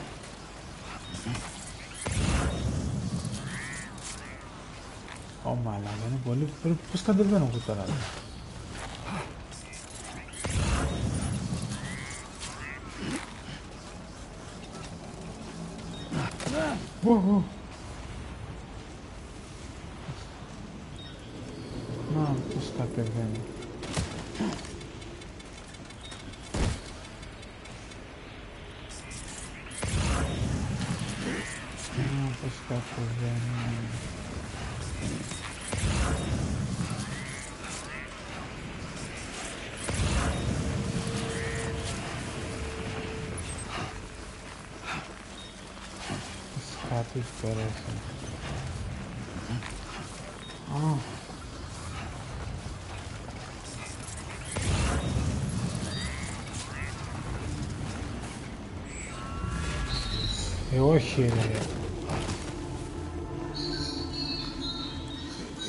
Ω μαλάκα, είναι πολύ... Πώς κατεβαίνω εγώ τώρα. Να, πώς κατεβαίνω. Πώς κατεβαίνω. Κάτι πέρασε. Όχι ρε.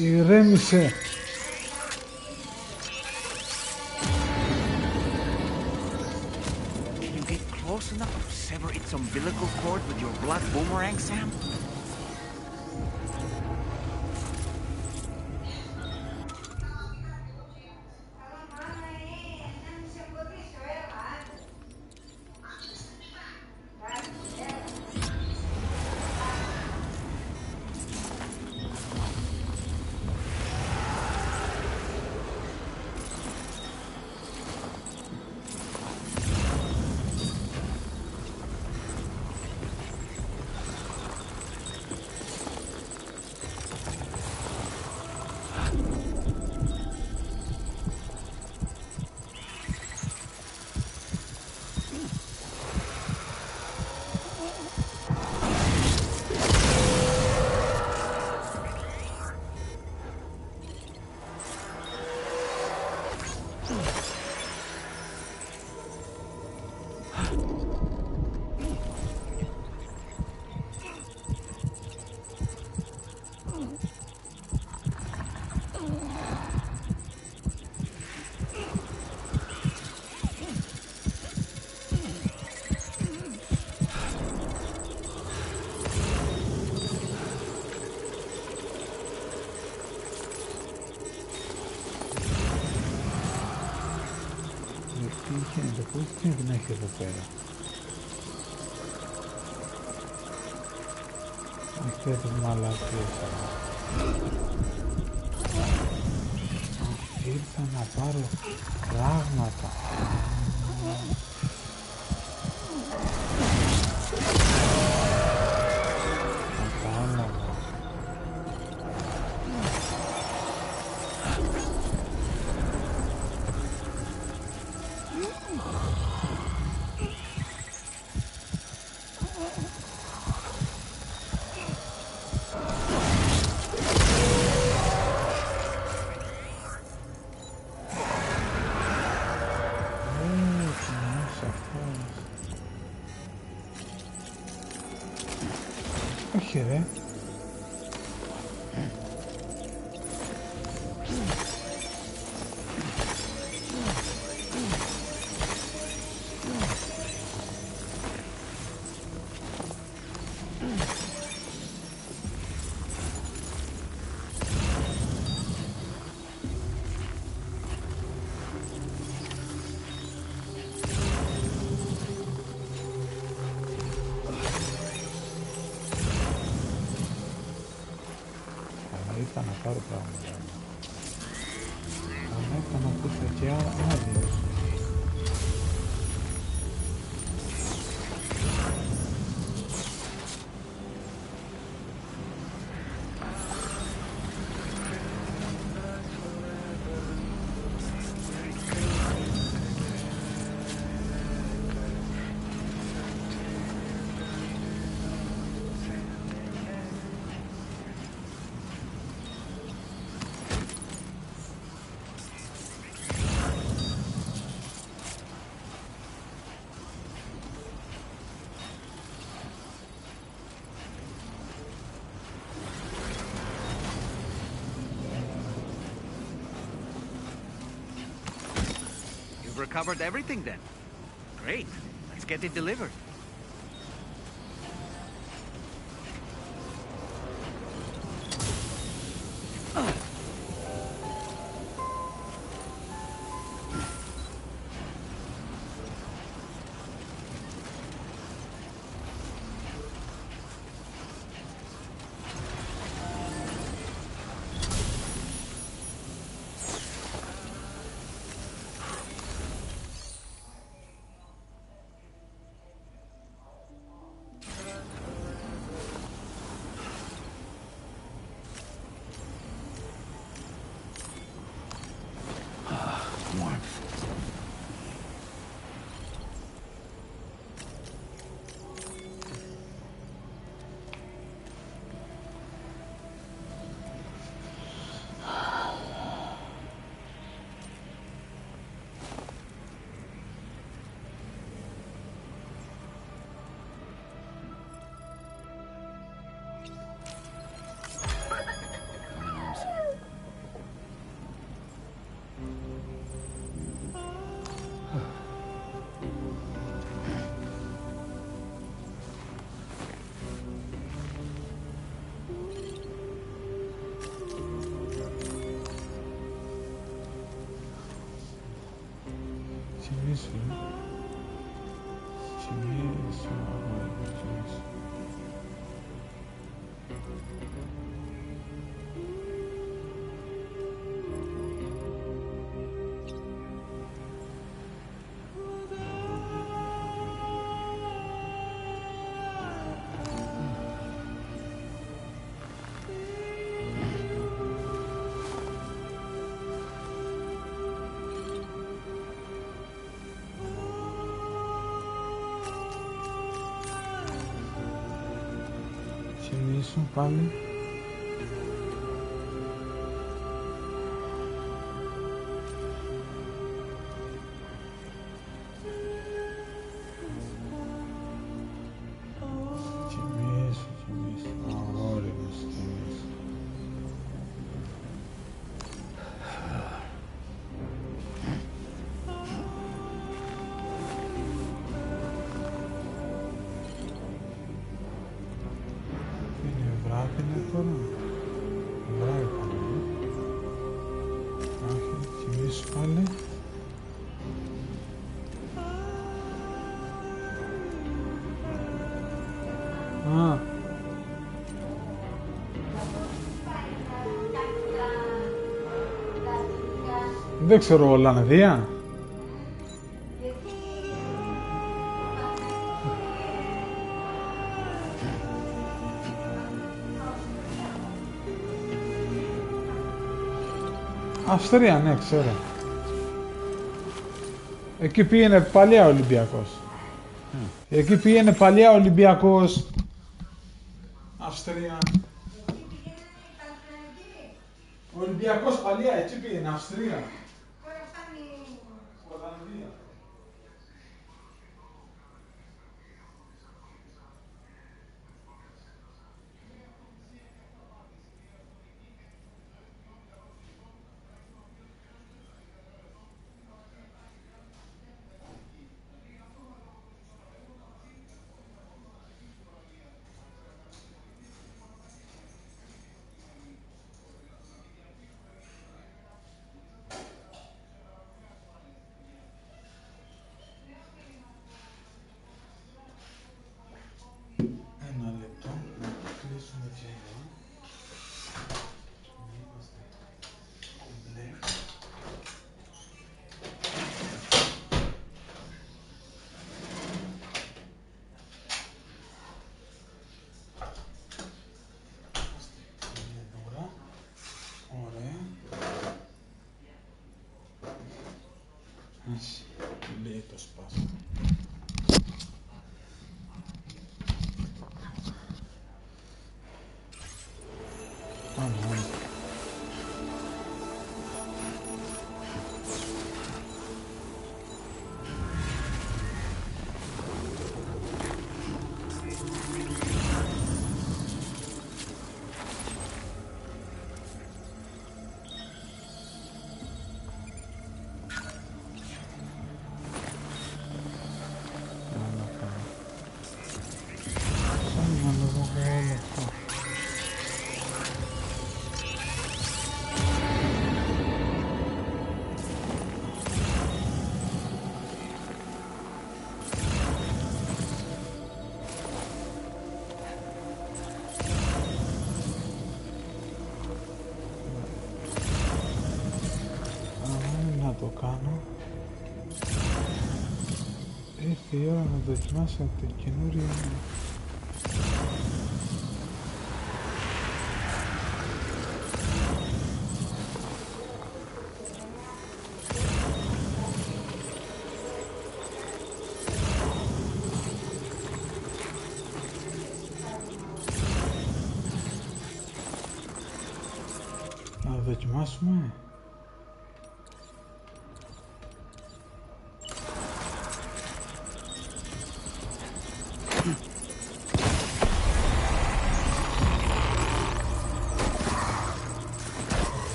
Ηρέμησε. Can you get close enough to sever its umbilical cord with your blood boomerang, Sam? Τι δεν έχει εδώ πέρα. Αυτές τις μαλακίες. Ήρθα να πάρω πράγματα. Όχι ρε. Ήρθα να πάρω πράγματα. Αλλά ήρθα να πούσα και άδειος. You've recovered everything then. Great. Let's get it delivered. Θυμίσου πάλι. Δεν ξέρω, Ολλανδία. Αυστρία, ναι, ξέρω. Εκεί πήγαινε παλιά Ολυμπιακός. Εκεί πήγαινε παλιά Ολυμπιακός. Αυστρία. Ο Ολυμπιακός παλιά εκεί πήγαινε, Αυστρία. Ολλανδία. Λέει το σπάσμα. Ήρθε η ώρα να δοκιμάσετε καινούριο. Να δοκιμάσουμε.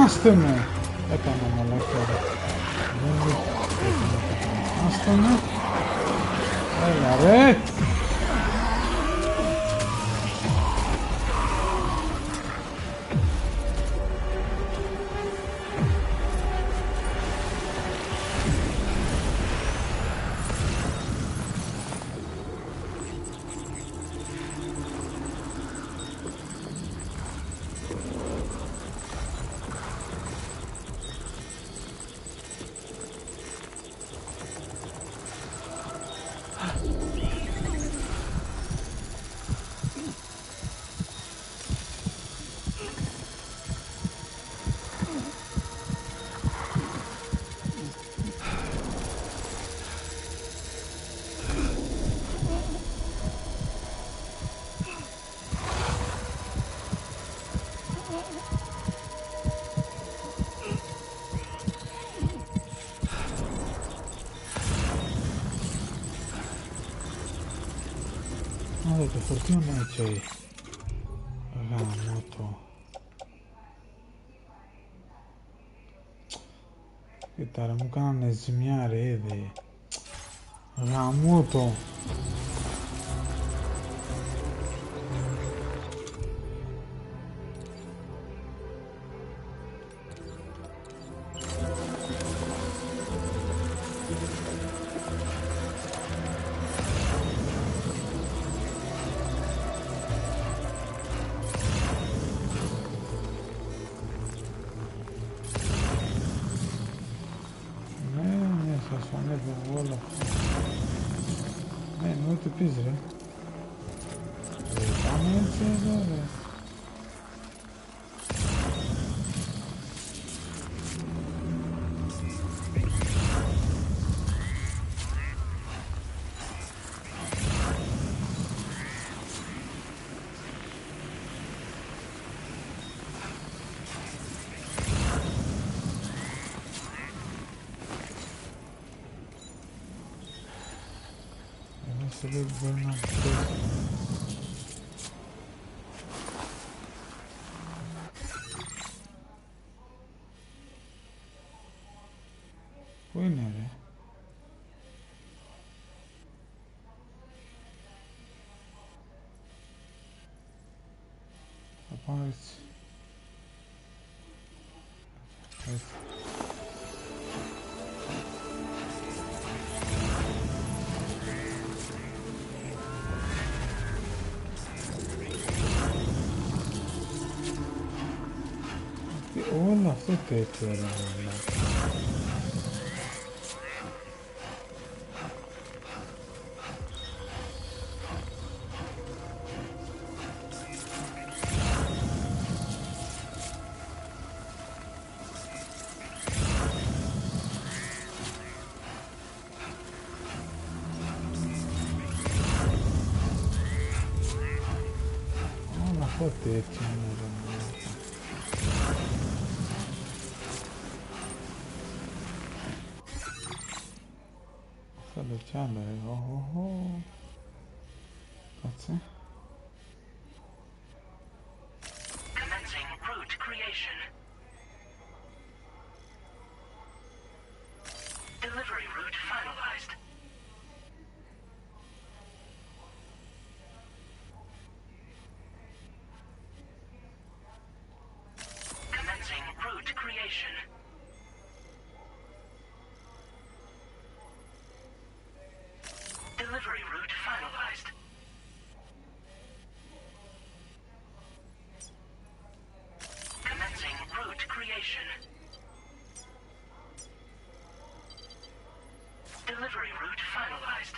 Άστε με! Έκανα μαλακιά. Άστε με! Έλα ρε! Το φορτίο είναι έτσι. Γάμο το. Κοίτα ρε, μου κάνανε ζημιά ρε ήδη. Γάμο το. Τι πεις ρε. Πάμε έτσι εδώ ρε. Δεν μπορεί να φτιάξει. Πού είναι ρε? πάω έτσι. Έτσι. Όλο αυτό τέτοιο είναι. Όλο αυτό τέτοιο είναι. Θέλω κι άλλο εγώ. Κάτσε. Commencing route creation. Delivery route finalized. Commencing route creation. Delivery route finalized. Commencing route creation. Delivery route finalized.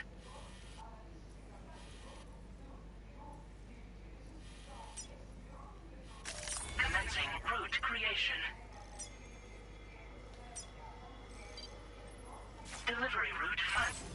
Commencing route creation. Delivery route finalized.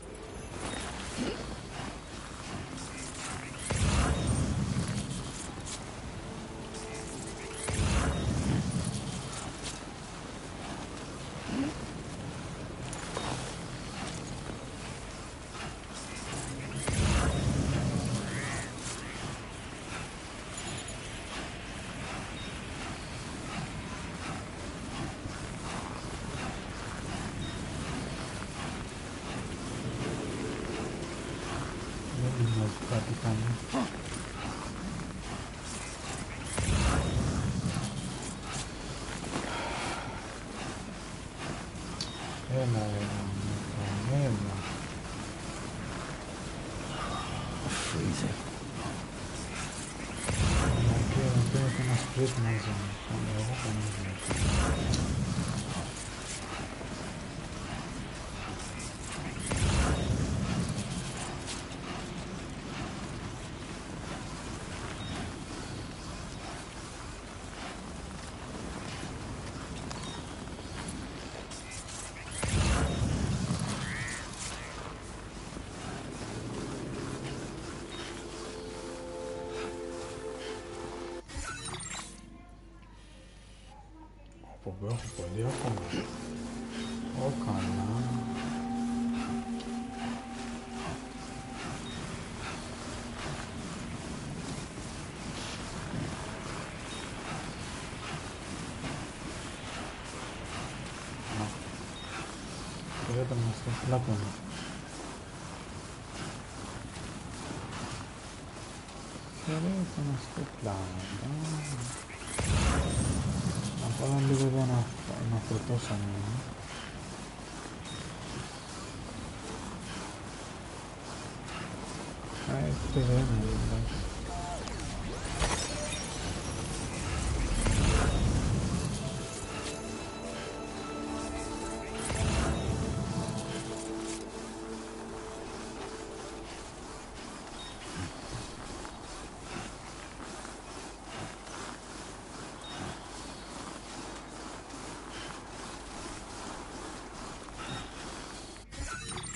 Κάτι κάνει. Έλα. Freezing. Και ένα σπρίτ μαζί μου. Εγώ κανείς. Έχω πολύ ακόμα. Καλά. Πρέπει να στο πλάτωνα. Πρέπει να στο πλάτωνα. Να πάω λίγο εδώ να φορτώσαμε. Έτσι δεν είναι, εντάξει.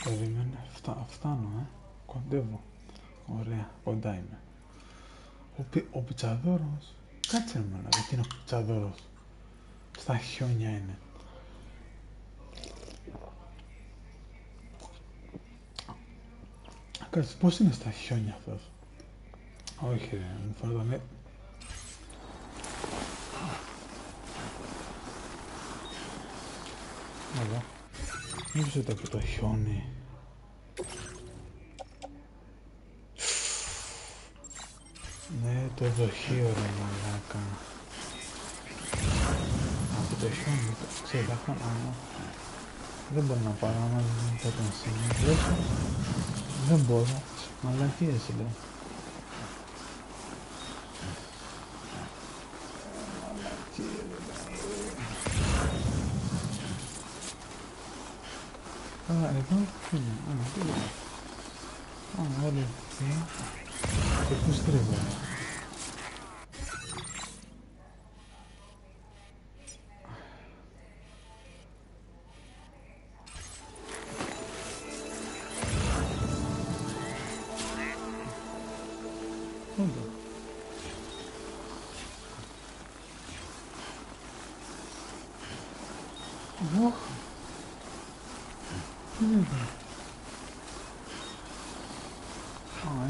Περίμενε, φτάνω, κοντεύω. Ωραία, κοντά είμαι. Ο πιτσαδόρος, κάτσε με να δει τι είναι ο πιτσαδόρος. Στα χιόνια είναι. Κάτσε, πώς είναι στα χιόνια αυτός. Όχι ρε, μου φαίνονταν. Εδώ. Μήπως ήταν και το χιόνι. Ναι, το δοχείο ρε μαλάκα. Από το χιόνι, ξέχασα. Δεν μπορώ να πάρω, άμα δεν θα τον συνεχίσω. Δεν μπορώ. Μαλακίες λέω. Καλά, εδώ τι είναι. Τι είναι. Όλοι αυτοί. Και πού στρίβω.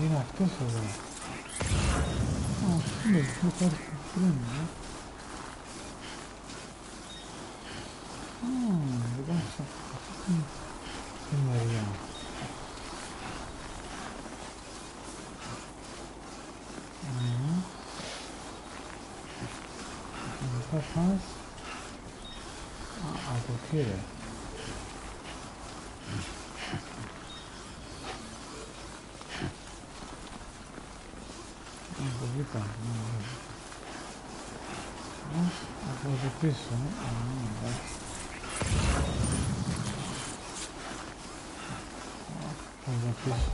Είναι αυτός εδώ. Ναι, θα πάρει πριν, λοιπόν, σε αυτή τη μεριά. Θα πας από εκεί ρε. Από εκεί πάνω. Από εδώ πίσω. Εντάξει. Από εδώ πίσω.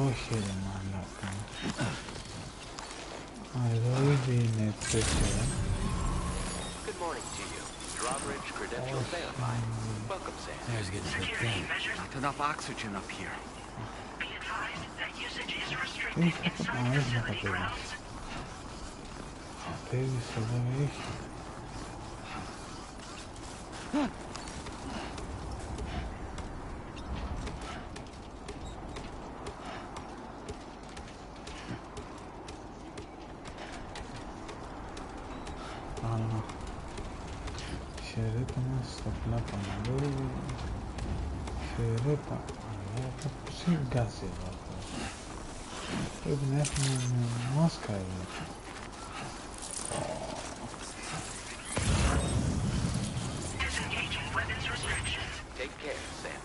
Όχι ρε μαλάκα. Εδώ ήδη είναι τέτοιο. Good morning to you. Drawbridge credentials verified. Welcome, Sam. There's getting a bit thin. Not enough oxygen up here. Be advised that usage is restricted inside facility grounds. Απέβης εδώ έχει. Αλλά χαιρέτα μας στα πλάτα μου. Χαιρέτα. Αλλά κάπως είναι γκάζι εδώ. Πρέπει να έχουμε μάσκα εδώ. Take care, Sam.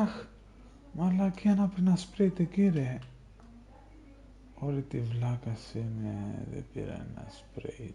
Αχ, μαλακία να πει να σπρέιτε κύριε. Όλη τη βλάκα είναι, δεν πήρα ένα σπρέιτ.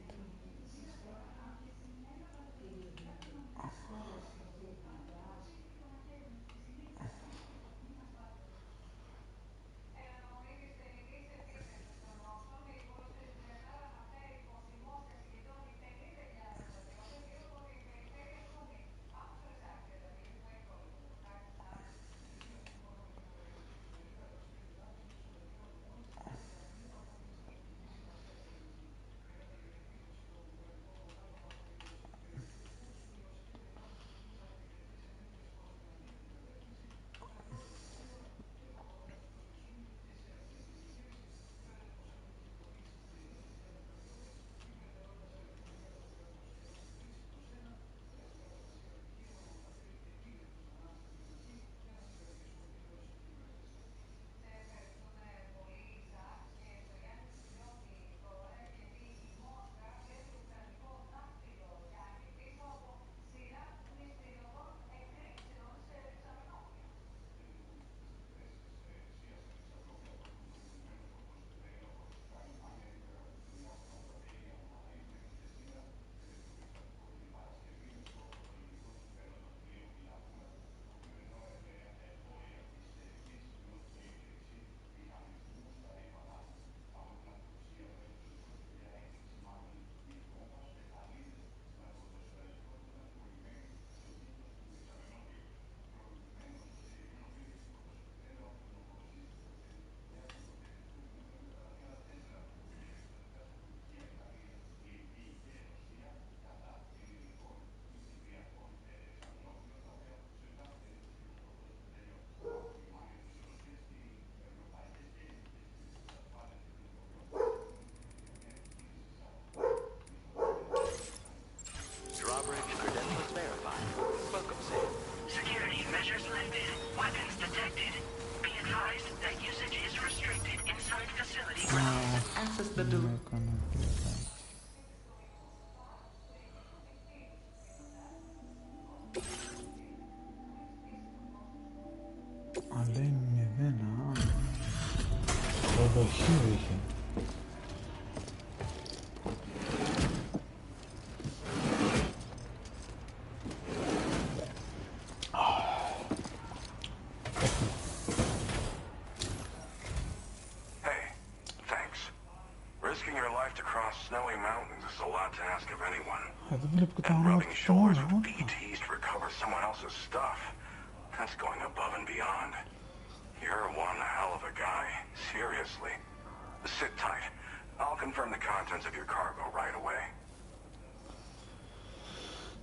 λέει 0. Προδοχείο είχε. And rubbing shoulders with BTs to recover someone else's stuff. That's going above and beyond. You're one hell of a guy. Seriously. Sit tight. I'll confirm the contents of your cargo right away.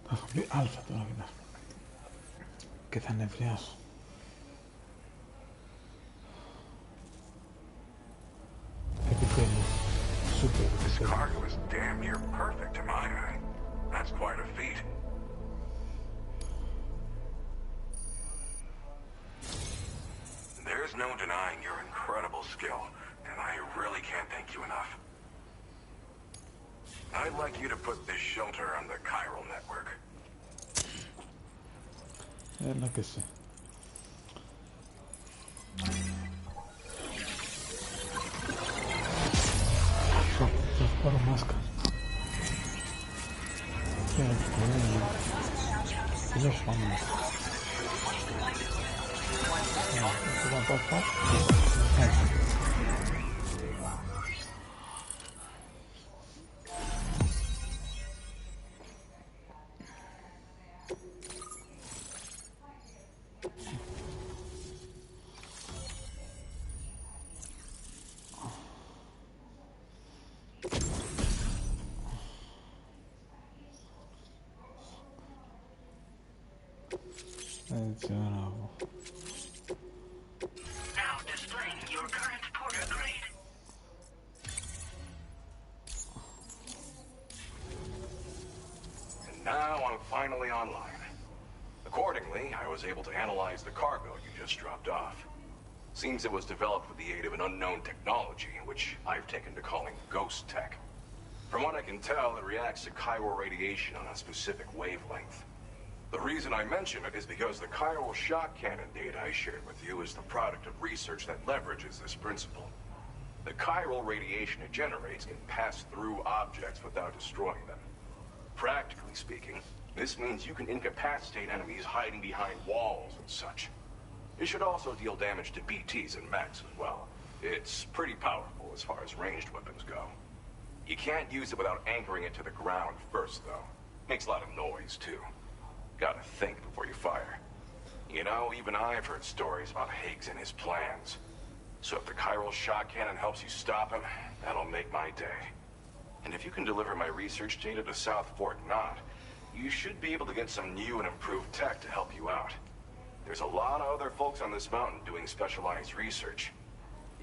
Θα έχω πει αλφα τώρα και θα νευριάσω. Επιτέλους. Super. This cargo is damn near perfect to my eye. That's quite a feat. There's no denying your incredible skill, and I really can't thank you enough. I'd like you to put this shelter on the chiral network. Έλα και εσύ. Θα πάρω μάσκα. Και τελείως πάμε. Έτσι, μπράβο. Now I'm finally online. Accordingly, I was able to analyze the cargo you just dropped off. Seems it was developed with the aid of an unknown technology, which I've taken to calling ghost tech. From what I can tell, it reacts to chiral radiation on a specific wavelength. The reason I mention it is because the chiral shock cannon data I shared with you is the product of research that leverages this principle. The chiral radiation it generates can pass through objects without destroying them. Practically speaking, this means you can incapacitate enemies hiding behind walls and such. It should also deal damage to BTs and mechs as well. It's pretty powerful as far as ranged weapons go. You can't use it without anchoring it to the ground first, though. Makes a lot of noise, too. Gotta think before you fire. You know, even I've heard stories about Higgs and his plans. So if the chiral shock cannon helps you stop him, that'll make my day. And if you can deliver my research data to South Fort Knott, you should be able to get some new and improved tech to help you out. There's a lot of other folks on this mountain doing specialized research.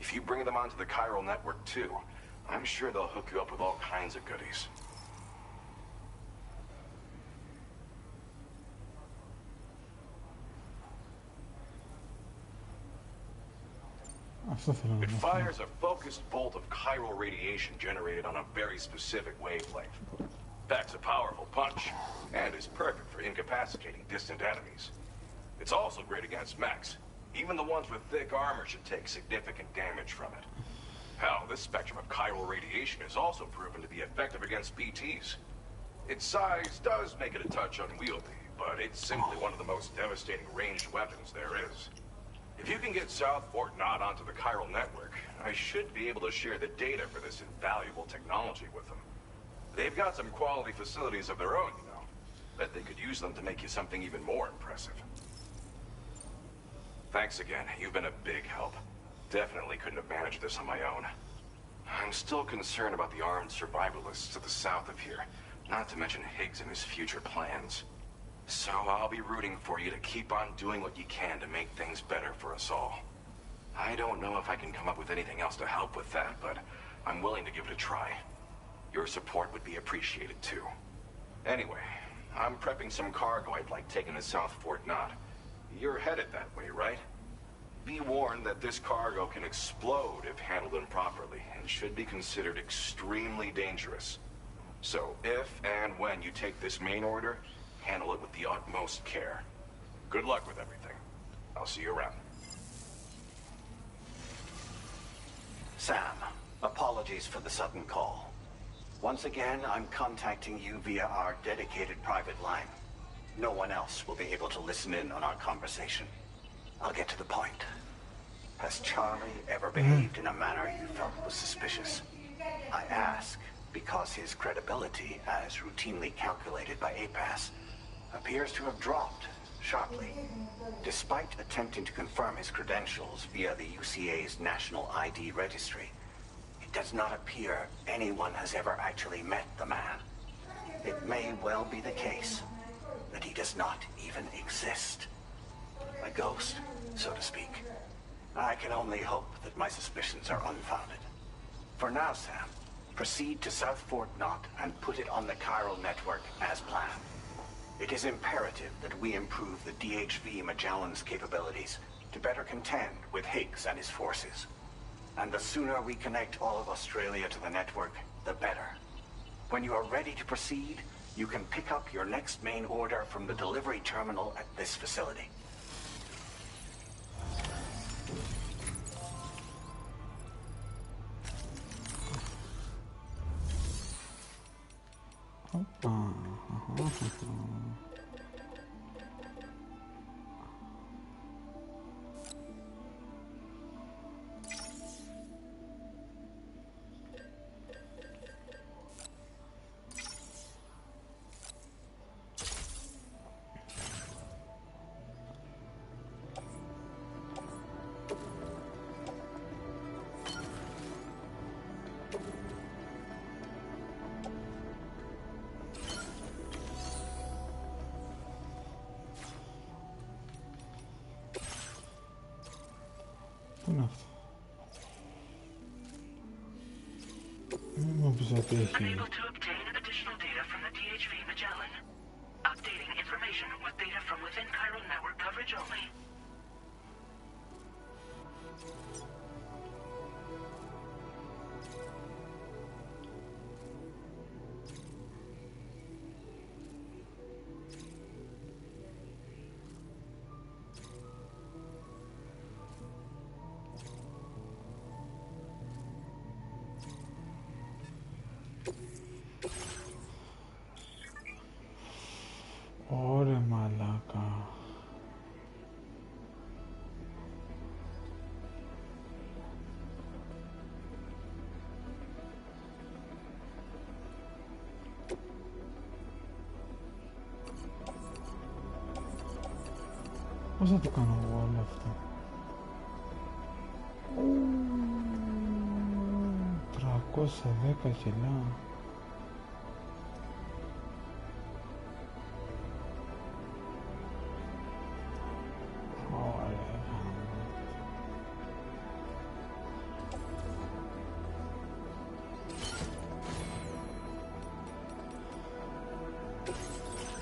If you bring them onto the chiral network too, I'm sure they'll hook you up with all kinds of goodies. It fires a focused bolt of chiral radiation generated on a very specific wavelength. Packs a powerful punch, and is perfect for incapacitating distant enemies. It's also great against mechs. Even the ones with thick armor should take significant damage from it. Hell, this spectrum of chiral radiation is also proven to be effective against BTs. Its size does make it a touch unwieldy, but it's simply one of the most devastating ranged weapons there is. If you can get South Fort Knott onto the chiral network, I should be able to share the data for this invaluable technology with them. They've got some quality facilities of their own, you know. Bet they could use them to make you something even more impressive. Thanks again. You've been a big help. Definitely couldn't have managed this on my own. I'm still concerned about the armed survivalists to the south of here, not to mention Higgs and his future plans. So I'll be rooting for you to keep on doing what you can to make things better for us all. I don't know if I can come up with anything else to help with that, but I'm willing to give it a try. Your support would be appreciated too. Anyway, I'm prepping some cargo I'd like taken to South Fort Knott. You're headed that way, right? Be warned that this cargo can explode if handled improperly and should be considered extremely dangerous. So if and when you take this main order, handle it with the utmost care. Good luck with everything. I'll see you around. Sam, apologies for the sudden call. Once again, I'm contacting you via our dedicated private line. No one else will be able to listen in on our conversation. I'll get to the point. Has Charlie ever behaved in a manner you felt was suspicious? I ask because his credibility, as routinely calculated by APAS, appears to have dropped sharply. Despite attempting to confirm his credentials via the UCA's National ID Registry, it does not appear anyone has ever actually met the man. It may well be the case that he does not even exist. A ghost, so to speak. I can only hope that my suspicions are unfounded. For now, Sam, proceed to South Fort Knot and put it on the chiral network as planned. It is imperative that we improve the DHV Magellan's capabilities to better contend with Higgs and his forces. And the sooner we connect all of Australia to the network, the better. When you are ready to proceed, you can pick up your next main order from the delivery terminal at this facility. Πού είναι αυτό? Μην μου πεις ότι έχει... Unable to obtain additional data from the DHV Magellan. Updating information with data from within chiral network coverage only. Ωρε μαλάκα. Πώς θα το κάνω εγώ όλο αυτό? 310 κιλά.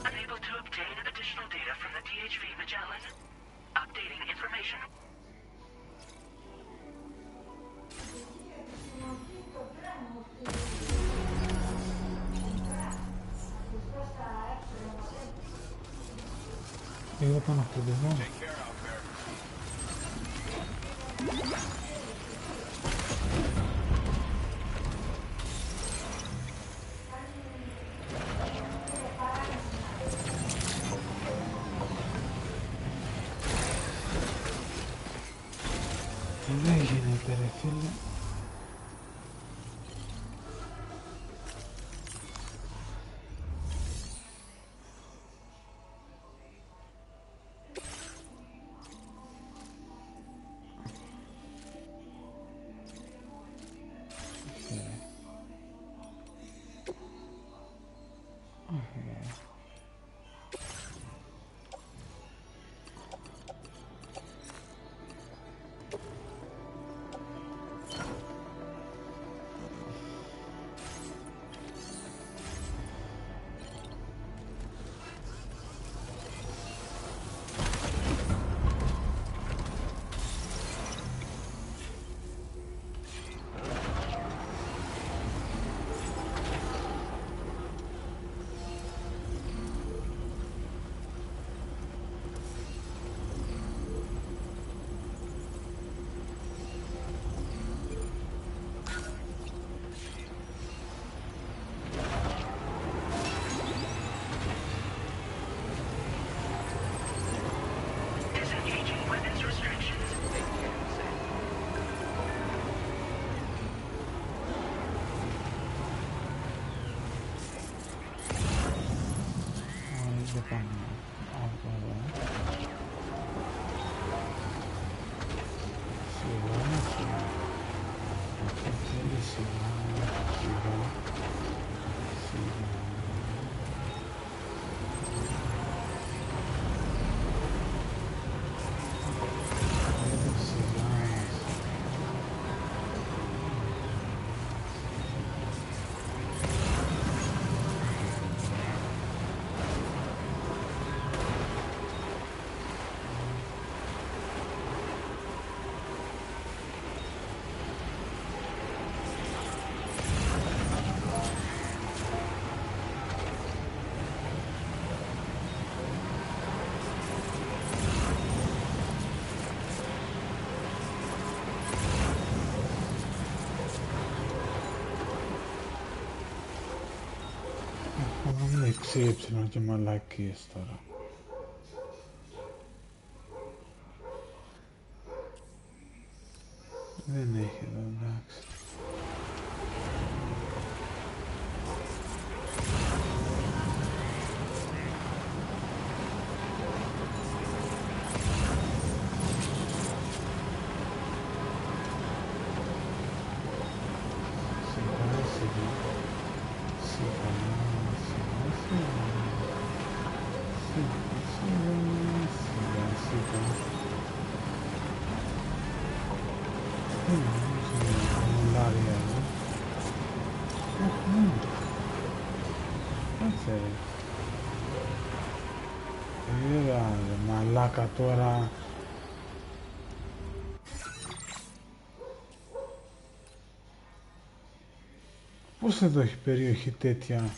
Unable to obtain additional data from the DHV Magellan. Updating information. Εδώ πάνω αυτό εδώ. Δεν γίνεται ρε φίλε. πάμε από εδώ. Σιγά, σιγά. Αυτό θέλει σιγά, σιγά, σιγά. Ξύψινο και μαλακίες τώρα. Δεν έχει εδώ, εντάξει. Μαλάκα τώρα. Πώς εδώ έχει περιοχή τέτοια.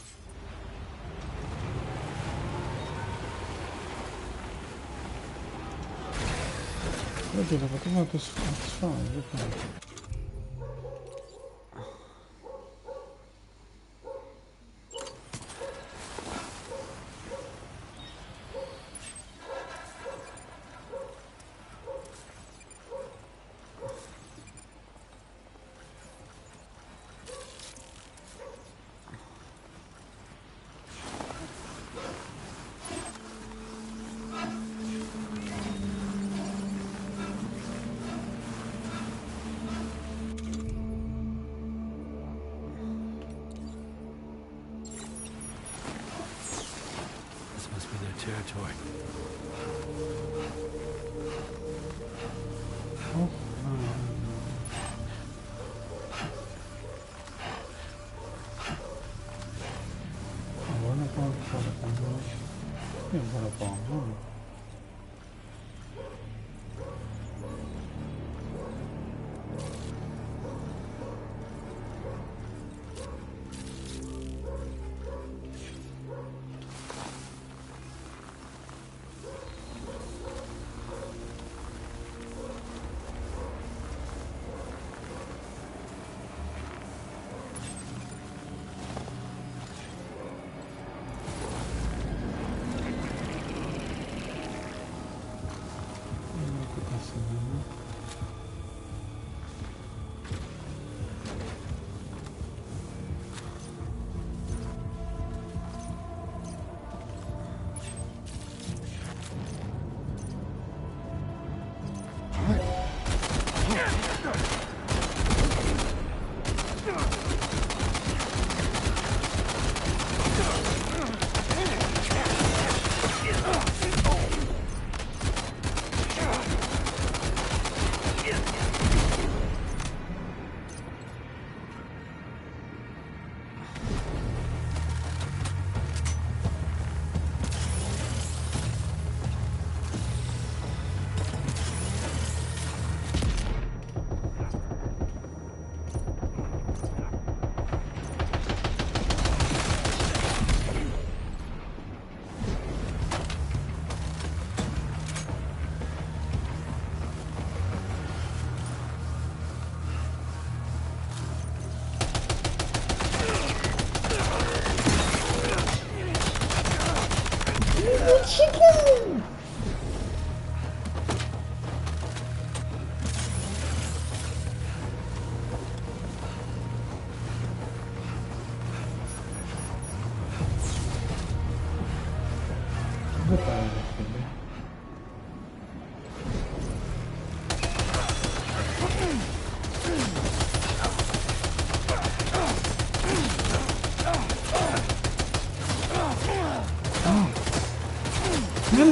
Δεν το πατήσω να το σφάω, δεν πάει.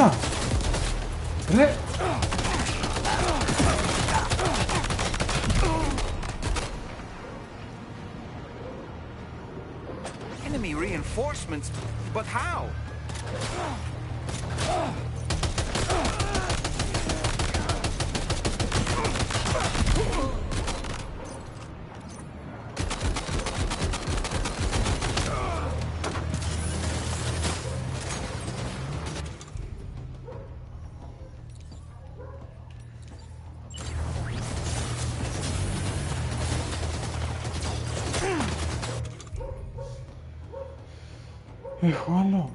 Έλα! Ρε! Enemy reinforcements, but how? Έχω άλλο.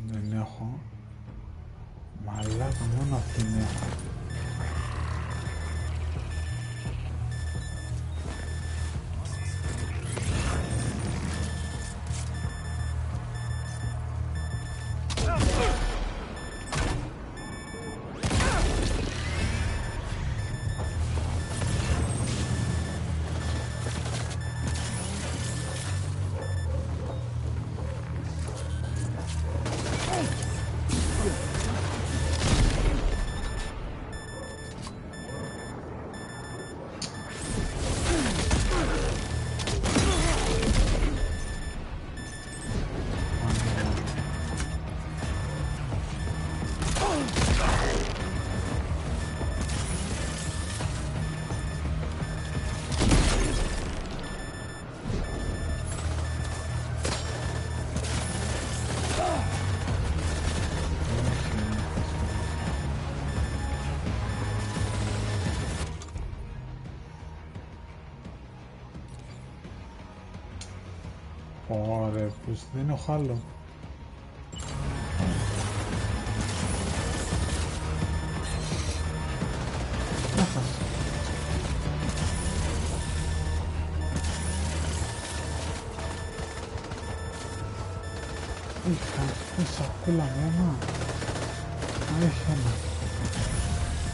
Δεν έχω. Μαλάκα, μόνο αυτήν έχω. Ωραία, πως δεν έχω άλλο. Είχα αυτή σακούλα μένα. Έχει ένα.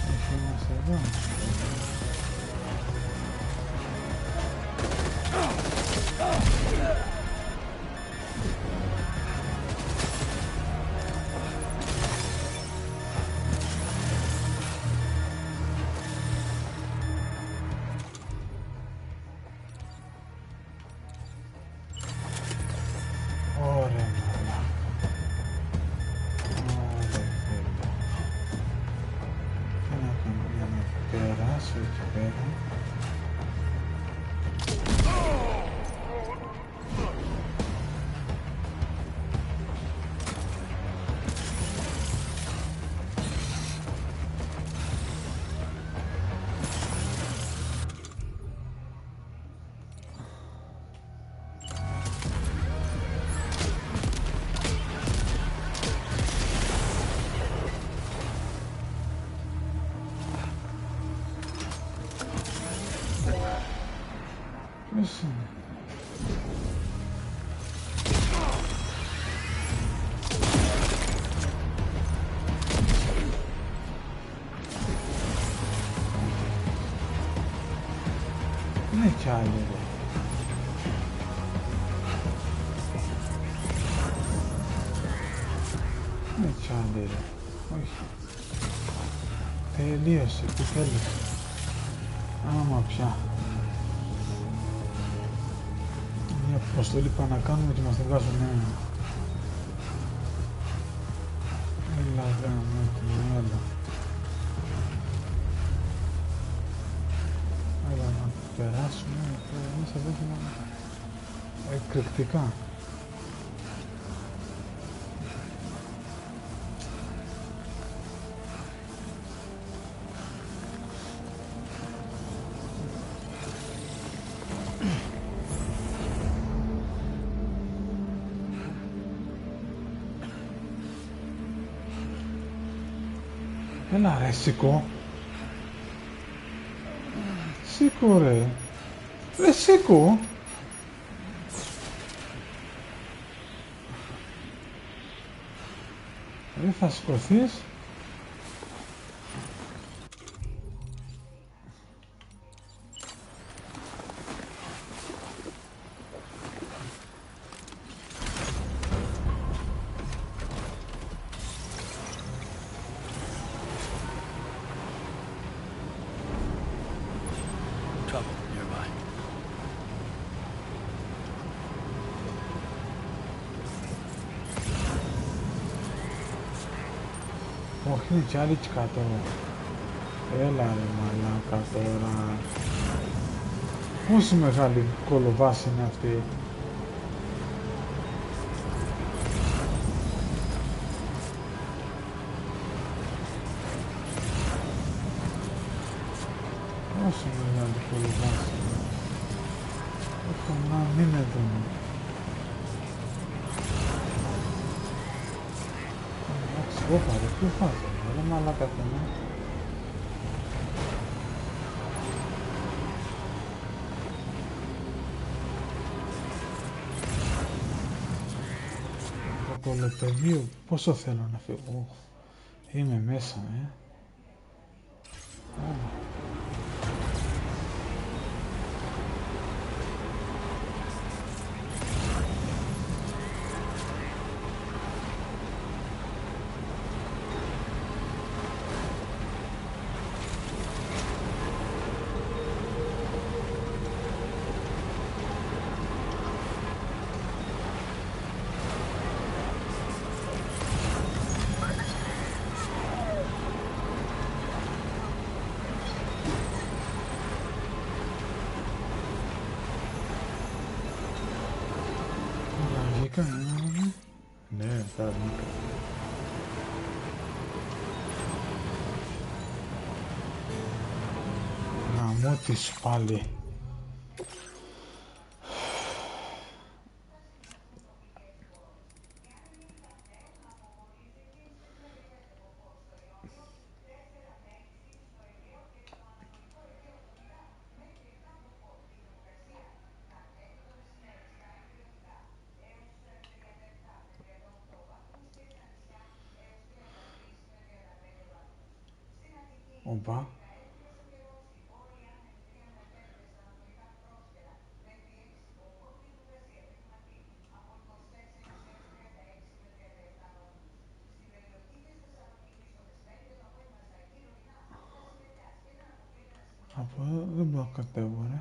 Έχει ένας εδώ. Είναι κι άλλοι εδώ. Είναι κι άλλοι εδώ. Όχι. Τελείωσε, τι θέλεις. Άμα πια. Μια αποστολή πάνε να κάνουμε και μας την βγάζουν νέα. Έλα γάμο την έλα. Έλα να περάσουμε εδώ μέσα. εδώ είναι εκρηκτικά. Έλα ρε, σήκω. Σήκω ρε. Ρε σήκω. Ρε θα σηκωθείς. Όχι, είναι κι άλλοι κάτω. Έλα ρε μαλάκα τώρα. Πόση μεγάλη κολοβάση είναι αυτή. Πόση μεγάλη κολοβάση. Έχω να μην εδώ. Όπα ρε, ποιο φάζω, ρε μαλάκα θέμα. Το κολοπεδίο, πόσο θέλω να φύγω. Είμαι μέσα, Ναι, θα βγήκα. Γαμώ της πάλι. Οπα. Από εδώ δεν μπορώ να κατέβω, ρε.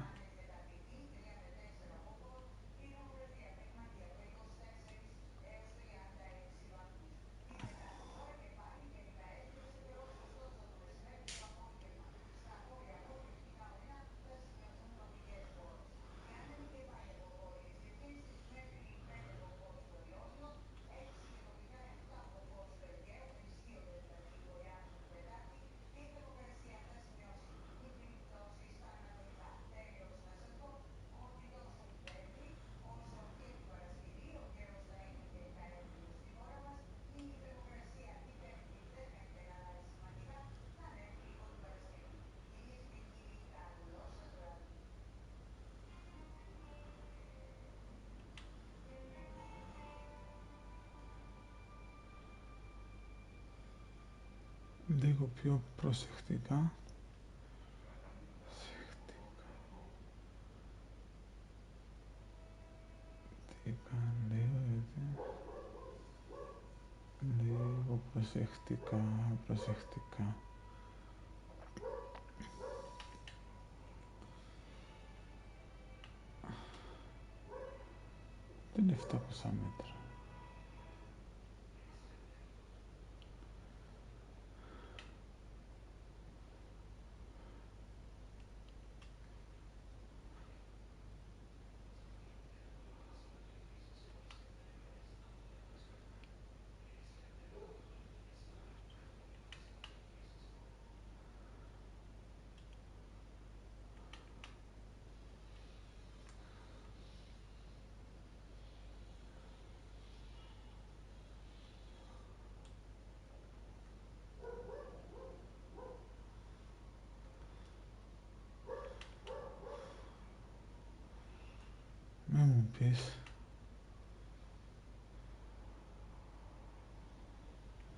Λίγο πιο προσεκτικά. Τι κάνει, λίγο προσεκτικά, προσεκτικά. Δεν είναι 700 μέτρα.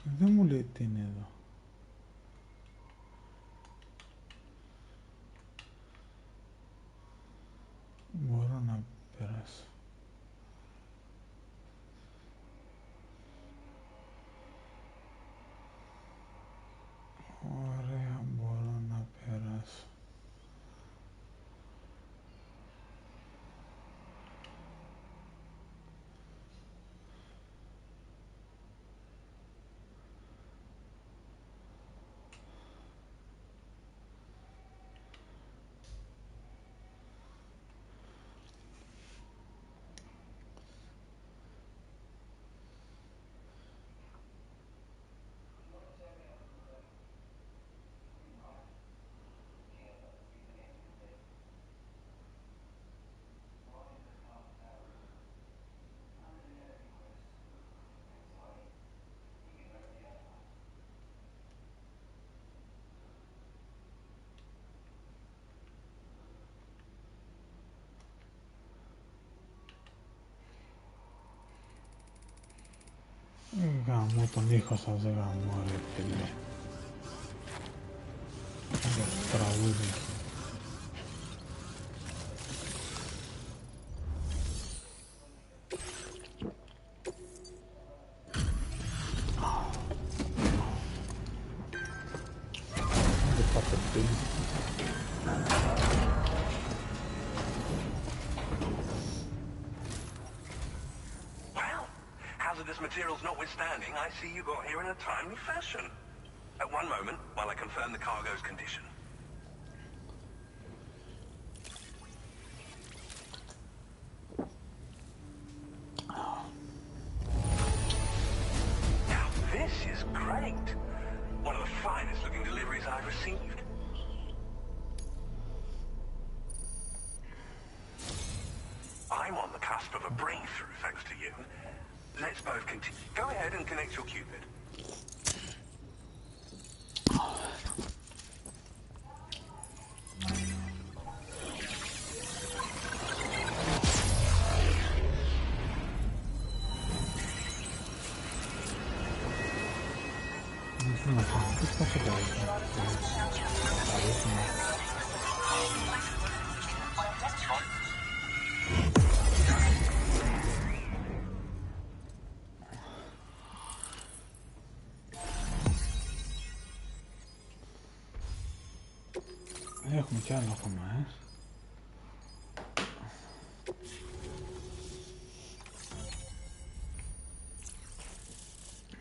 Δεν μου λέει τι είναι εδώ. Μπορώ να περάσω. Ωραία, μπορώ να περάσω. Γαμώ τον ήχο σας, γαμώ ρε φίλε. Το τραγούδι. Materials notwithstanding, I see you got here in a timely fashion. At one moment, while I confirm the cargo's condition. Now, this is great. One of the finest looking deliveries I've received. I'm on the cusp of a breakthrough, thanks to you. Let's both continue. Go ahead and connect your Cupid. Έχουμε κι άλλο ακόμα,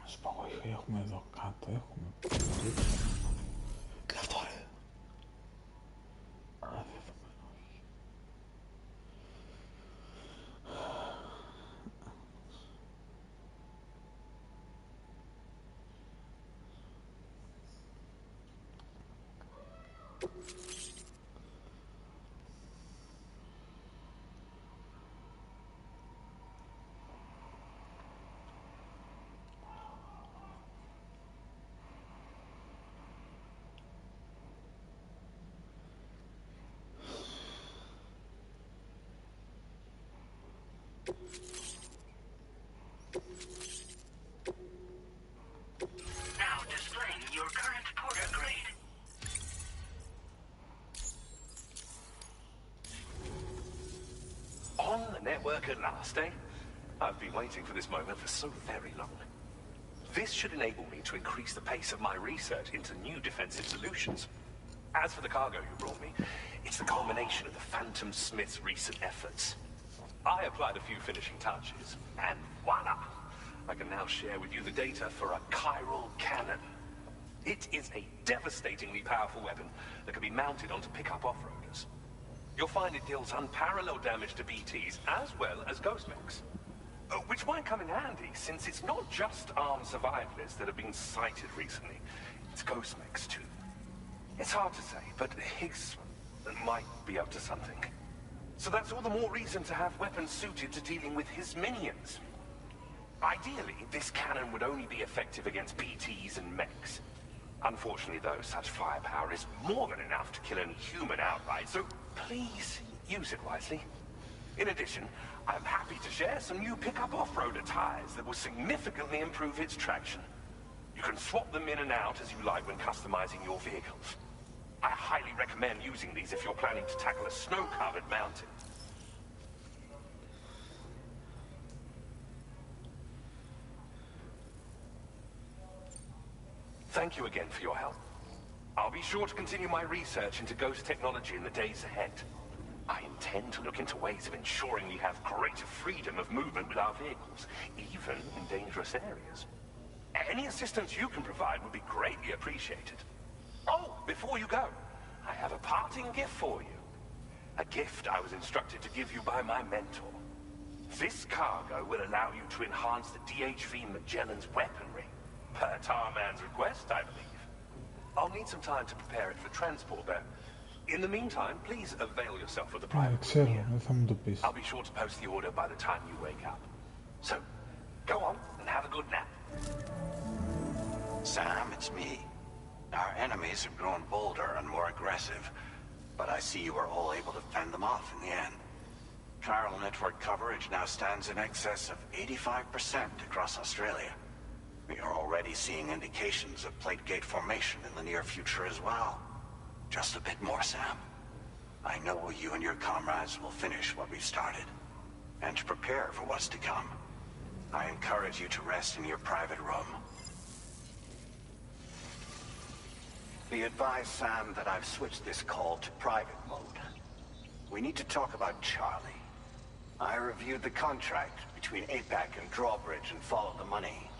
Ας πω, έχουμε εδώ κάτω, έχουμε... Και αυτό, ρε. Now displaying your current porter grade. On the network at last, eh? I've been waiting for this moment for so very long. This should enable me to increase the pace of my research into new defensive solutions. As for the cargo you brought me, it's the culmination of the Phantom Smith's recent efforts. I applied a few finishing touches, and voila! I can now share with you the data for a chiral cannon. It is a devastatingly powerful weapon that can be mounted onto pickup off-roaders. You'll find it deals unparalleled damage to BTs as well as ghost mechs. Which might come in handy, since it's not just armed survivalists that have been sighted recently. It's ghost mechs too. It's hard to say, but Higgs might be up to something. So that's all the more reason to have weapons suited to dealing with his minions. Ideally, this cannon would only be effective against BTs and mechs. Unfortunately, though, such firepower is more than enough to kill any human outright, so please use it wisely. In addition, I'm happy to share some new pickup off-roader tires that will significantly improve its traction. You can swap them in and out as you like when customizing your vehicles. I highly recommend using these if you're planning to tackle a snow-covered mountain. Thank you again for your help. I'll be sure to continue my research into ghost technology in the days ahead. I intend to look into ways of ensuring we have greater freedom of movement with our vehicles, even in dangerous areas. Any assistance you can provide would be greatly appreciated. Oh, before you go, I have a parting gift for you. A gift I was instructed to give you by my mentor. This cargo will allow you to enhance the DHV Magellan's weaponry. Per Tarman's request, I believe. I'll need some time to prepare it for transport, though. In the meantime, please avail yourself of the private room here. I'll be sure to post the order by the time you wake up. So, go on and have a good nap. Sam, it's me. Our enemies have grown bolder and more aggressive, but I see you were all able to fend them off in the end. Chiral network coverage now stands in excess of 85% across Australia. We are already seeing indications of plate gate formation in the near future as well. Just a bit more, Sam. I know you and your comrades will finish what we've started. And to prepare for what's to come, I encourage you to rest in your private room. Be advised, Sam, that I've switched this call to private mode. We need to talk about Charlie. I reviewed the contract between APAC and Drawbridge and followed the money.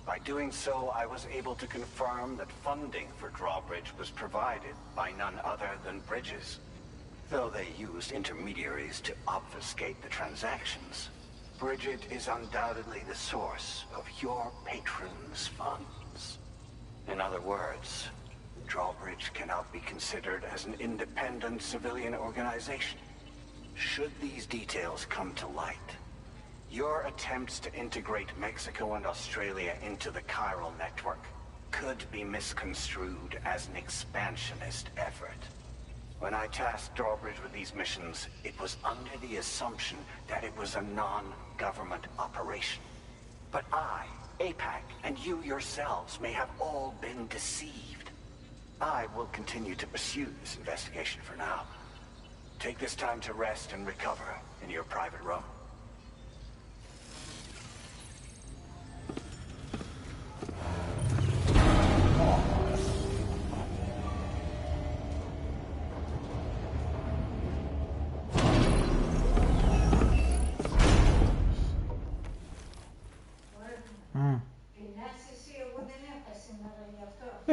By doing so, I was able to confirm that funding for Drawbridge was provided by none other than Bridges, though they used intermediaries to obfuscate the transactions. Bridget is undoubtedly the source of your patron's funds. In other words, Drawbridge cannot be considered as an independent civilian organization. Should these details come to light, your attempts to integrate Mexico and Australia into the chiral network could be misconstrued as an expansionist effort. When I tasked Drawbridge with these missions, it was under the assumption that it was a non-government operation. But I, APAC, and you yourselves may have all been deceived. I will continue to pursue this investigation for now. Take this time to rest and recover in your private room.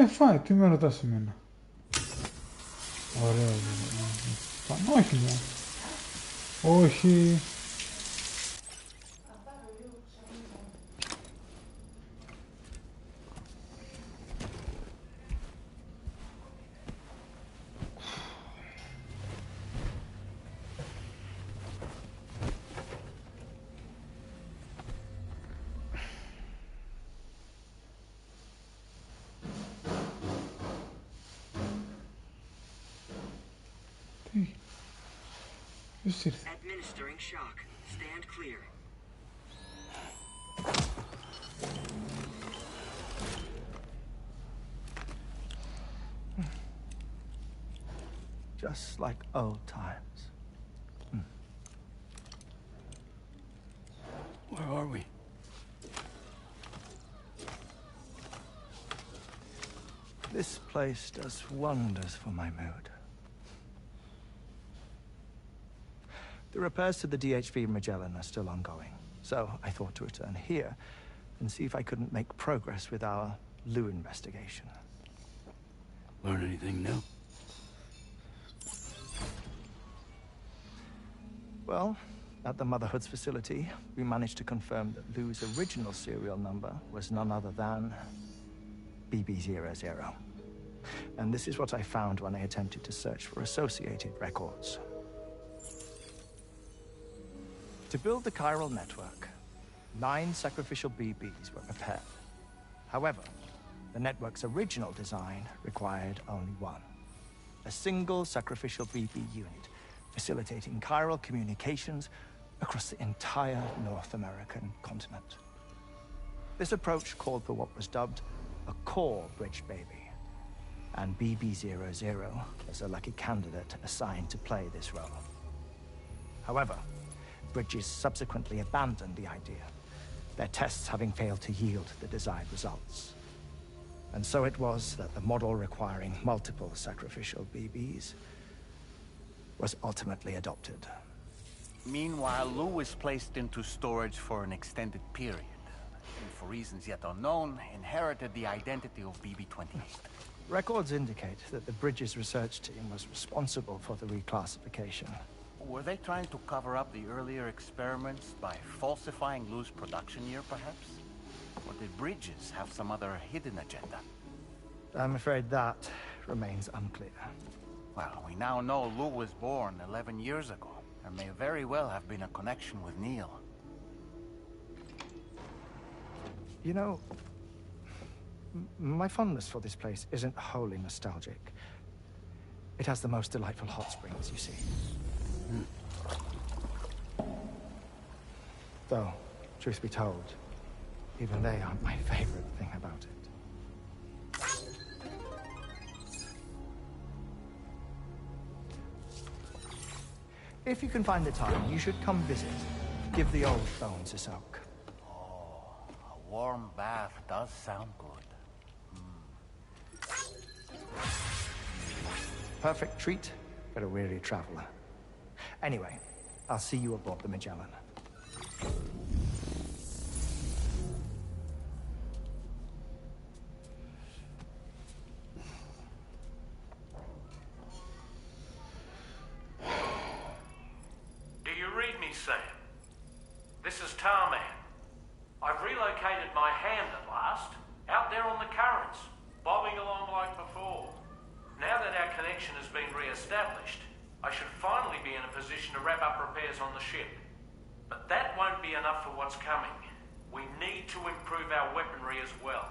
Φάει, τι με ρωτάς εμένα. Ωραία, όχι μου. Όχι. Administering shock. Stand clear. Just like old times. Where are we? This place does wonders for my mood. The repairs to the DHV Magellan are still ongoing, so I thought to return here and see if I couldn't make progress with our Lou investigation. Learn anything new? Well, at the Motherhood's facility, we managed to confirm that Lou's original serial number was none other than BB00. And this is what I found when I attempted to search for associated records. To build the chiral network, 9 sacrificial BBs were prepared. However, the network's original design required only 1. A single sacrificial BB unit, facilitating chiral communications across the entire North American continent. This approach called for what was dubbed a core bridge baby, and BB-00 was a lucky candidate assigned to play this role. However, Bridges subsequently abandoned the idea, their tests having failed to yield the desired results. And so it was that the model requiring multiple sacrificial BBs was ultimately adopted. Meanwhile, Lou was placed into storage for an extended period, and for reasons yet unknown, inherited the identity of BB-28. Records indicate that the Bridges research team was responsible for the reclassification. Were they trying to cover up the earlier experiments by falsifying Lou's production year, perhaps? Or did Bridges have some other hidden agenda? I'm afraid that remains unclear. Well, we now know Lou was born 11 years ago. There may very well have been a connection with Neil. You know, my fondness for this place isn't wholly nostalgic. It has the most delightful hot springs, you see. Though, truth be told, even they aren't my favorite thing about it. If you can find the time, you should come visit. Give the old bones a soak. Oh, a warm bath does sound good. Perfect treat for a weary traveler. Anyway, I'll see you aboard the Magellan. Do you read me, Sam? This is Tarman. I've relocated my hand at last, out there on the currents, bobbing along like before. Now that our connection has been re-established, I should finally be in a position to wrap up repairs on the ship. But that won't be enough for what's coming. We need to improve our weaponry as well.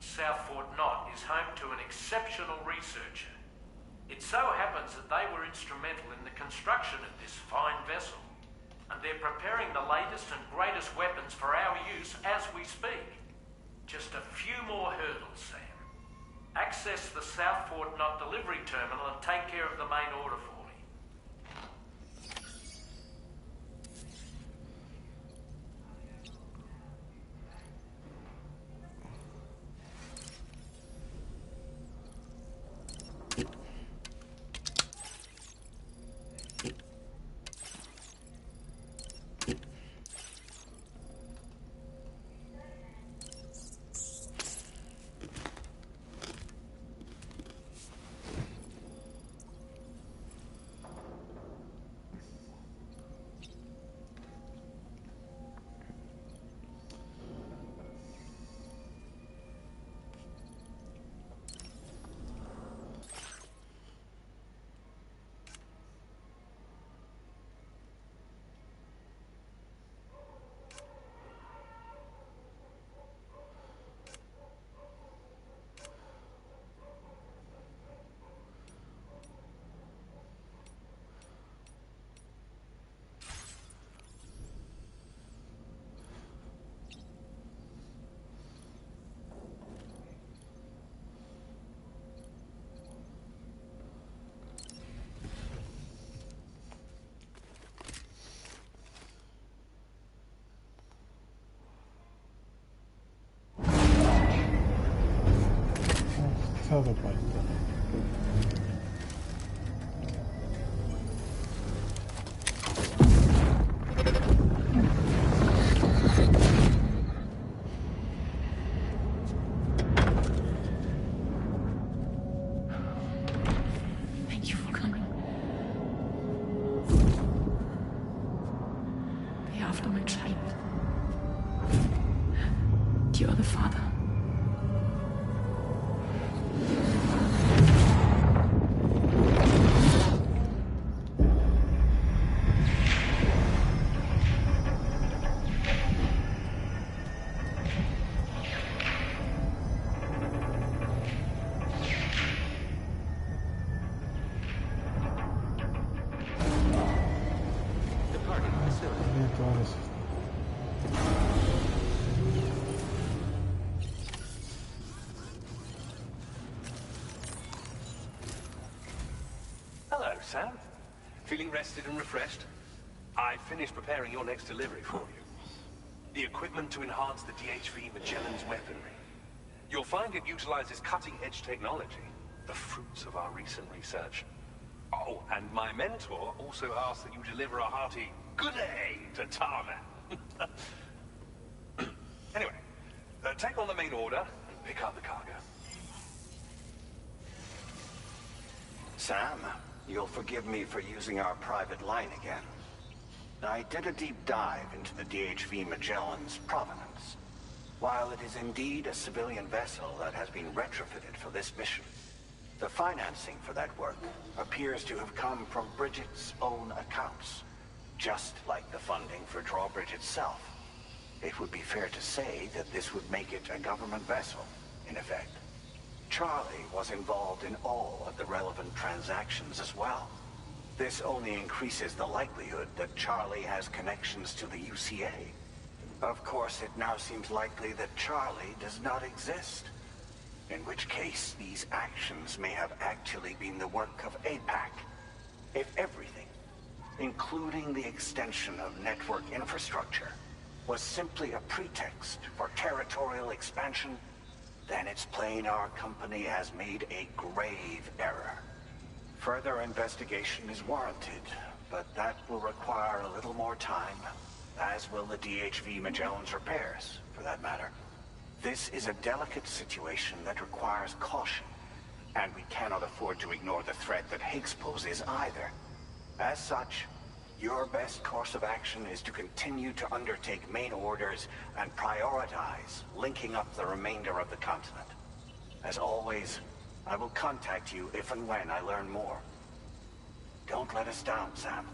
South Fort Knot is home to an exceptional researcher. It so happens that they were instrumental in the construction of this fine vessel, and they're preparing the latest and greatest weapons for our use as we speak. Just a few more hurdles, Sam. Access the South Fort Knot delivery terminal and take care of the main order for me. other part. Thank you for coming. They are after my child. You are the father. Sam? Feeling rested and refreshed? I finished preparing your next delivery for you. The equipment to enhance the DHV Magellan's weaponry. You'll find it utilizes cutting-edge technology, the fruits of our recent research. Oh, and my mentor also asked that you deliver a hearty good day to Tarman. Anyway, take on the main order and pick up the cargo. Sam, you'll forgive me for using our private line again. I did a deep dive into the DHV Magellan's provenance. While it is indeed a civilian vessel that has been retrofitted for this mission, the financing for that work appears to have come from Bridget's own accounts, just like the funding for Drawbridge itself. It would be fair to say that this would make it a government vessel, in effect. Charlie was involved in all of the relevant transactions as well. This only increases the likelihood that Charlie has connections to the UCA. Of course, it now seems likely that Charlie does not exist. In which case, these actions may have actually been the work of APAC. If everything, including the extension of network infrastructure, was simply a pretext for territorial expansion, then it's plain our company has made a grave error. Further investigation is warranted, but that will require a little more time, as will the DHV Magellan's repairs, for that matter. This is a delicate situation that requires caution, and we cannot afford to ignore the threat that Higgs poses either. As such, your best course of action is to continue to undertake main orders and prioritize linking up the remainder of the continent. As always, I will contact you if and when I learn more. Don't let us down, Sam.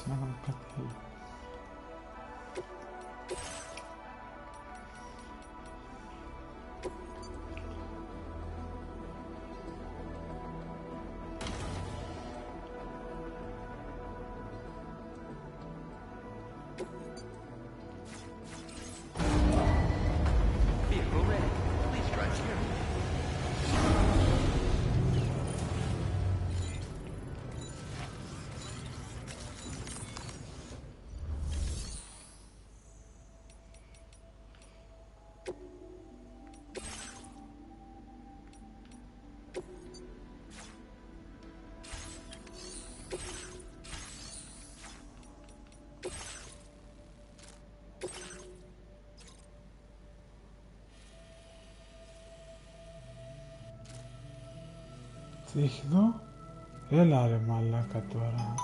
να κάνω κάτι άλλο. Δείχνω. Έλα ρε μαλάκα τώρα.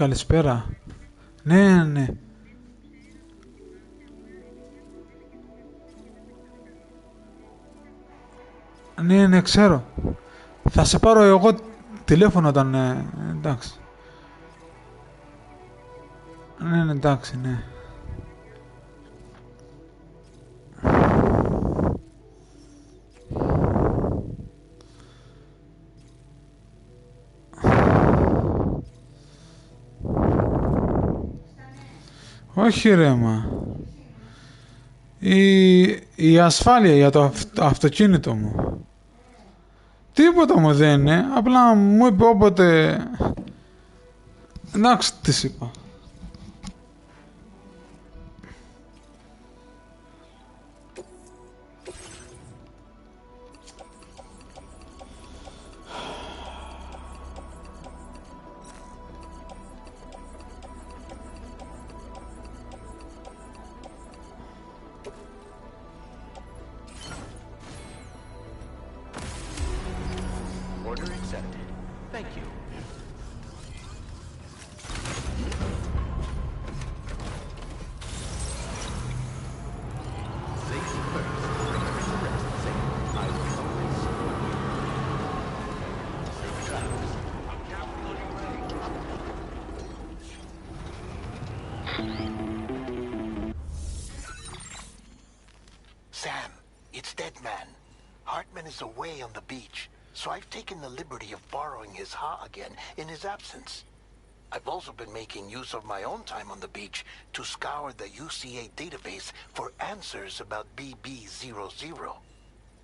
καλησπέρα. Ναι, ναι. Ναι, ναι, ξέρω. Θα σε πάρω εγώ τηλέφωνο όταν... εντάξει. Ναι, ναι, εντάξει, ναι. Όχι ρε μα. Η ασφάλεια για το αυτοκίνητο μου. Τίποτα μου δεν είναι. Απλά μου είπε όποτε... Εντάξει, της είπα. Order accepted. Thank you. Safety first. Arrest safe. I will always support you. Safe travels. Sam, it's Deadman. Hartman is away on the beach, so I've taken the liberty of borrowing his ha again in his absence. I've also been making use of my own time on the beach to scour the UCA database for answers about BB00.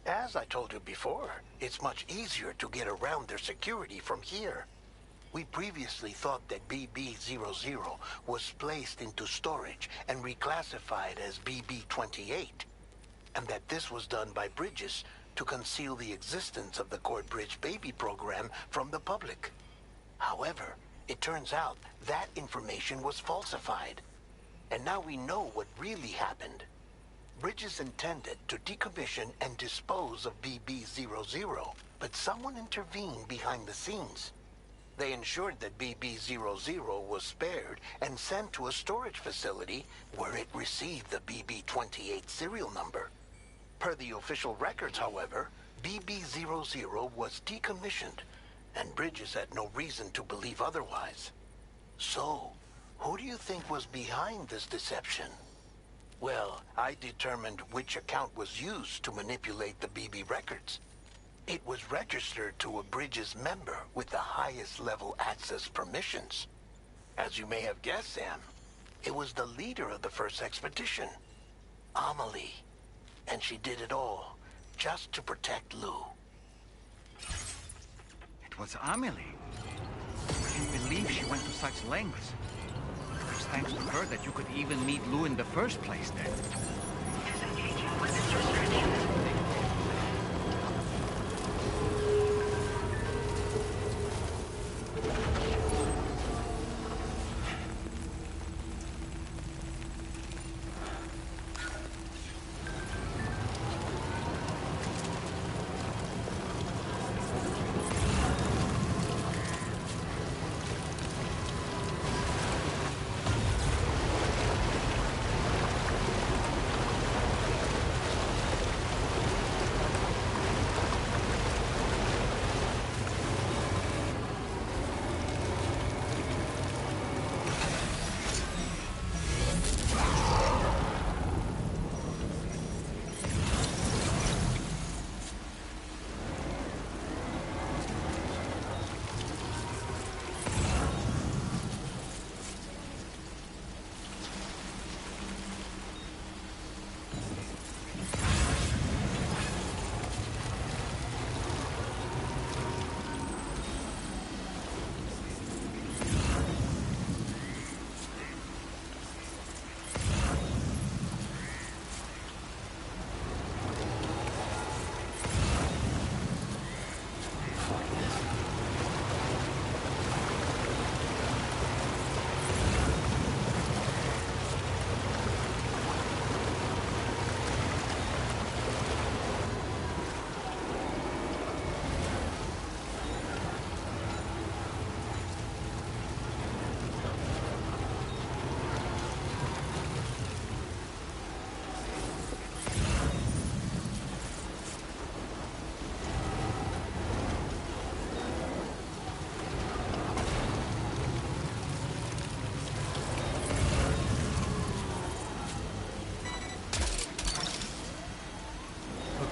As I told you before, it's much easier to get around their security from here. We previously thought that BB00 was placed into storage and reclassified as BB28, and that this was done by Bridges to conceal the existence of the Court Bridge Baby program from the public. However, it turns out that information was falsified, and now we know what really happened. Bridges intended to decommission and dispose of BB00, but someone intervened behind the scenes. They ensured that BB00 was spared and sent to a storage facility where it received the BB28 serial number. Per the official records, however, BB00 was decommissioned, and Bridges had no reason to believe otherwise. So, who do you think was behind this deception? Well, I determined which account was used to manipulate the BB records. It was registered to a Bridges member with the highest level access permissions. As you may have guessed, Sam, it was the leader of the first expedition, Amelie. And she did it all just to protect Lou. It was Amelie. I can't believe she went to such lengths. It was thanks to her that you could even meet Lou in the first place then. Disengaging weapons restrictions.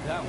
down.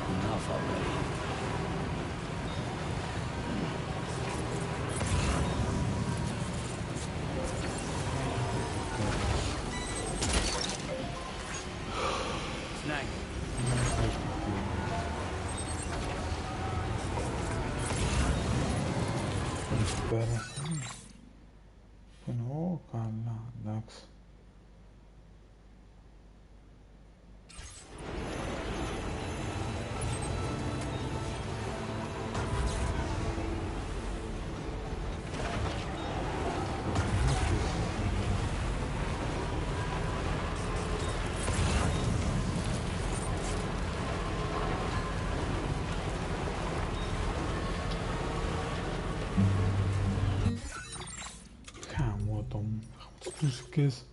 Enough already. Snack. Πέρασαν. Εννοώ καλά, εντάξει. Μουσικές.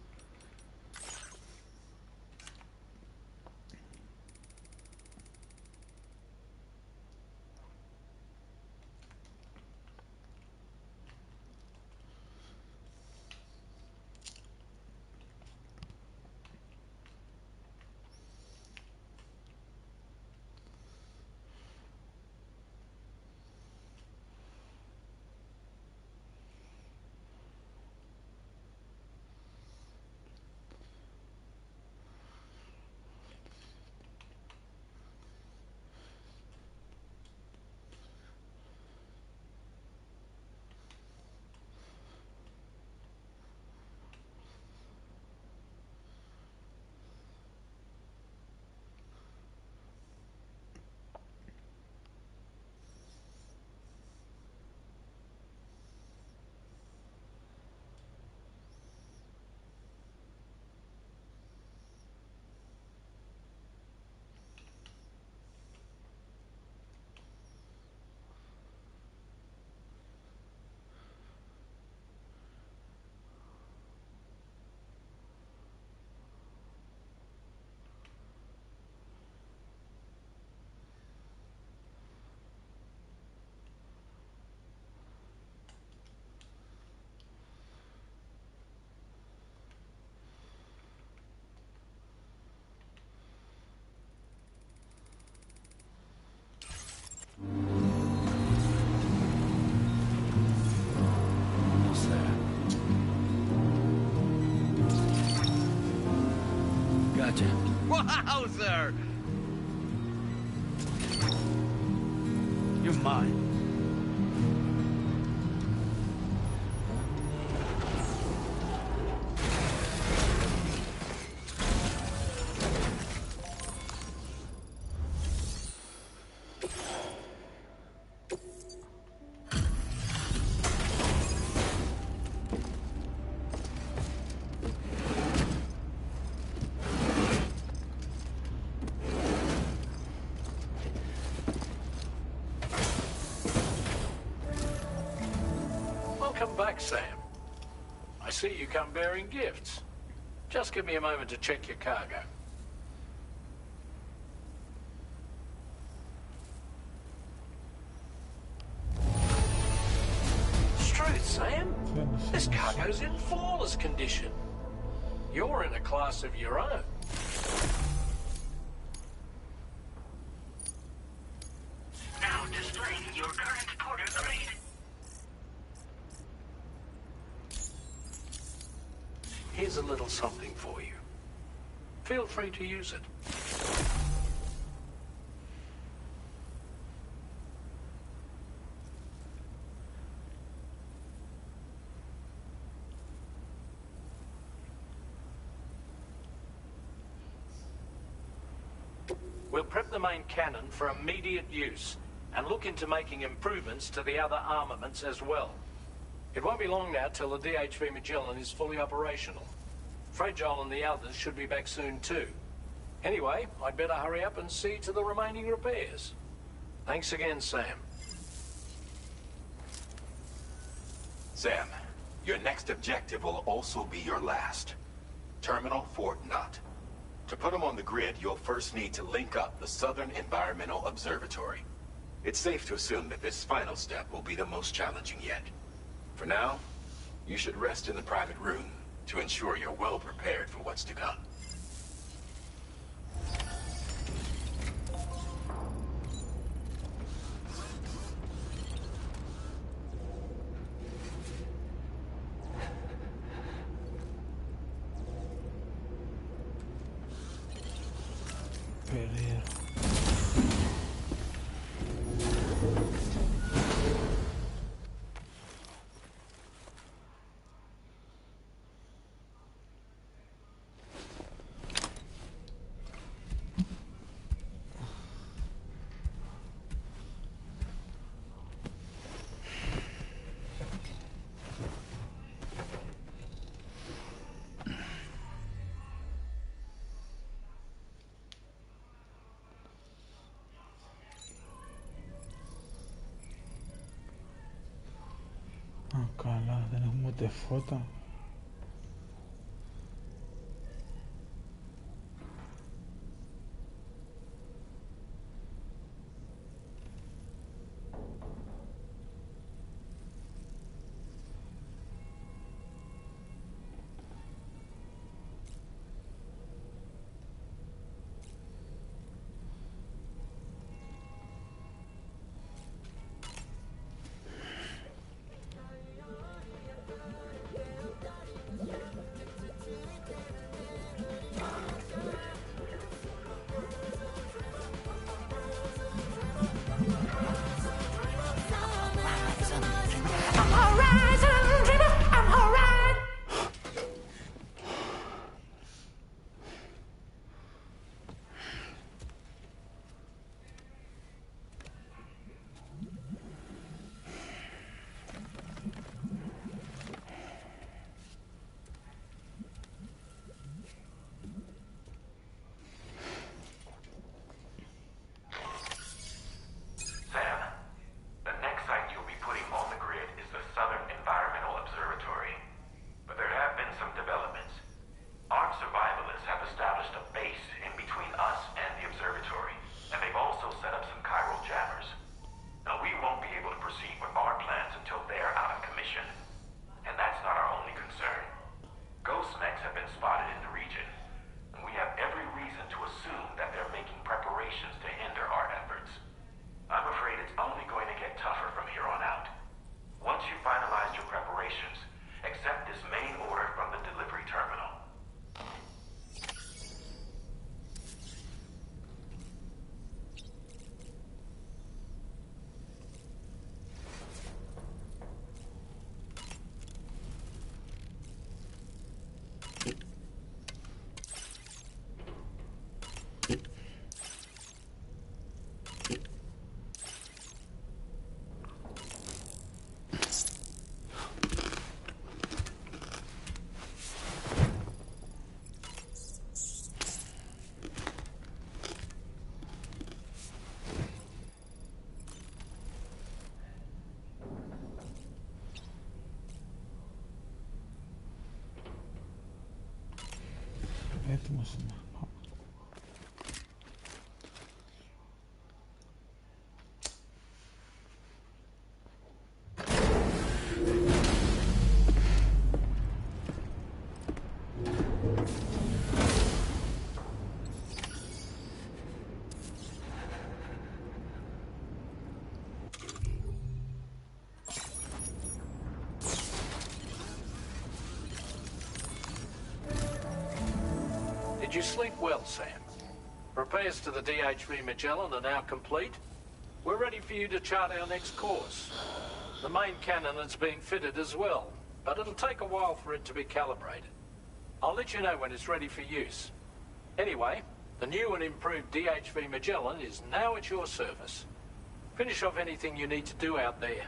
Gotcha. Wowzer! You're mine. Welcome back, Sam. I see you come bearing gifts. Just give me a moment to check your cargo. Truth, Sam. This cargo's in flawless condition. You're in a class of your own. Now displaying your current porter grade. Here's a little something for you. Feel free to use it. We'll prep the main cannon for immediate use and look into making improvements to the other armaments as well. It won't be long now till the DHV Magellan is fully operational. Fragile and the others should be back soon too. Anyway, I'd better hurry up and see to the remaining repairs. Thanks again, Sam. Sam, your next objective will also be your last. Terminal Fort Knott. To put them on the grid, you'll first need to link up the Southern Environmental Observatory. It's safe to assume that this final step will be the most challenging yet. For now, you should rest in the private room to ensure you're well prepared for what's to come. Pereira. Α, καλά, δεν έχουμε ούτε φώτα. Έτοιμος είμαι. Did you sleep well, Sam? Repairs to the DHV Magellan are now complete. We're ready for you to chart our next course. The main cannon is being fitted as well, but it'll take a while for it to be calibrated. I'll let you know when it's ready for use. Anyway, the new and improved DHV Magellan is now at your service. Finish off anything you need to do out there.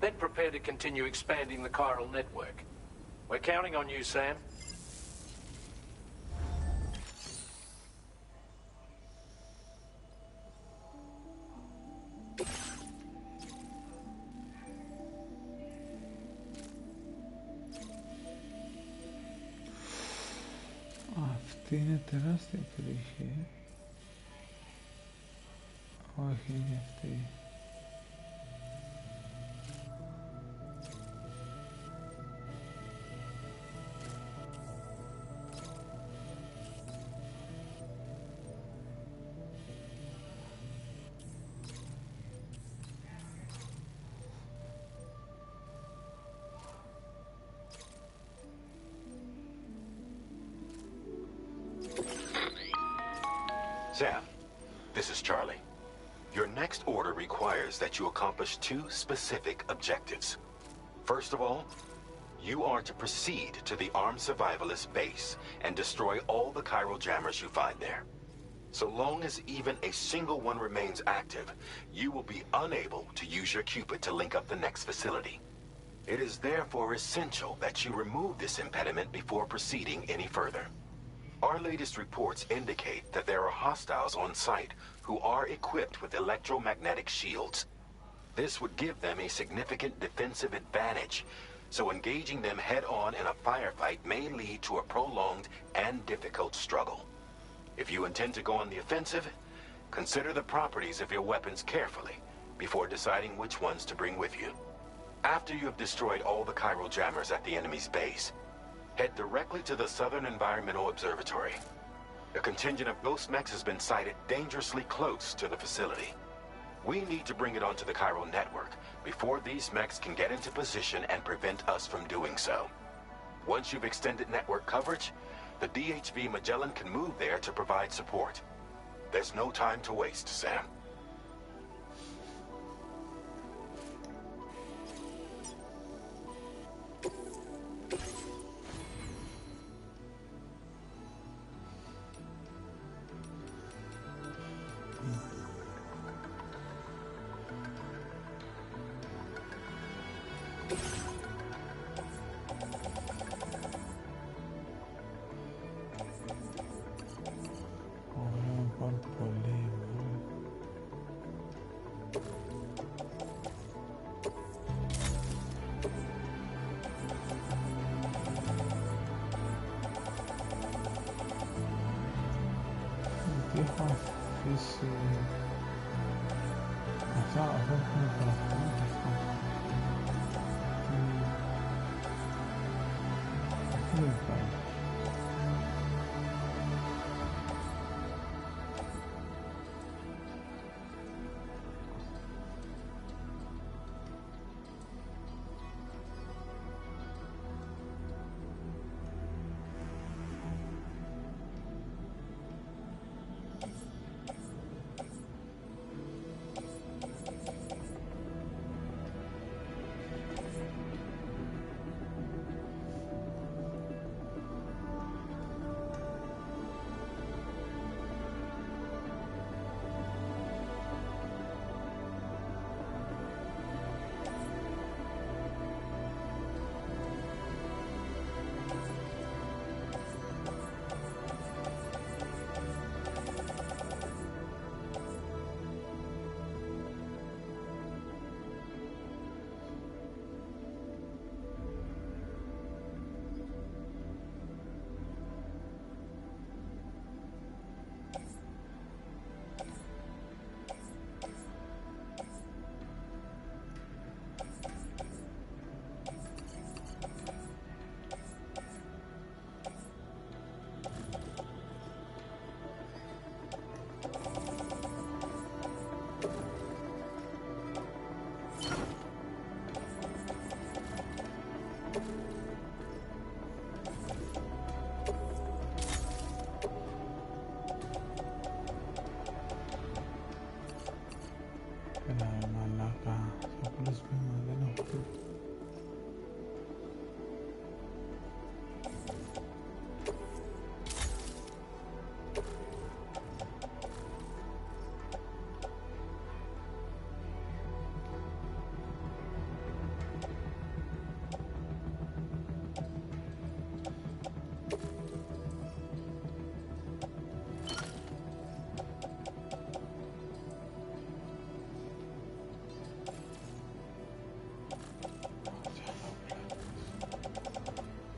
Then prepare to continue expanding the chiral network. We're counting on you, Sam. Αυτή είναι τεράστια περιοχή. Όχι, είναι αυτή. Sam, this is Charlie. Your next order requires that you accomplish two specific objectives. First of all, you are to proceed to the armed survivalist base and destroy all the chiral jammers you find there. So long as even a single one remains active, you will be unable to use your Cupid to link up the next facility. It is therefore essential that you remove this impediment before proceeding any further. Our latest reports indicate that there are hostiles on site who are equipped with electromagnetic shields. This would give them a significant defensive advantage, so engaging them head-on in a firefight may lead to a prolonged and difficult struggle. If you intend to go on the offensive, consider the properties of your weapons carefully before deciding which ones to bring with you. After you have destroyed all the chiral jammers at the enemy's base, head directly to the Southern Environmental Observatory. A contingent of ghost mechs has been sighted dangerously close to the facility. We need to bring it onto the chiral network before these mechs can get into position and prevent us from doing so. Once you've extended network coverage, the DHV Magellan can move there to provide support. There's no time to waste, Sam. Έχω αφήσει αυτά που έχουμε γραφεί αυτό δεν υπάρχει.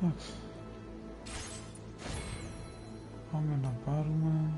Εντάξει. Πάμε να πάρουμε...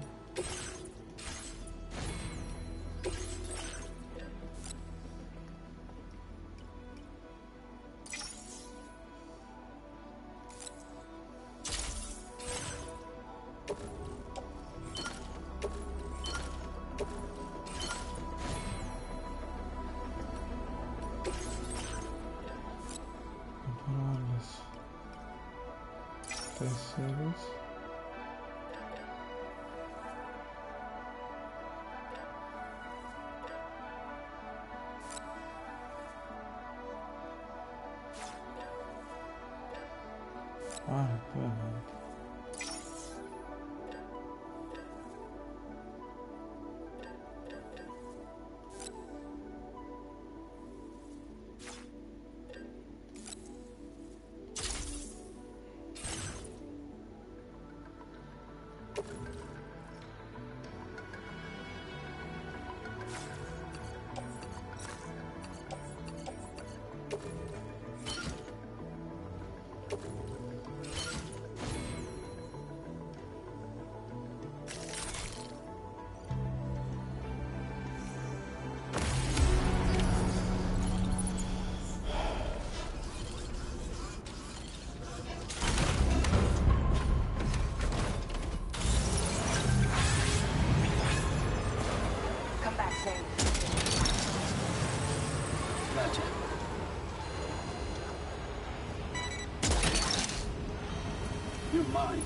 You're mine.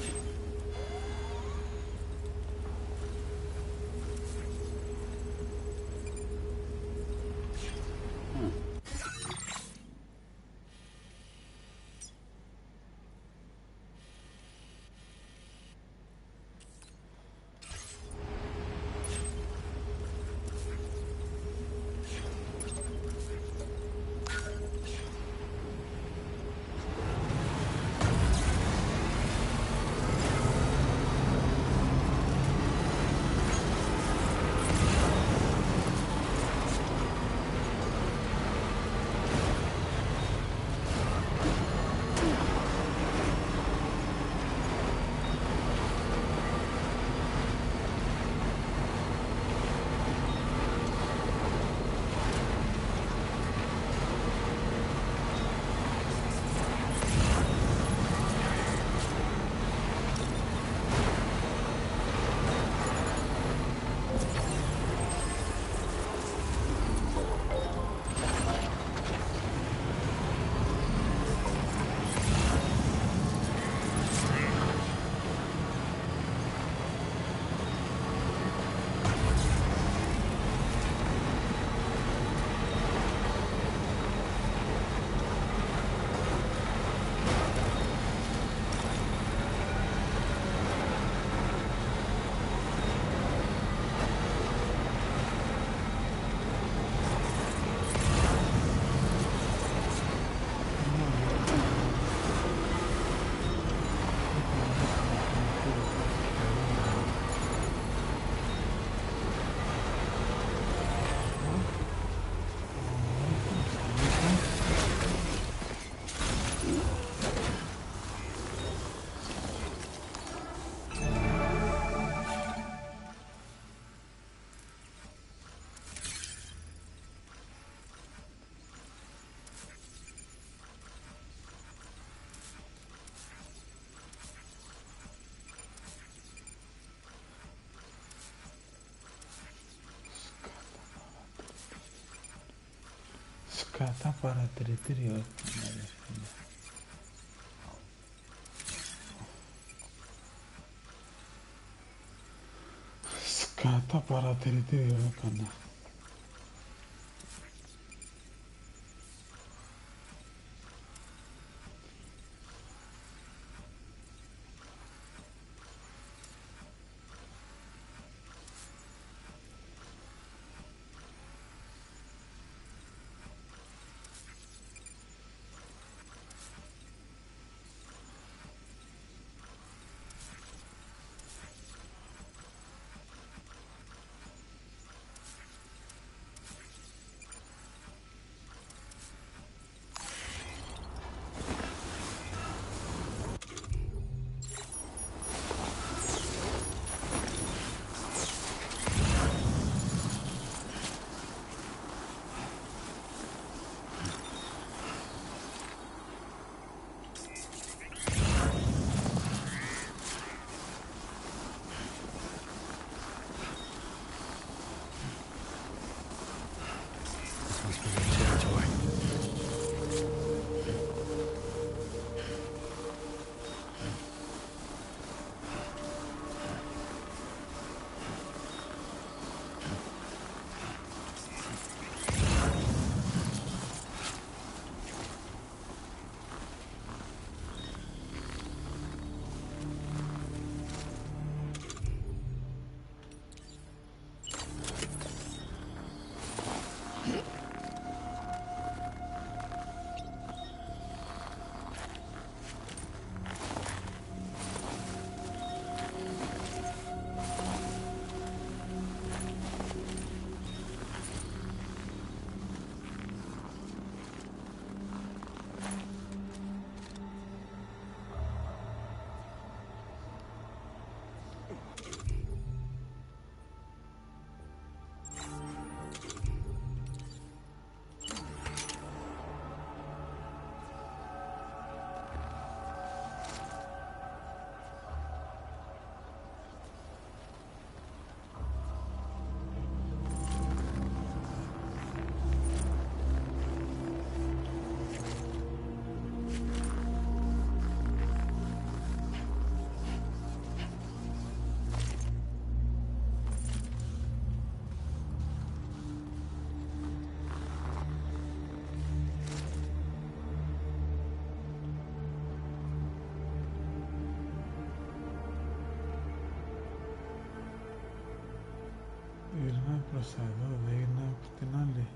Κατά παρατηρητήριο. Σκάτα παρατηρητήριο έκανα. Προς εδώ, δεν είναι από την άλλη.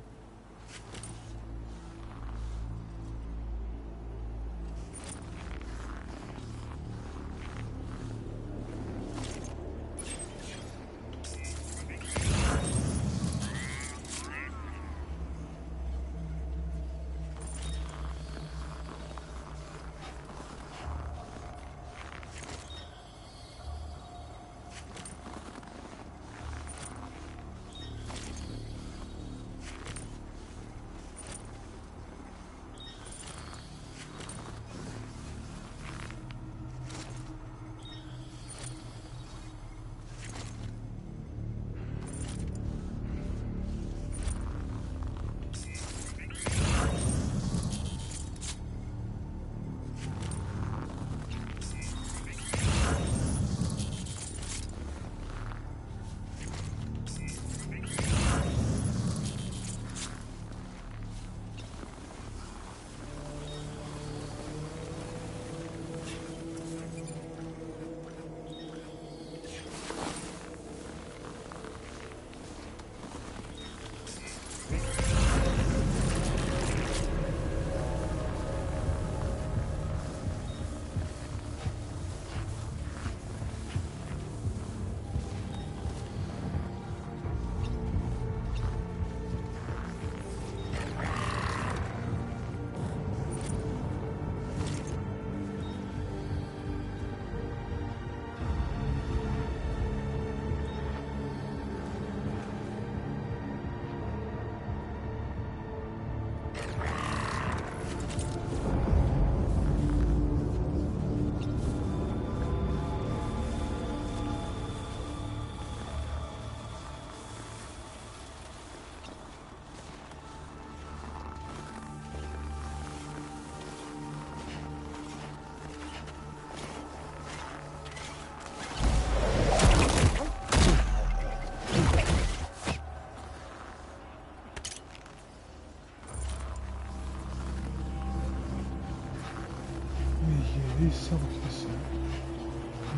γυρίσεις από χέρι.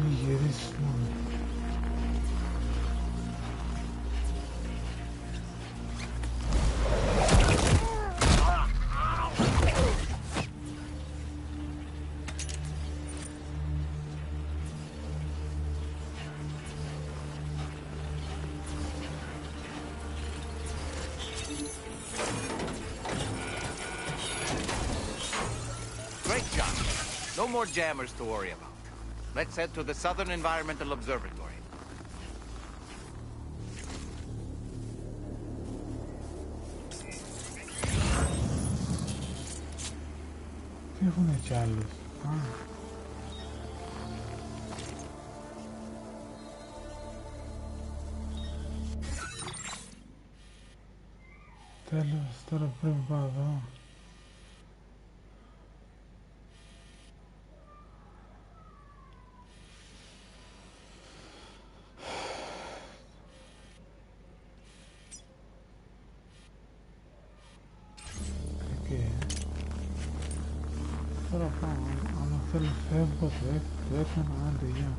Μη γυρίσεις μόνο. No more jammers to worry about. Let's head to the Southern Environmental Observatory. Τι έχουνε κι άλλες. Τέλος, τώρα πρέπει να πάω εδώ. Τώρα πάω, άμα θέλω φεύγω, το έκανα, άντε γεια.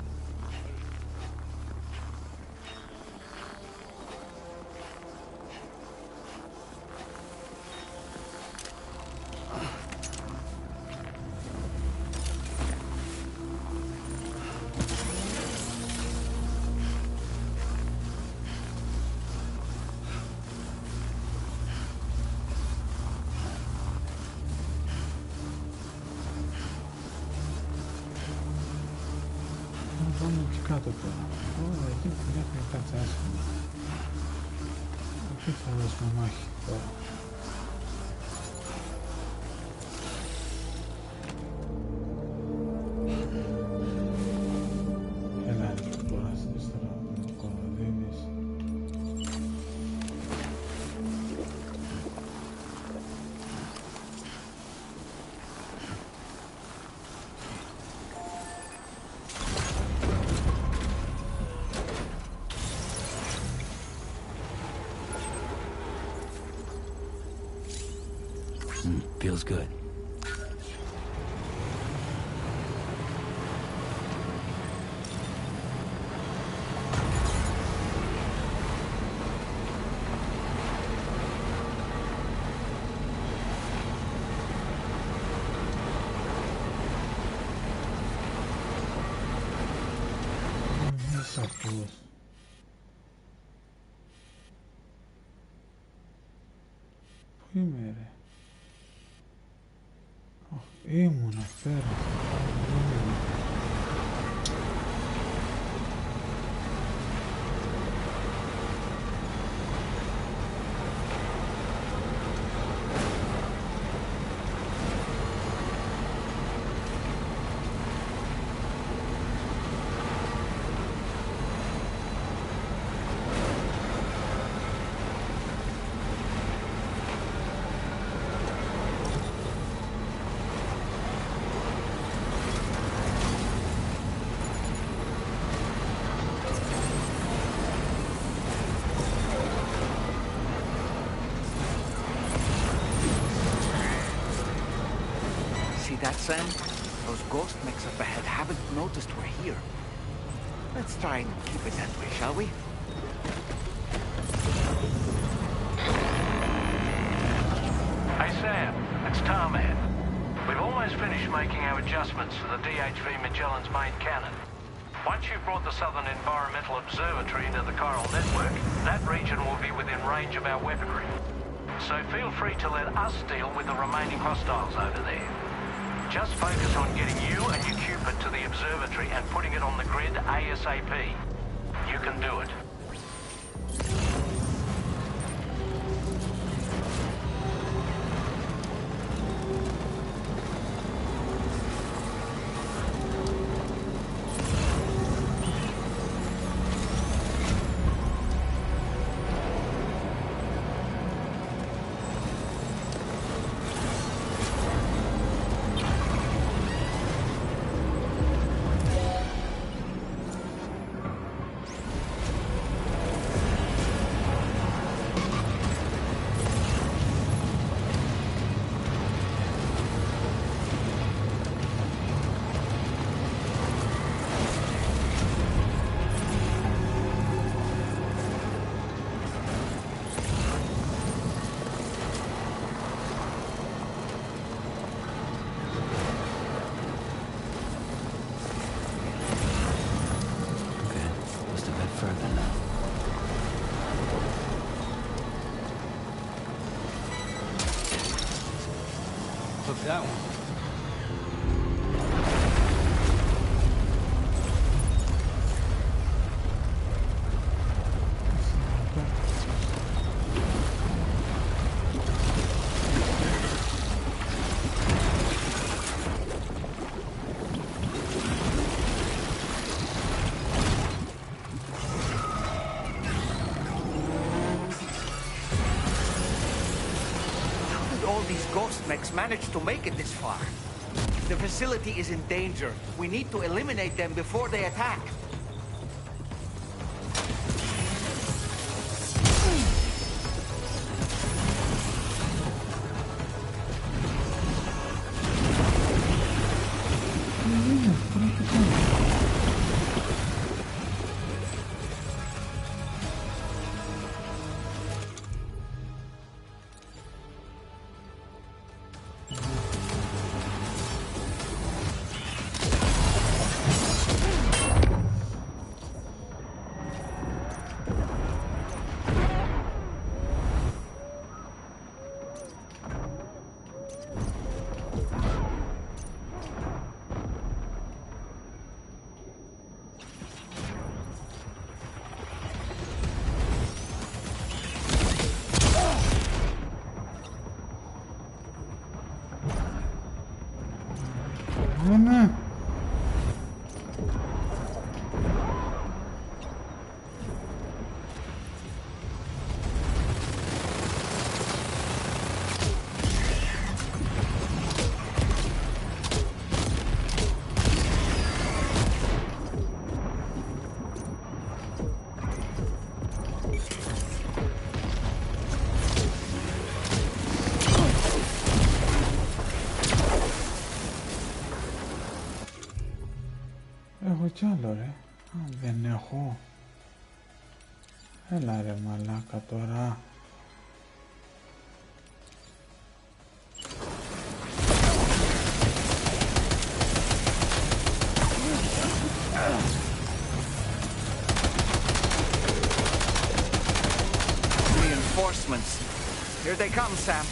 Πάμε εκεί κάτω τώρα. Τώρα εκεί που έχουμε κάτι άσχημα. Εκεί θα δώσουμε μάχη τώρα. Έλα τώρα στην ιστορία με το κονοδίνεις. Feels good. ακούς? Πού είμαι ρε? Ήμουνα πέρα. That, Sam? Those ghost mechs up ahead haven't noticed we're here. Let's try and keep it that way, shall we? Hey, Sam. It's Tarman. We've almost finished making our adjustments to the DHV Magellan's main cannon. Once you've brought the Southern Environmental Observatory into the chiral network, that region will be within range of our weaponry. So feel free to let us deal with the remaining hostiles over there. Just focus on getting you and your Cupid to the observatory and putting it on the grid ASAP. You can do it. That one. Managed to make it this far. The facility is in danger. We need to eliminate them before they attack. Έχω κι άλλο ρε. Δεν έχω. Έλα ρε μαλάκα τώρα. Reinforcements. Here they come, Sam.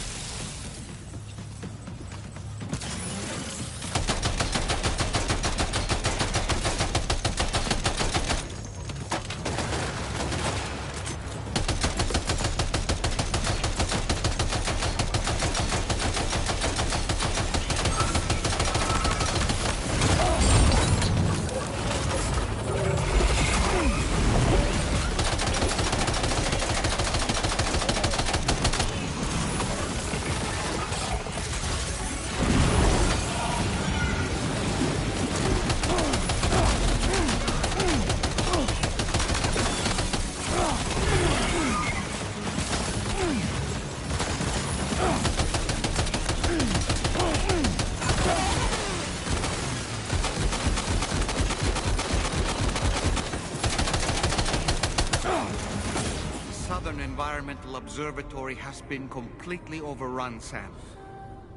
Environmental Observatory has been completely overrun, Sam.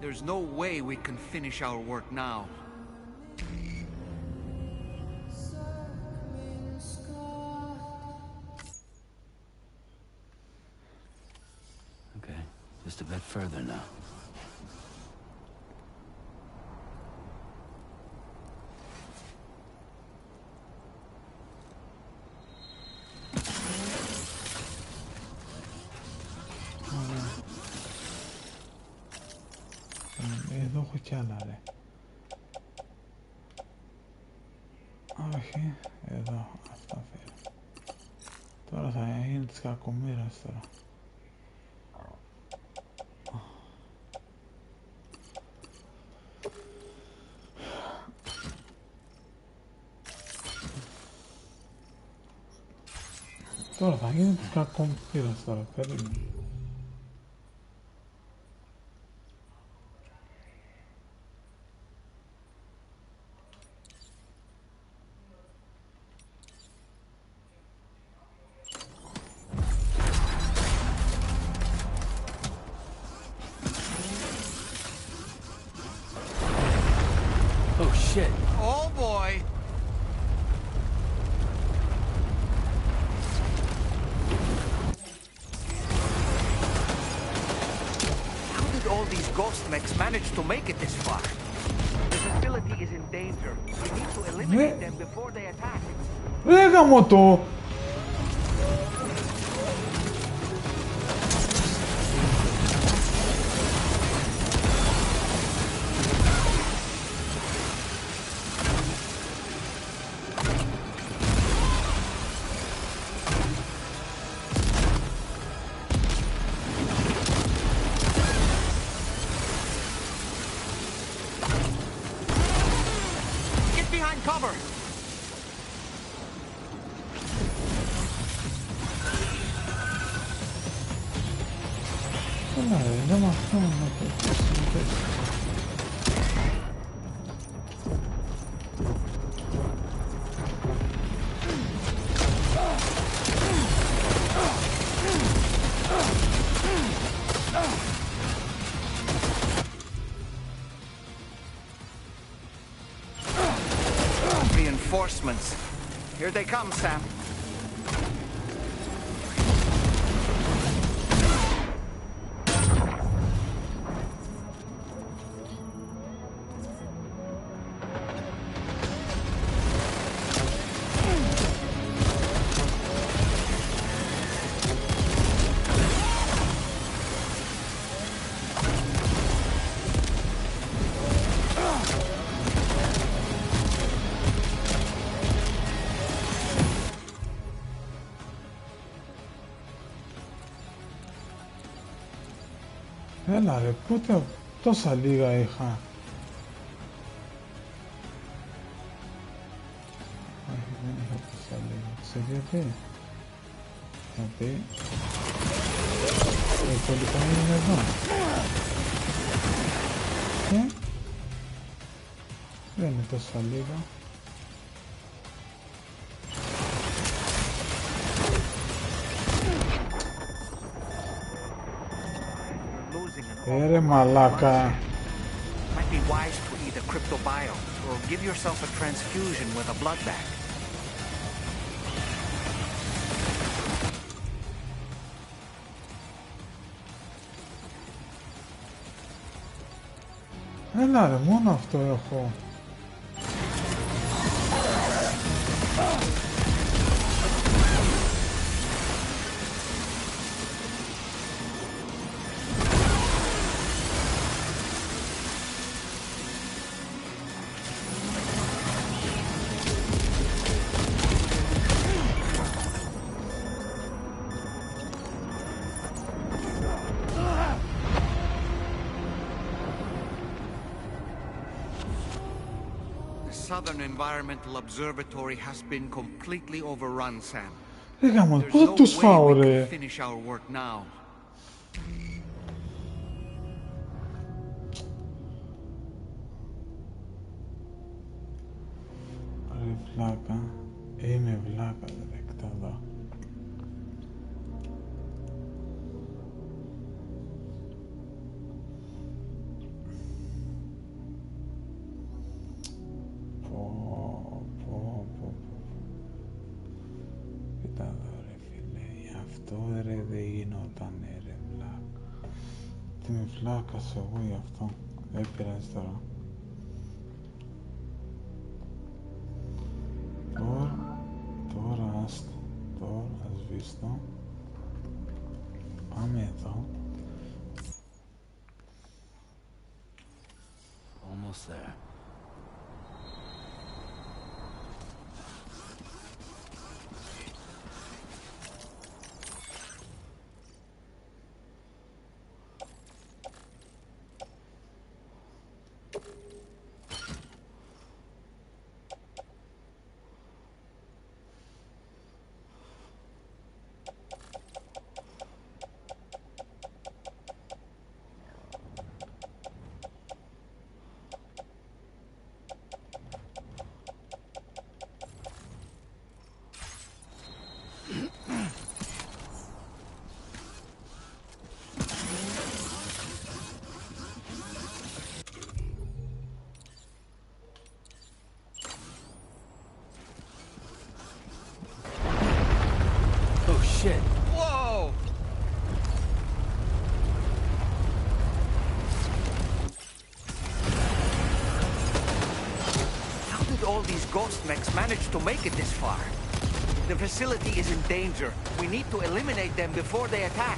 There's no way we can finish our work now. Okay, just a bit further now. Εδώ έχω κι άλλα, ρε. Όχι, εδώ, αυτά φέρω. Τώρα θα γίνει της κακομοίρας τώρα. Τώρα θα γίνει της κακομοίρας τώρα, περίμενε. Oh boy! How did all these ghost mechs manage to make it this far? The facility is in danger. We need to eliminate them before they attack. Ρέγαμο. Reinforcements. Here they come, Sam. Έλα ρε, πότε τόσα λίγα είχα. Όχι, δεν είχα τόσα λίγα. Ξέρεις γιατί? Γιατί το υπόλοιπο είναι εδώ. Και δεν είναι τόσα λίγα. Ρε μαλάκα. Might be wise to eat a cryptobio or give yourself a transfusion with a blood bag. Έλα ρε, μόνο αυτό έχω. Southern Environmental Observatory has been completely overrun, Sam. There's no way we can finish our work now. Ρε βλάκα, είμαι βλάκα δεκτά εδώ. Κοίτα εδώ ρε φίλε, αυτό ρε δεν γινόταν ρε βλάκα. Τι με φλάκας εγώ γι' αυτό, δεν πειράζει τώρα. Τώρα σβήστο. Πάμε εδώ. Almost there. Whoa! How did all these ghost mechs manage to make it this far? The facility is in danger. We need to eliminate them before they attack.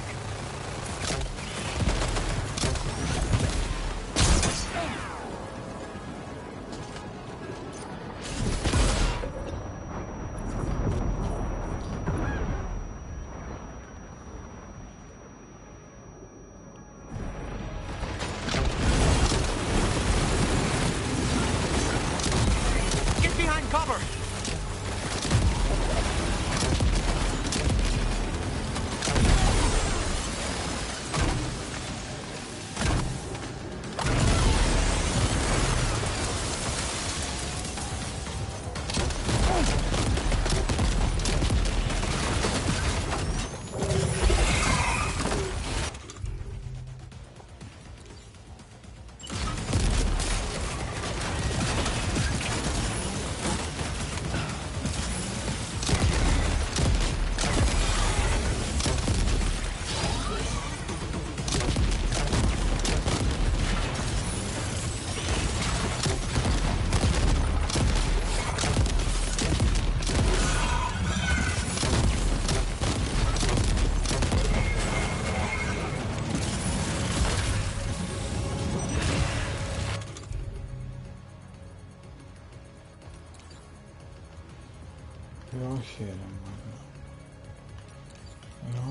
Όχι ρε μάνα.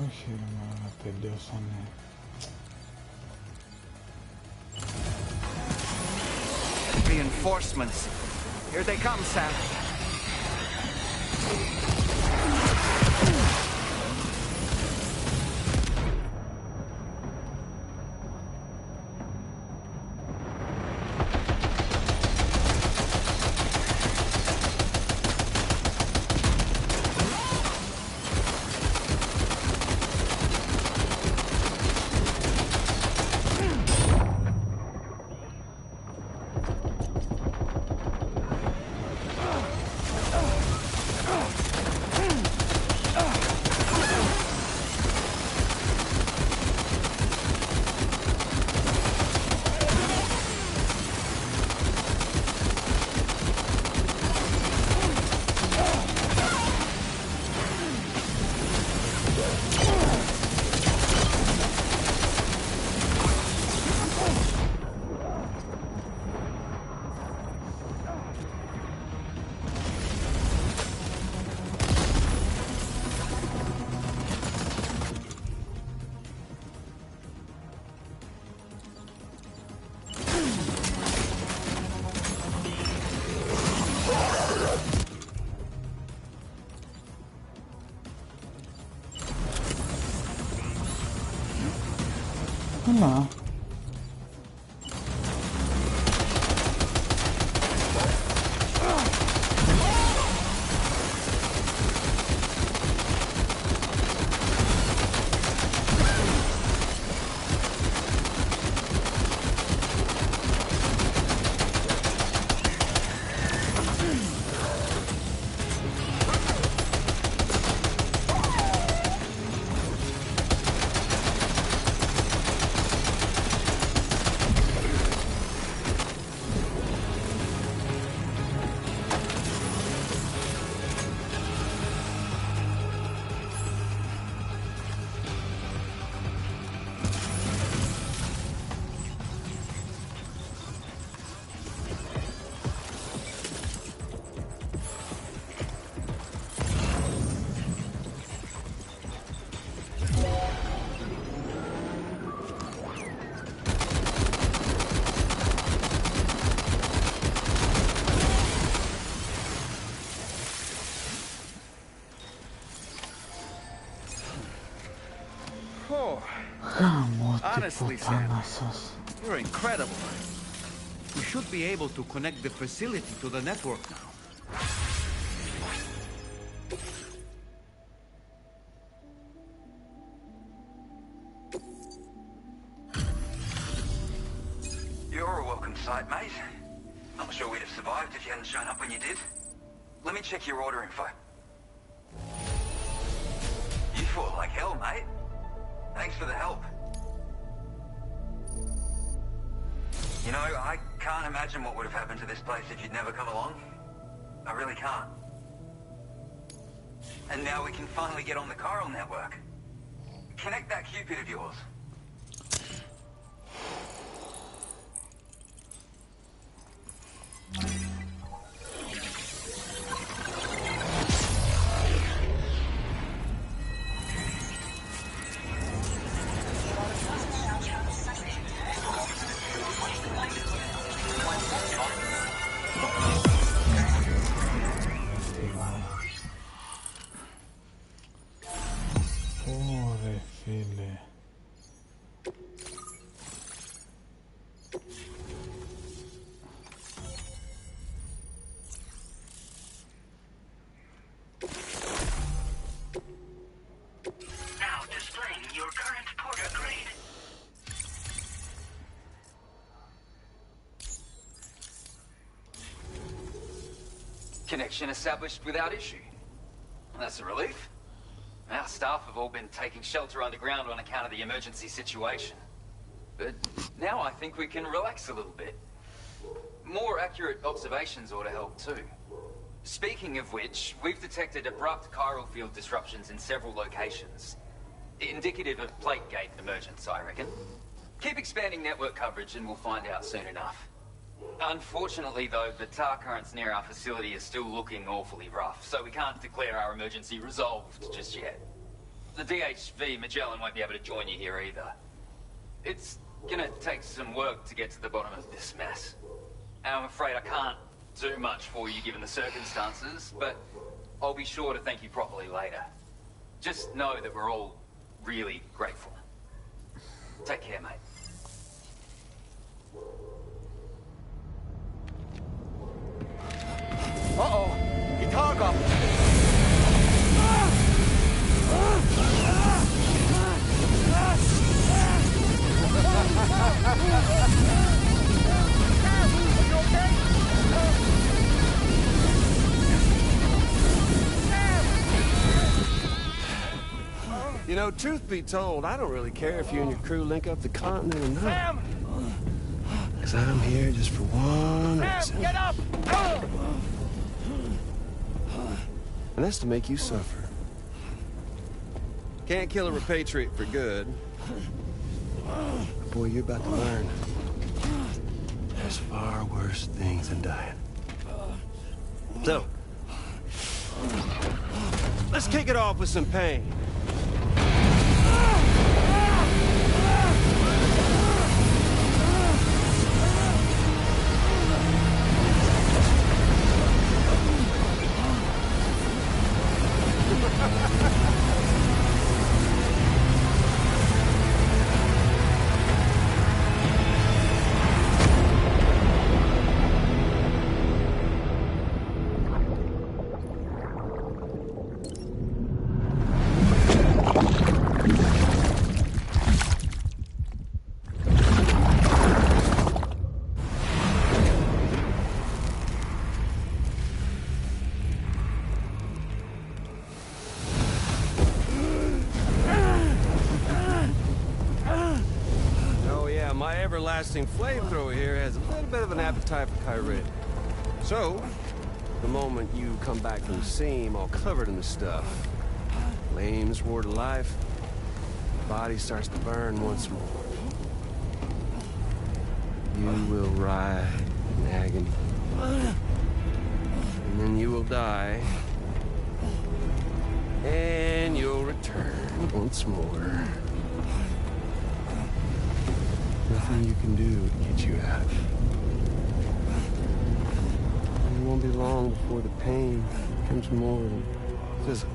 Όχι ρε μάνα, τελειώσανε. Reinforcements. Here they come, Sam. Έλα. Honestly, Sam, you're incredible. We should be able to connect the facility to the network now. You're a welcome sight, mate. Not sure we'd have survived if you hadn't shown up when you did. Let me check your order info. You fought like hell, mate. Thanks for the help. You know, I can't imagine what would have happened to this place if you'd never come along. I really can't. And now we can finally get on the chiral network. Connect that Cupid of yours. Connection established without issue. That's a relief. Our staff have all been taking shelter underground on account of the emergency situation. But now I think we can relax a little bit. More accurate observations ought to help too. Speaking of which, we've detected abrupt chiral field disruptions in several locations. Indicative of plate gate emergence, I reckon. Keep expanding network coverage and we'll find out soon enough. Unfortunately, though, the tar currents near our facility are still looking awfully rough, so we can't declare our emergency resolved just yet. The DHV, Magellan, won't be able to join you here either. It's gonna take some work to get to the bottom of this mess. And I'm afraid I can't do much for you given the circumstances, but I'll be sure to thank you properly later. Just know that we're all really grateful. Take care, mate. Uh-oh! Itarga! You know, truth be told, I don't really care if you and your crew link up the continent or not. Sam! Because I'm here just for one reason. Get up! And that's to make you suffer. Can't kill a repatriate for good. But boy, you're about to learn. There's far worse things than dying. So, let's kick it off with some pain. blasting flamethrower here has a little bit of an appetite for Kyrie. So, the moment you come back from the scene all covered in the stuff, flames roar to life, the body starts to burn once more. You will writhe in agony. And then you will die. And you'll return once more. Nothing you can do to get you out. And it won't be long before the pain becomes more than physical.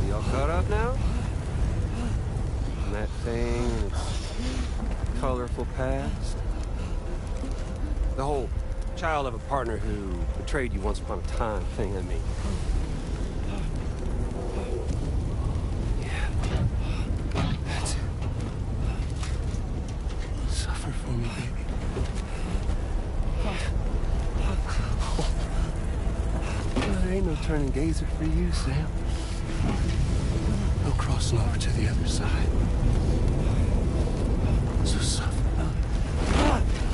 Y'all caught up now? And that thing and its colorful past? The whole child of a partner who betrayed you once upon a time thing, I mean. Yeah. That's it. Suffer for me, baby. There ain't no turning gazer for you, Sam. No crossing over to the other side. So suffer.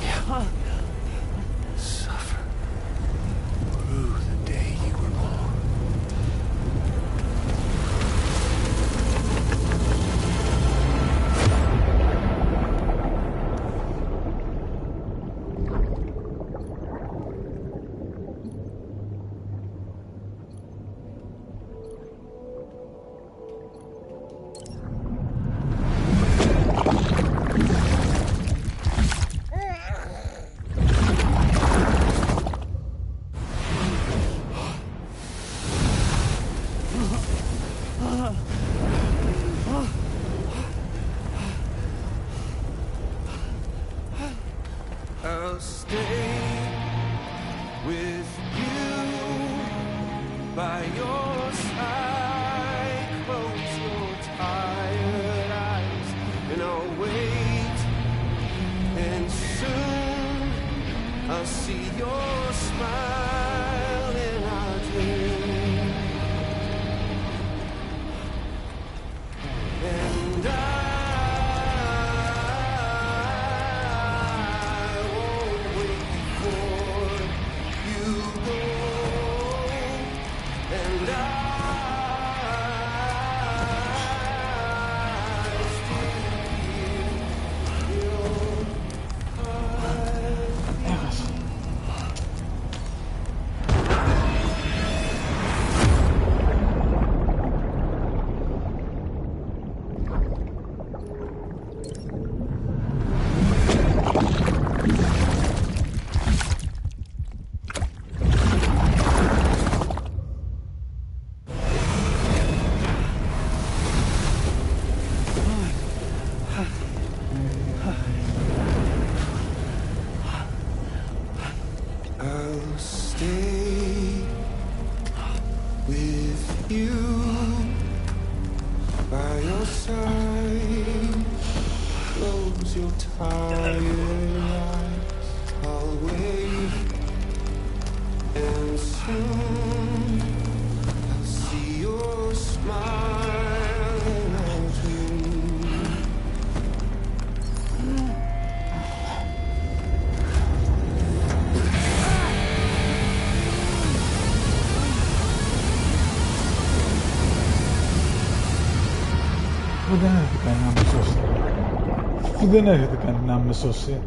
Yeah. Suffer. Through the day you were born. I'll stay with you by your side. Close your tired eyes and I'll wait. And soon I'll see your smile in our dream. And I'll stay with you by your side. Close your tired eyes. I'll wait, and soon I'll see your smile in our dream. Δεν έρχεται κανένα να με σώσει. Δεν έρχεται κανένα να με σώσει.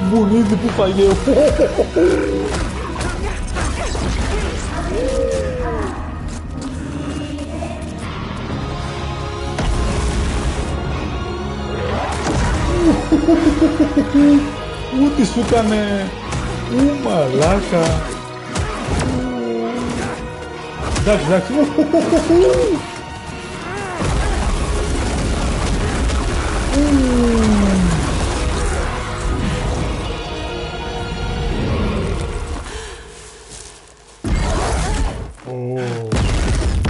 Μουνίδι που φαγε. Ούτε σου ήτανε. Μαλάκα. Εντάξει, εντάξει.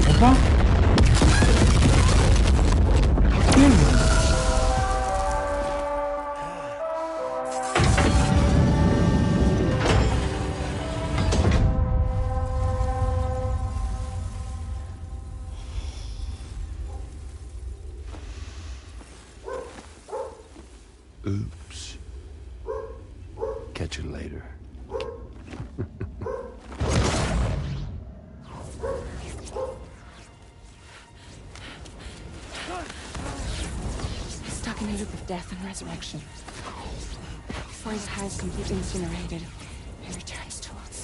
Οπα. Τι έγινε? Oops. Catch you later. Stuck in a loop of death and resurrection. Before his heart is completely incinerated, he returns to us.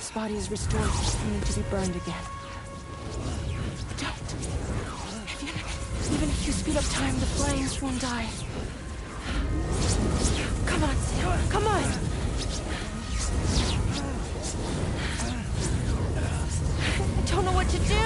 His body is restored, only to be burned again. Don't. Even if you speed up time, the flames won't die. Come on, Sam. Come on. I don't know what to do.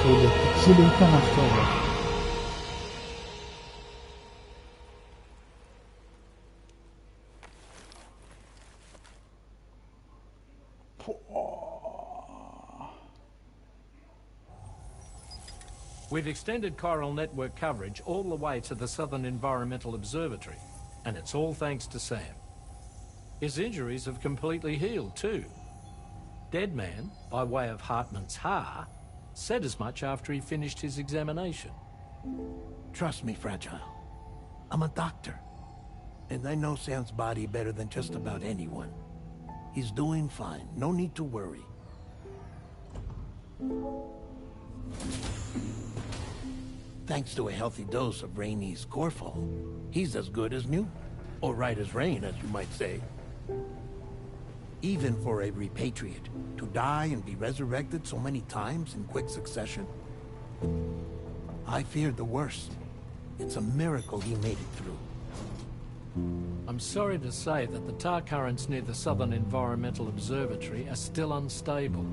Τι ξύλο ήταν αυτό, We've extended chiral network coverage all the way to the Southern Environmental Observatory, and it's all thanks to Sam. His injuries have completely healed too. Deadman, by way of Hartman's Ha, said as much after he finished his examination. Trust me, Fragile. I'm a doctor, and I know Sam's body better than just about anyone. He's doing fine. No need to worry. Thanks to a healthy dose of Rainey's Corfol, he's as good as new. Or right as rain, as you might say. Even for a repatriate, to die and be resurrected so many times in quick succession, I feared the worst. It's a miracle he made it through. I'm sorry to say that the tar currents near the Southern Environmental Observatory are still unstable.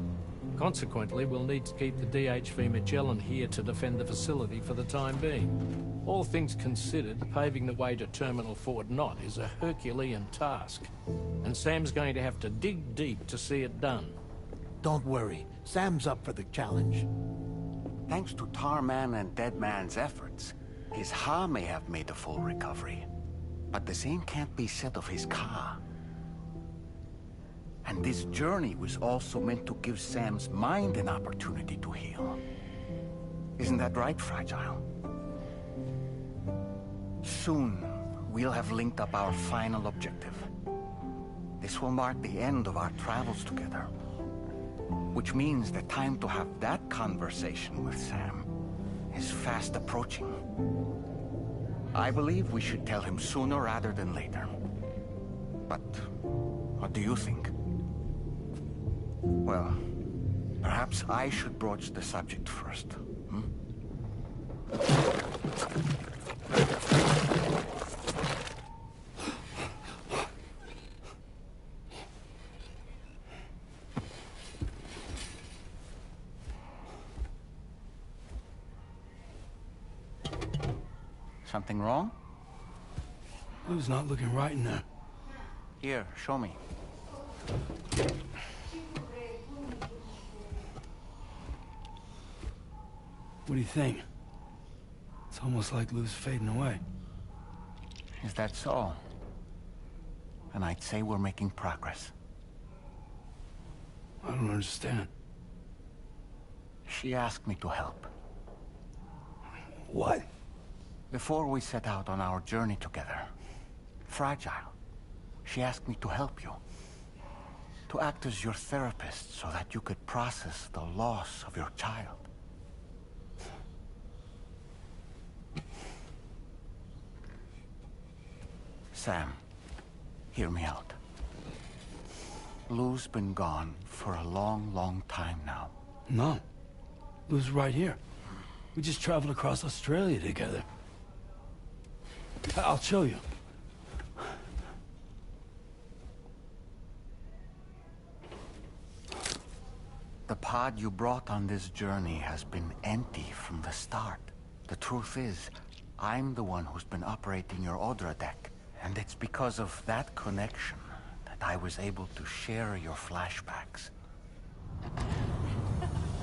Consequently, we'll need to keep the DHV Magellan here to defend the facility for the time being. All things considered, paving the way to Terminal Fort Knott is a Herculean task, and Sam's going to have to dig deep to see it done. Don't worry. Sam's up for the challenge. Thanks to Tarman and Deadman's efforts, his Ha may have made a full recovery. But the same can't be said of his Ka. And this journey was also meant to give Sam's mind an opportunity to heal. Isn't that right, Fragile? Soon, we'll have linked up our final objective. This will mark the end of our travels together. Which means the time to have that conversation with Sam is fast approaching. I believe we should tell him sooner rather than later. But what do you think? Well, perhaps I should broach the subject first. Something wrong? Lou's not looking right in there. Here, show me. What do you think? It's almost like Lou's fading away. Is that so? And I'd say we're making progress. I don't understand. She asked me to help. What? Before we set out on our journey together, Fragile, she asked me to help you. To act as your therapist so that you could process the loss of your child. Sam, hear me out. Lou's been gone for a long, long time now. No. Lou's right here. We just traveled across Australia together. I'll show you. The pod you brought on this journey has been empty from the start. The truth is, I'm the one who's been operating your Odra deck. And it's because of that connection that I was able to share your flashbacks.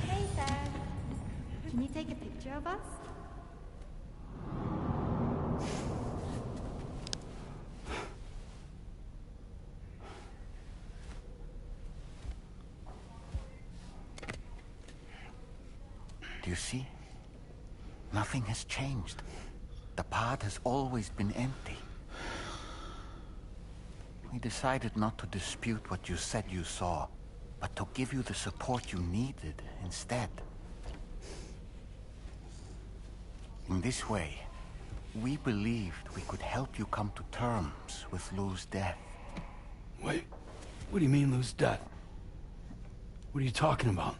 Hey, Sam. Can you take a picture of us? Do you see? Nothing has changed. The pod has always been empty. We decided not to dispute what you said you saw, but to give you the support you needed instead. In this way, we believed we could help you come to terms with Lou's death. Wait, what do you mean Lou's death? What are you talking about?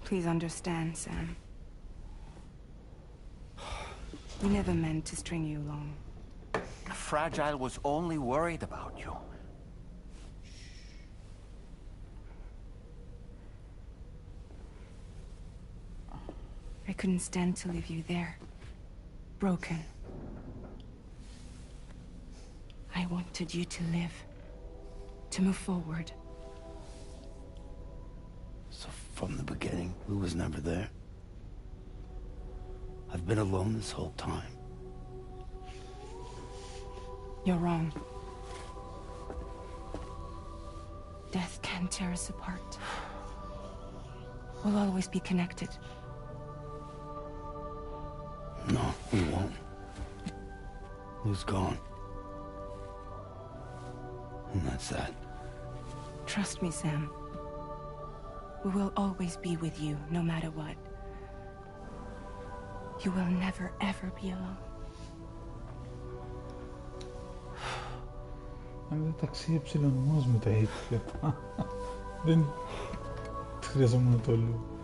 Please understand, Sam. We never meant to string you along. Fragile was only worried about you. I couldn't stand to leave you there, broken. I wanted you to live, to move forward. So from the beginning, Lou was never there? I've been alone this whole time. You're wrong. Death can tear us apart. We'll always be connected. No, we won't. Lou's gone. And that's that. Trust me, Sam. We will always be with you, no matter what. You will never, ever be alone. Αν δεν τα ξύψιλον μόνος με τα ήπια. Δεν χρειαζόμουν το λέω.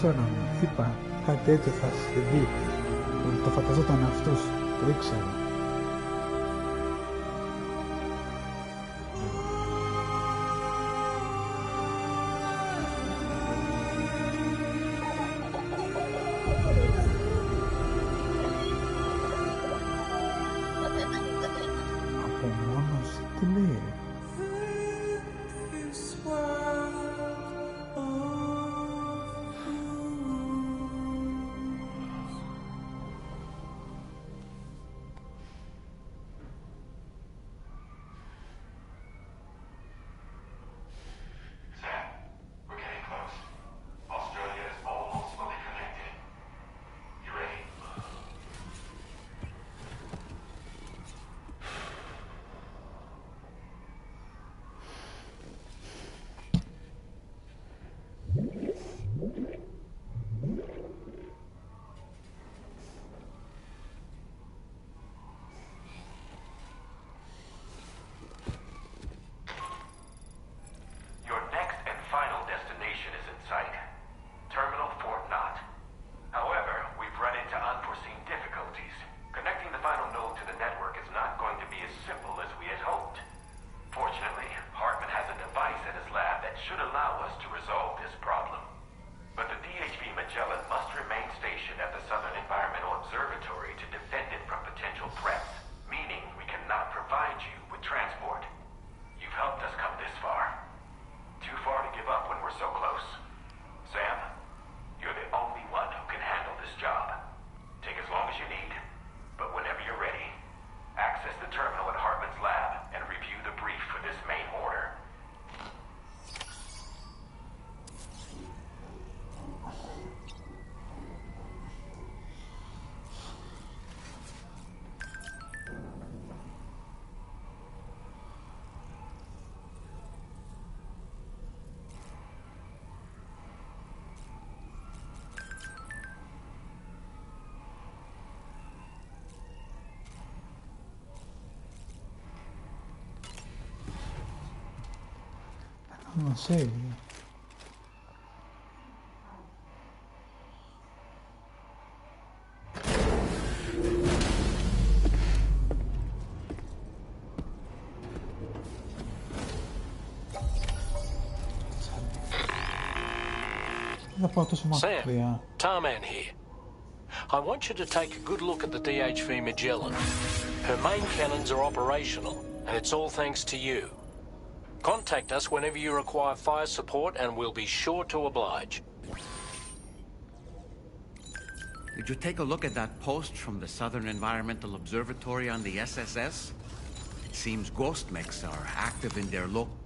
ξέρω, είπα, κάτι τέτοιο θα συμβεί. Το φανταζόταν αυτός, το ήξερα. Non segui. Sam, Tarman here. I want you to take a good look at the DHV Magellan. Her main cannons are operational, and it's all thanks to you. Contact us whenever you require fire support and we'll be sure to oblige. Did you take a look at that post from the Southern Environmental Observatory on the SSS? It seems ghost mechs are active in their local...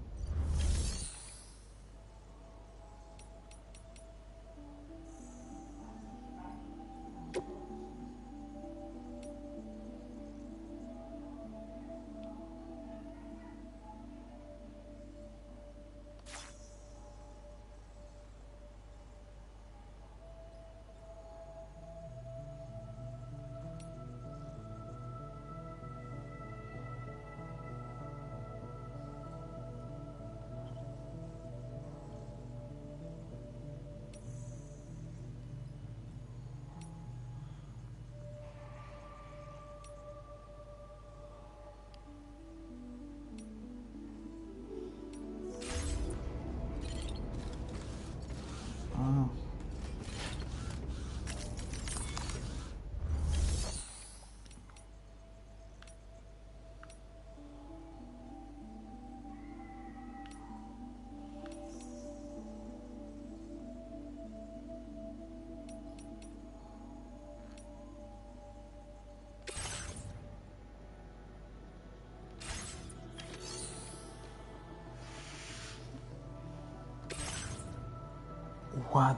What?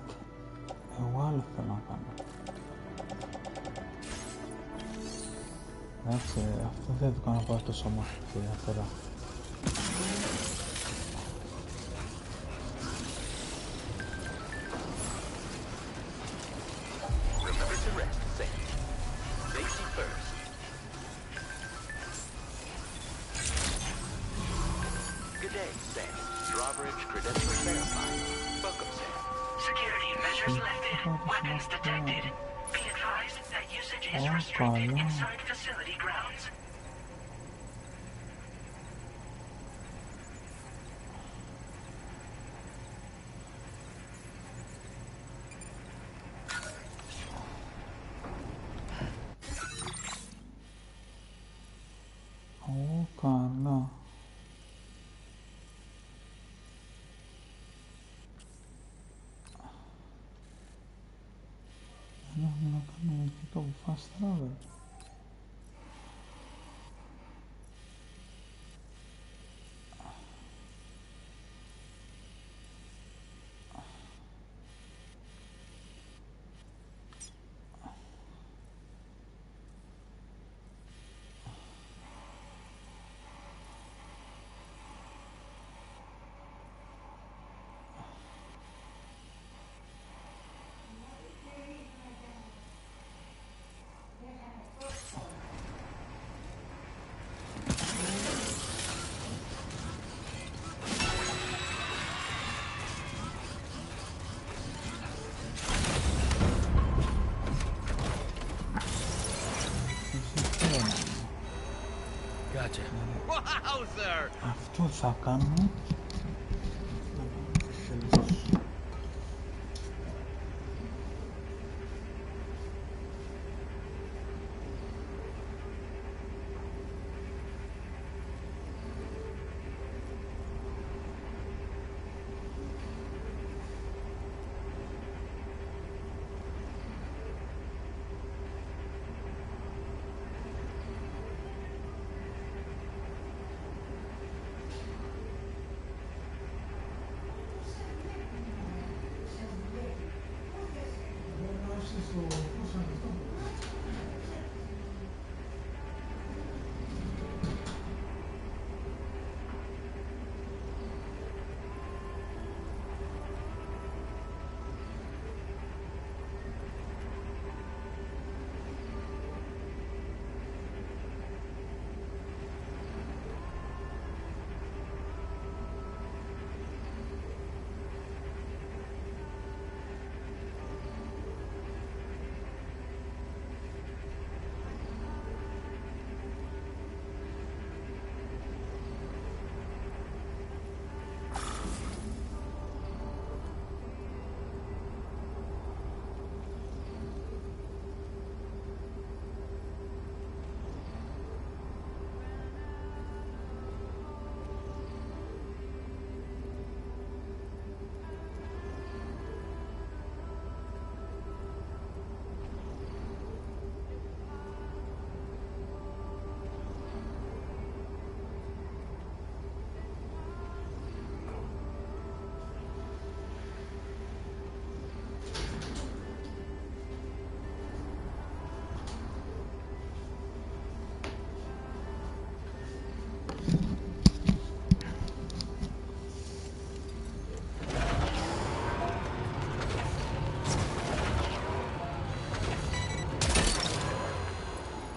Εγώ άλλο θέλω να κάνω. Εντάξει, αυτό δεν το κάνω πάρα τόσο μάχη τώρα. Weapons detected. Be advised that usage is restricted inside facility grounds. Καλά. Δεν έχουμε να κάνουμε εκεί το fast travel. Αυτό θα κάνουμε.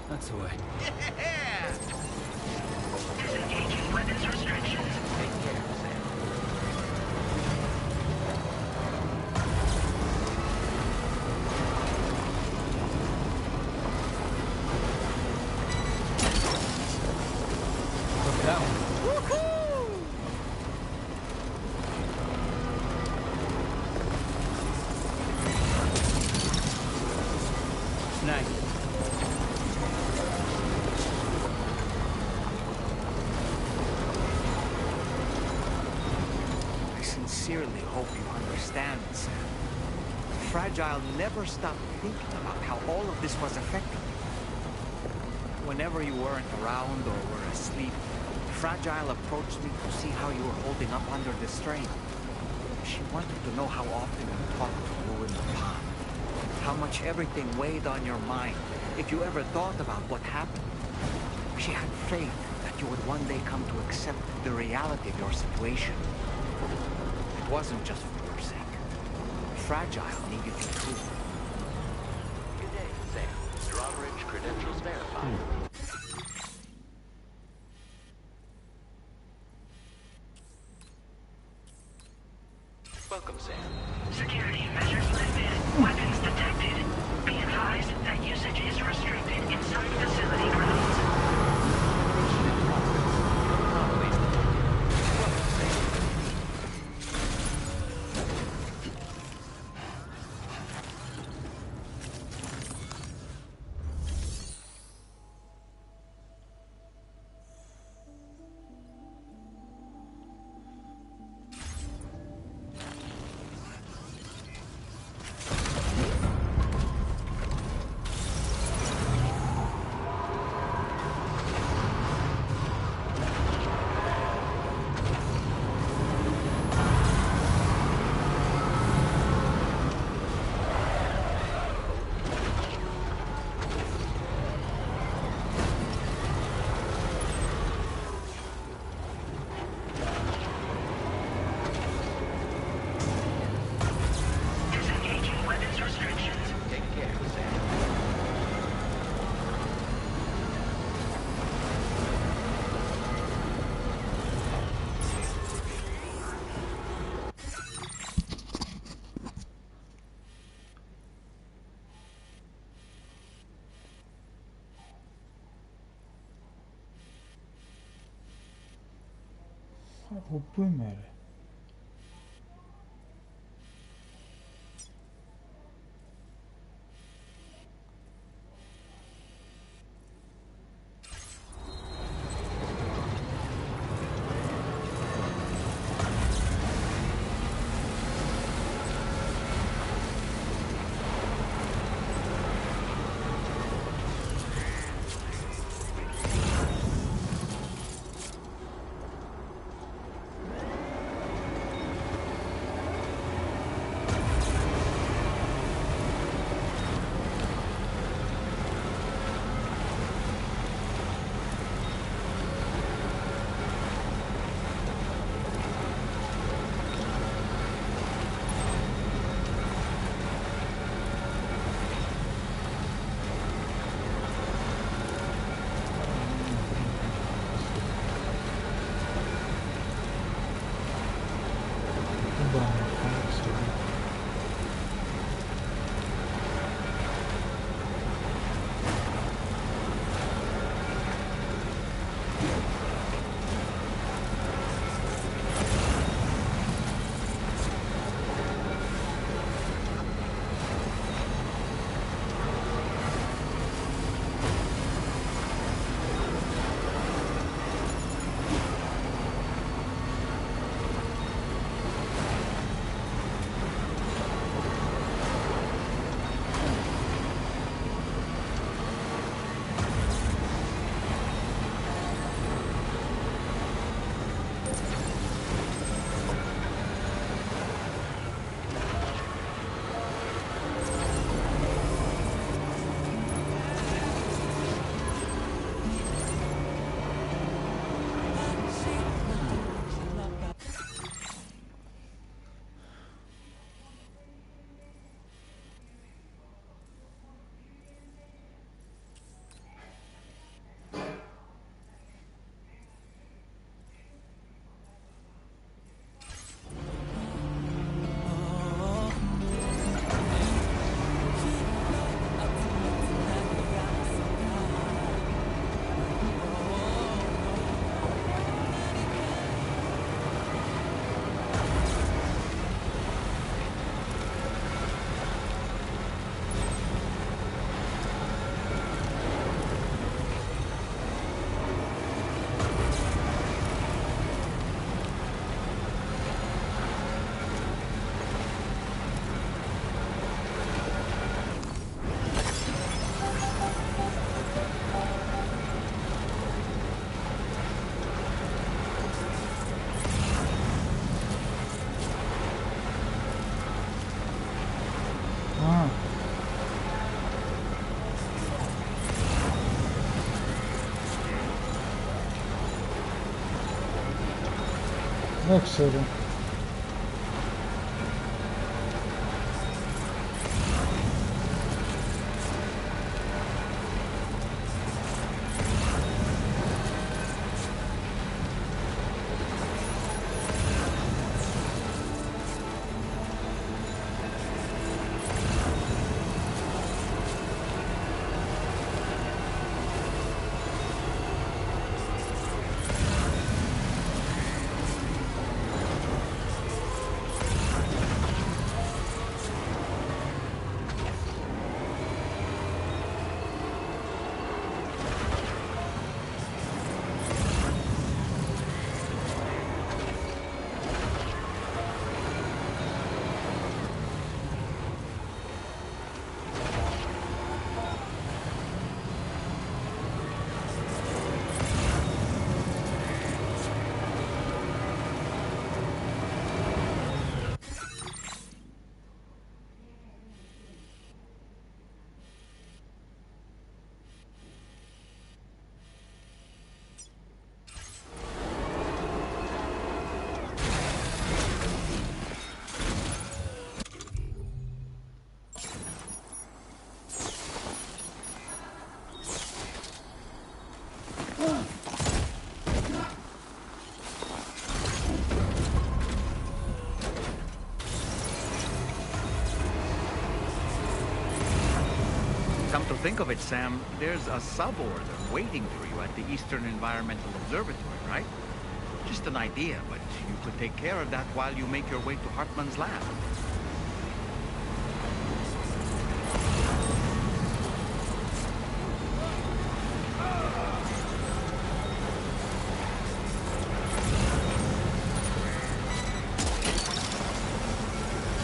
That's the way. Yeah! Disengaging weapons restrictions. Take care, Sam. Look at that one. Snag it. I sincerely hope you understand, Sam. Fragile never stopped thinking about how all of this was affecting you. Whenever you weren't around or were asleep, Fragile approached me to see how you were holding up under the strain. She wanted to know how often you talked to Lou in the pond, how much everything weighed on your mind, if you ever thought about what happened. She had faith that you would one day come to accept the reality of your situation. It wasn't just for your sake. Fragile needed you too. Good day, Sam. Drawbridge credentials verified. Welcome, Sam. Security measures lifted. Weapons Από πού είμαι ρε? Δεν ξέρω. Come to think of it, Sam, there's a suborder waiting for you at the Eastern Environmental Observatory, right? Just an idea, but you could take care of that while you make your way to Hartman's lab.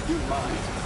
You mind?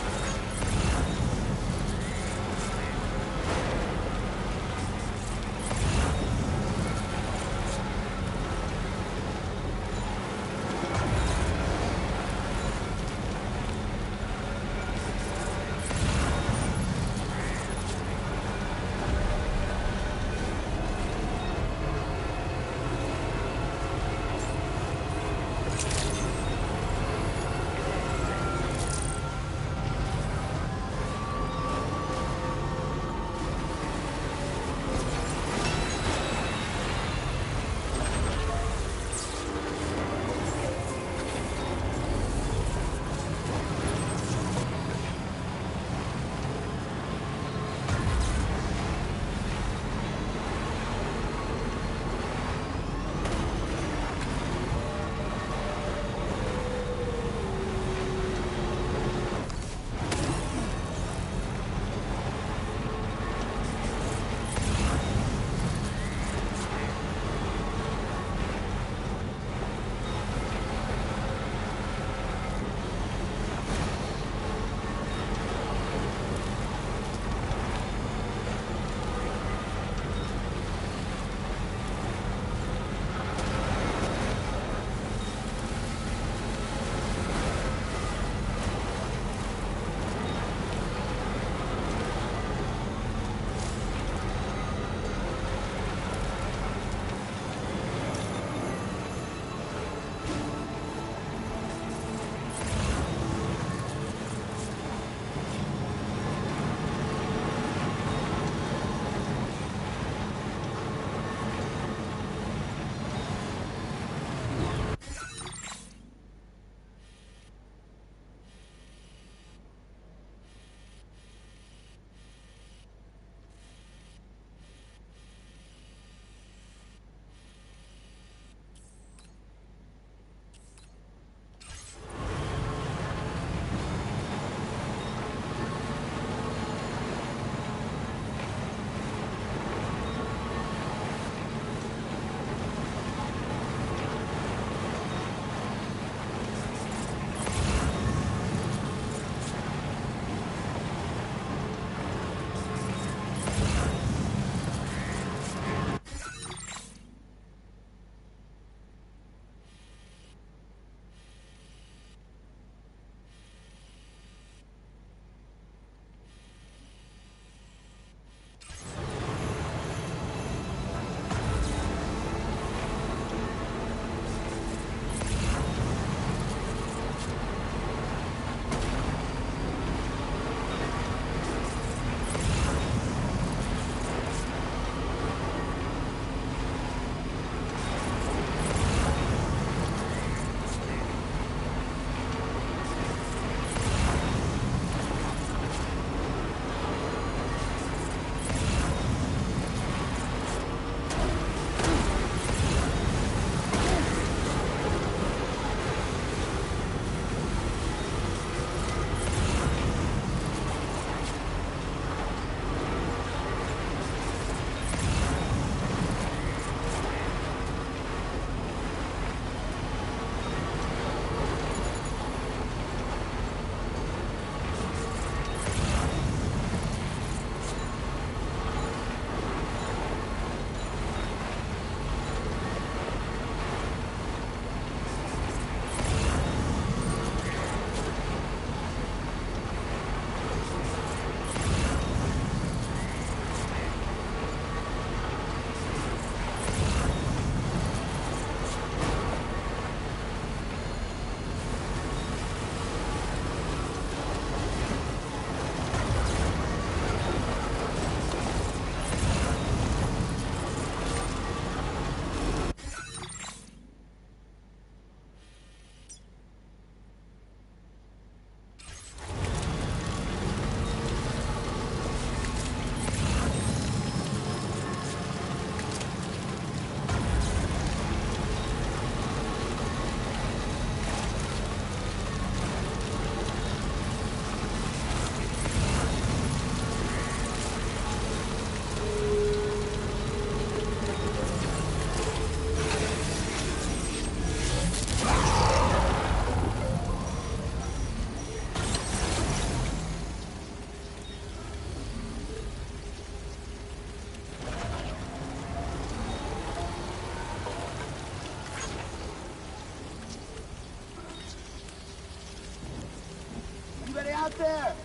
there!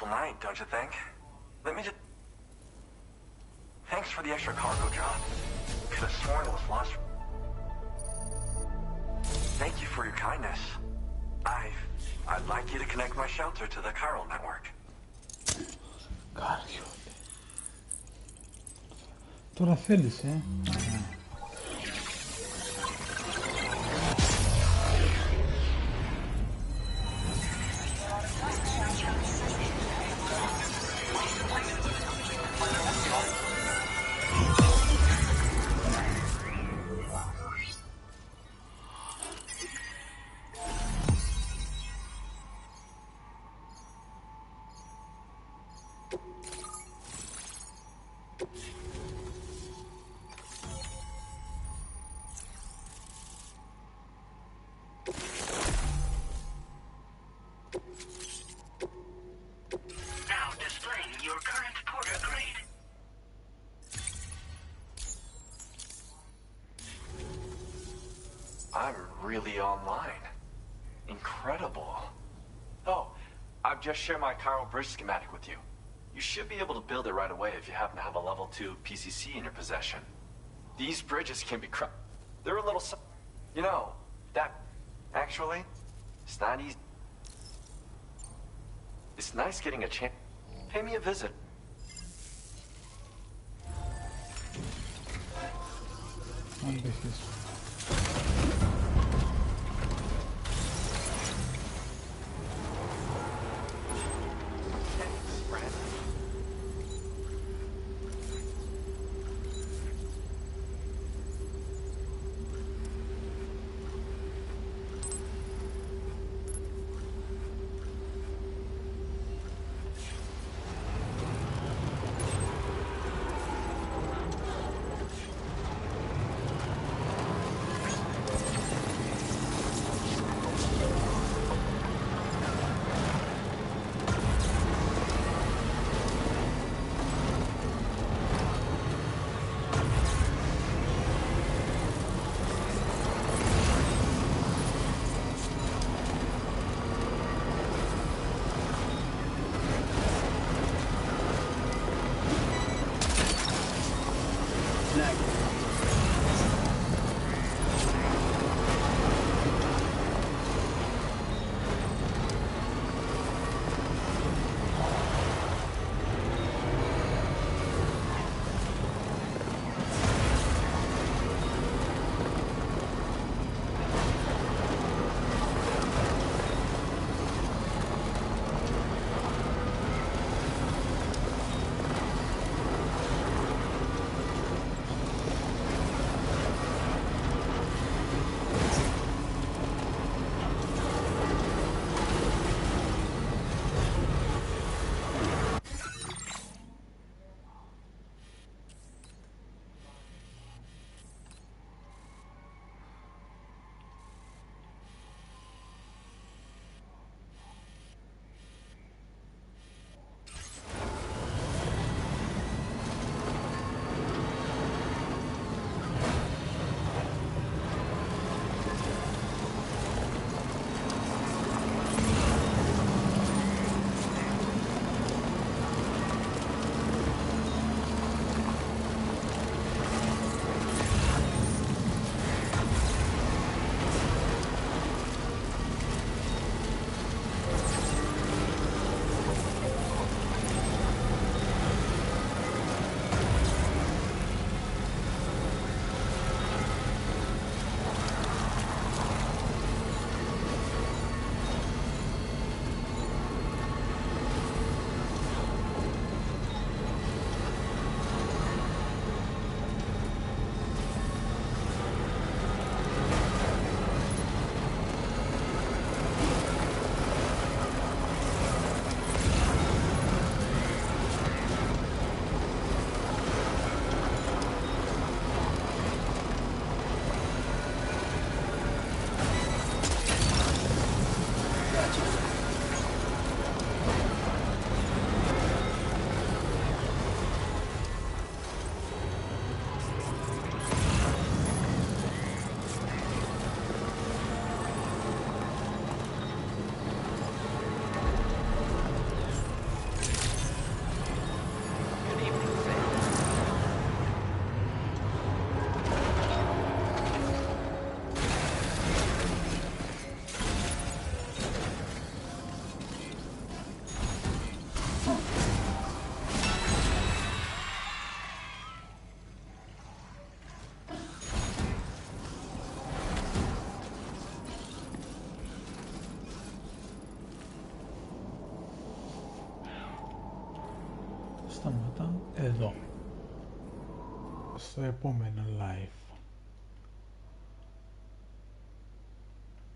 beautiful night, don't you think? Let me just... Thanks for the extra cargo, John. Could have sworn it was lost. Thank you for your kindness. I'd like you to connect my shelter to the chiral network. Τώρα θέλεις, Now displaying your current porter grade. I'm really online. Incredible. Oh, I've just shared my chiral bridge schematic with you. You should be able to build it right away if you happen to have a level 2 PCC in your possession. These bridges can be they're a little you know, that... Actually, it's not easy. It's nice getting a chance. Pay me a visit. Ambitious. σταματά εδώ στο επόμενο live.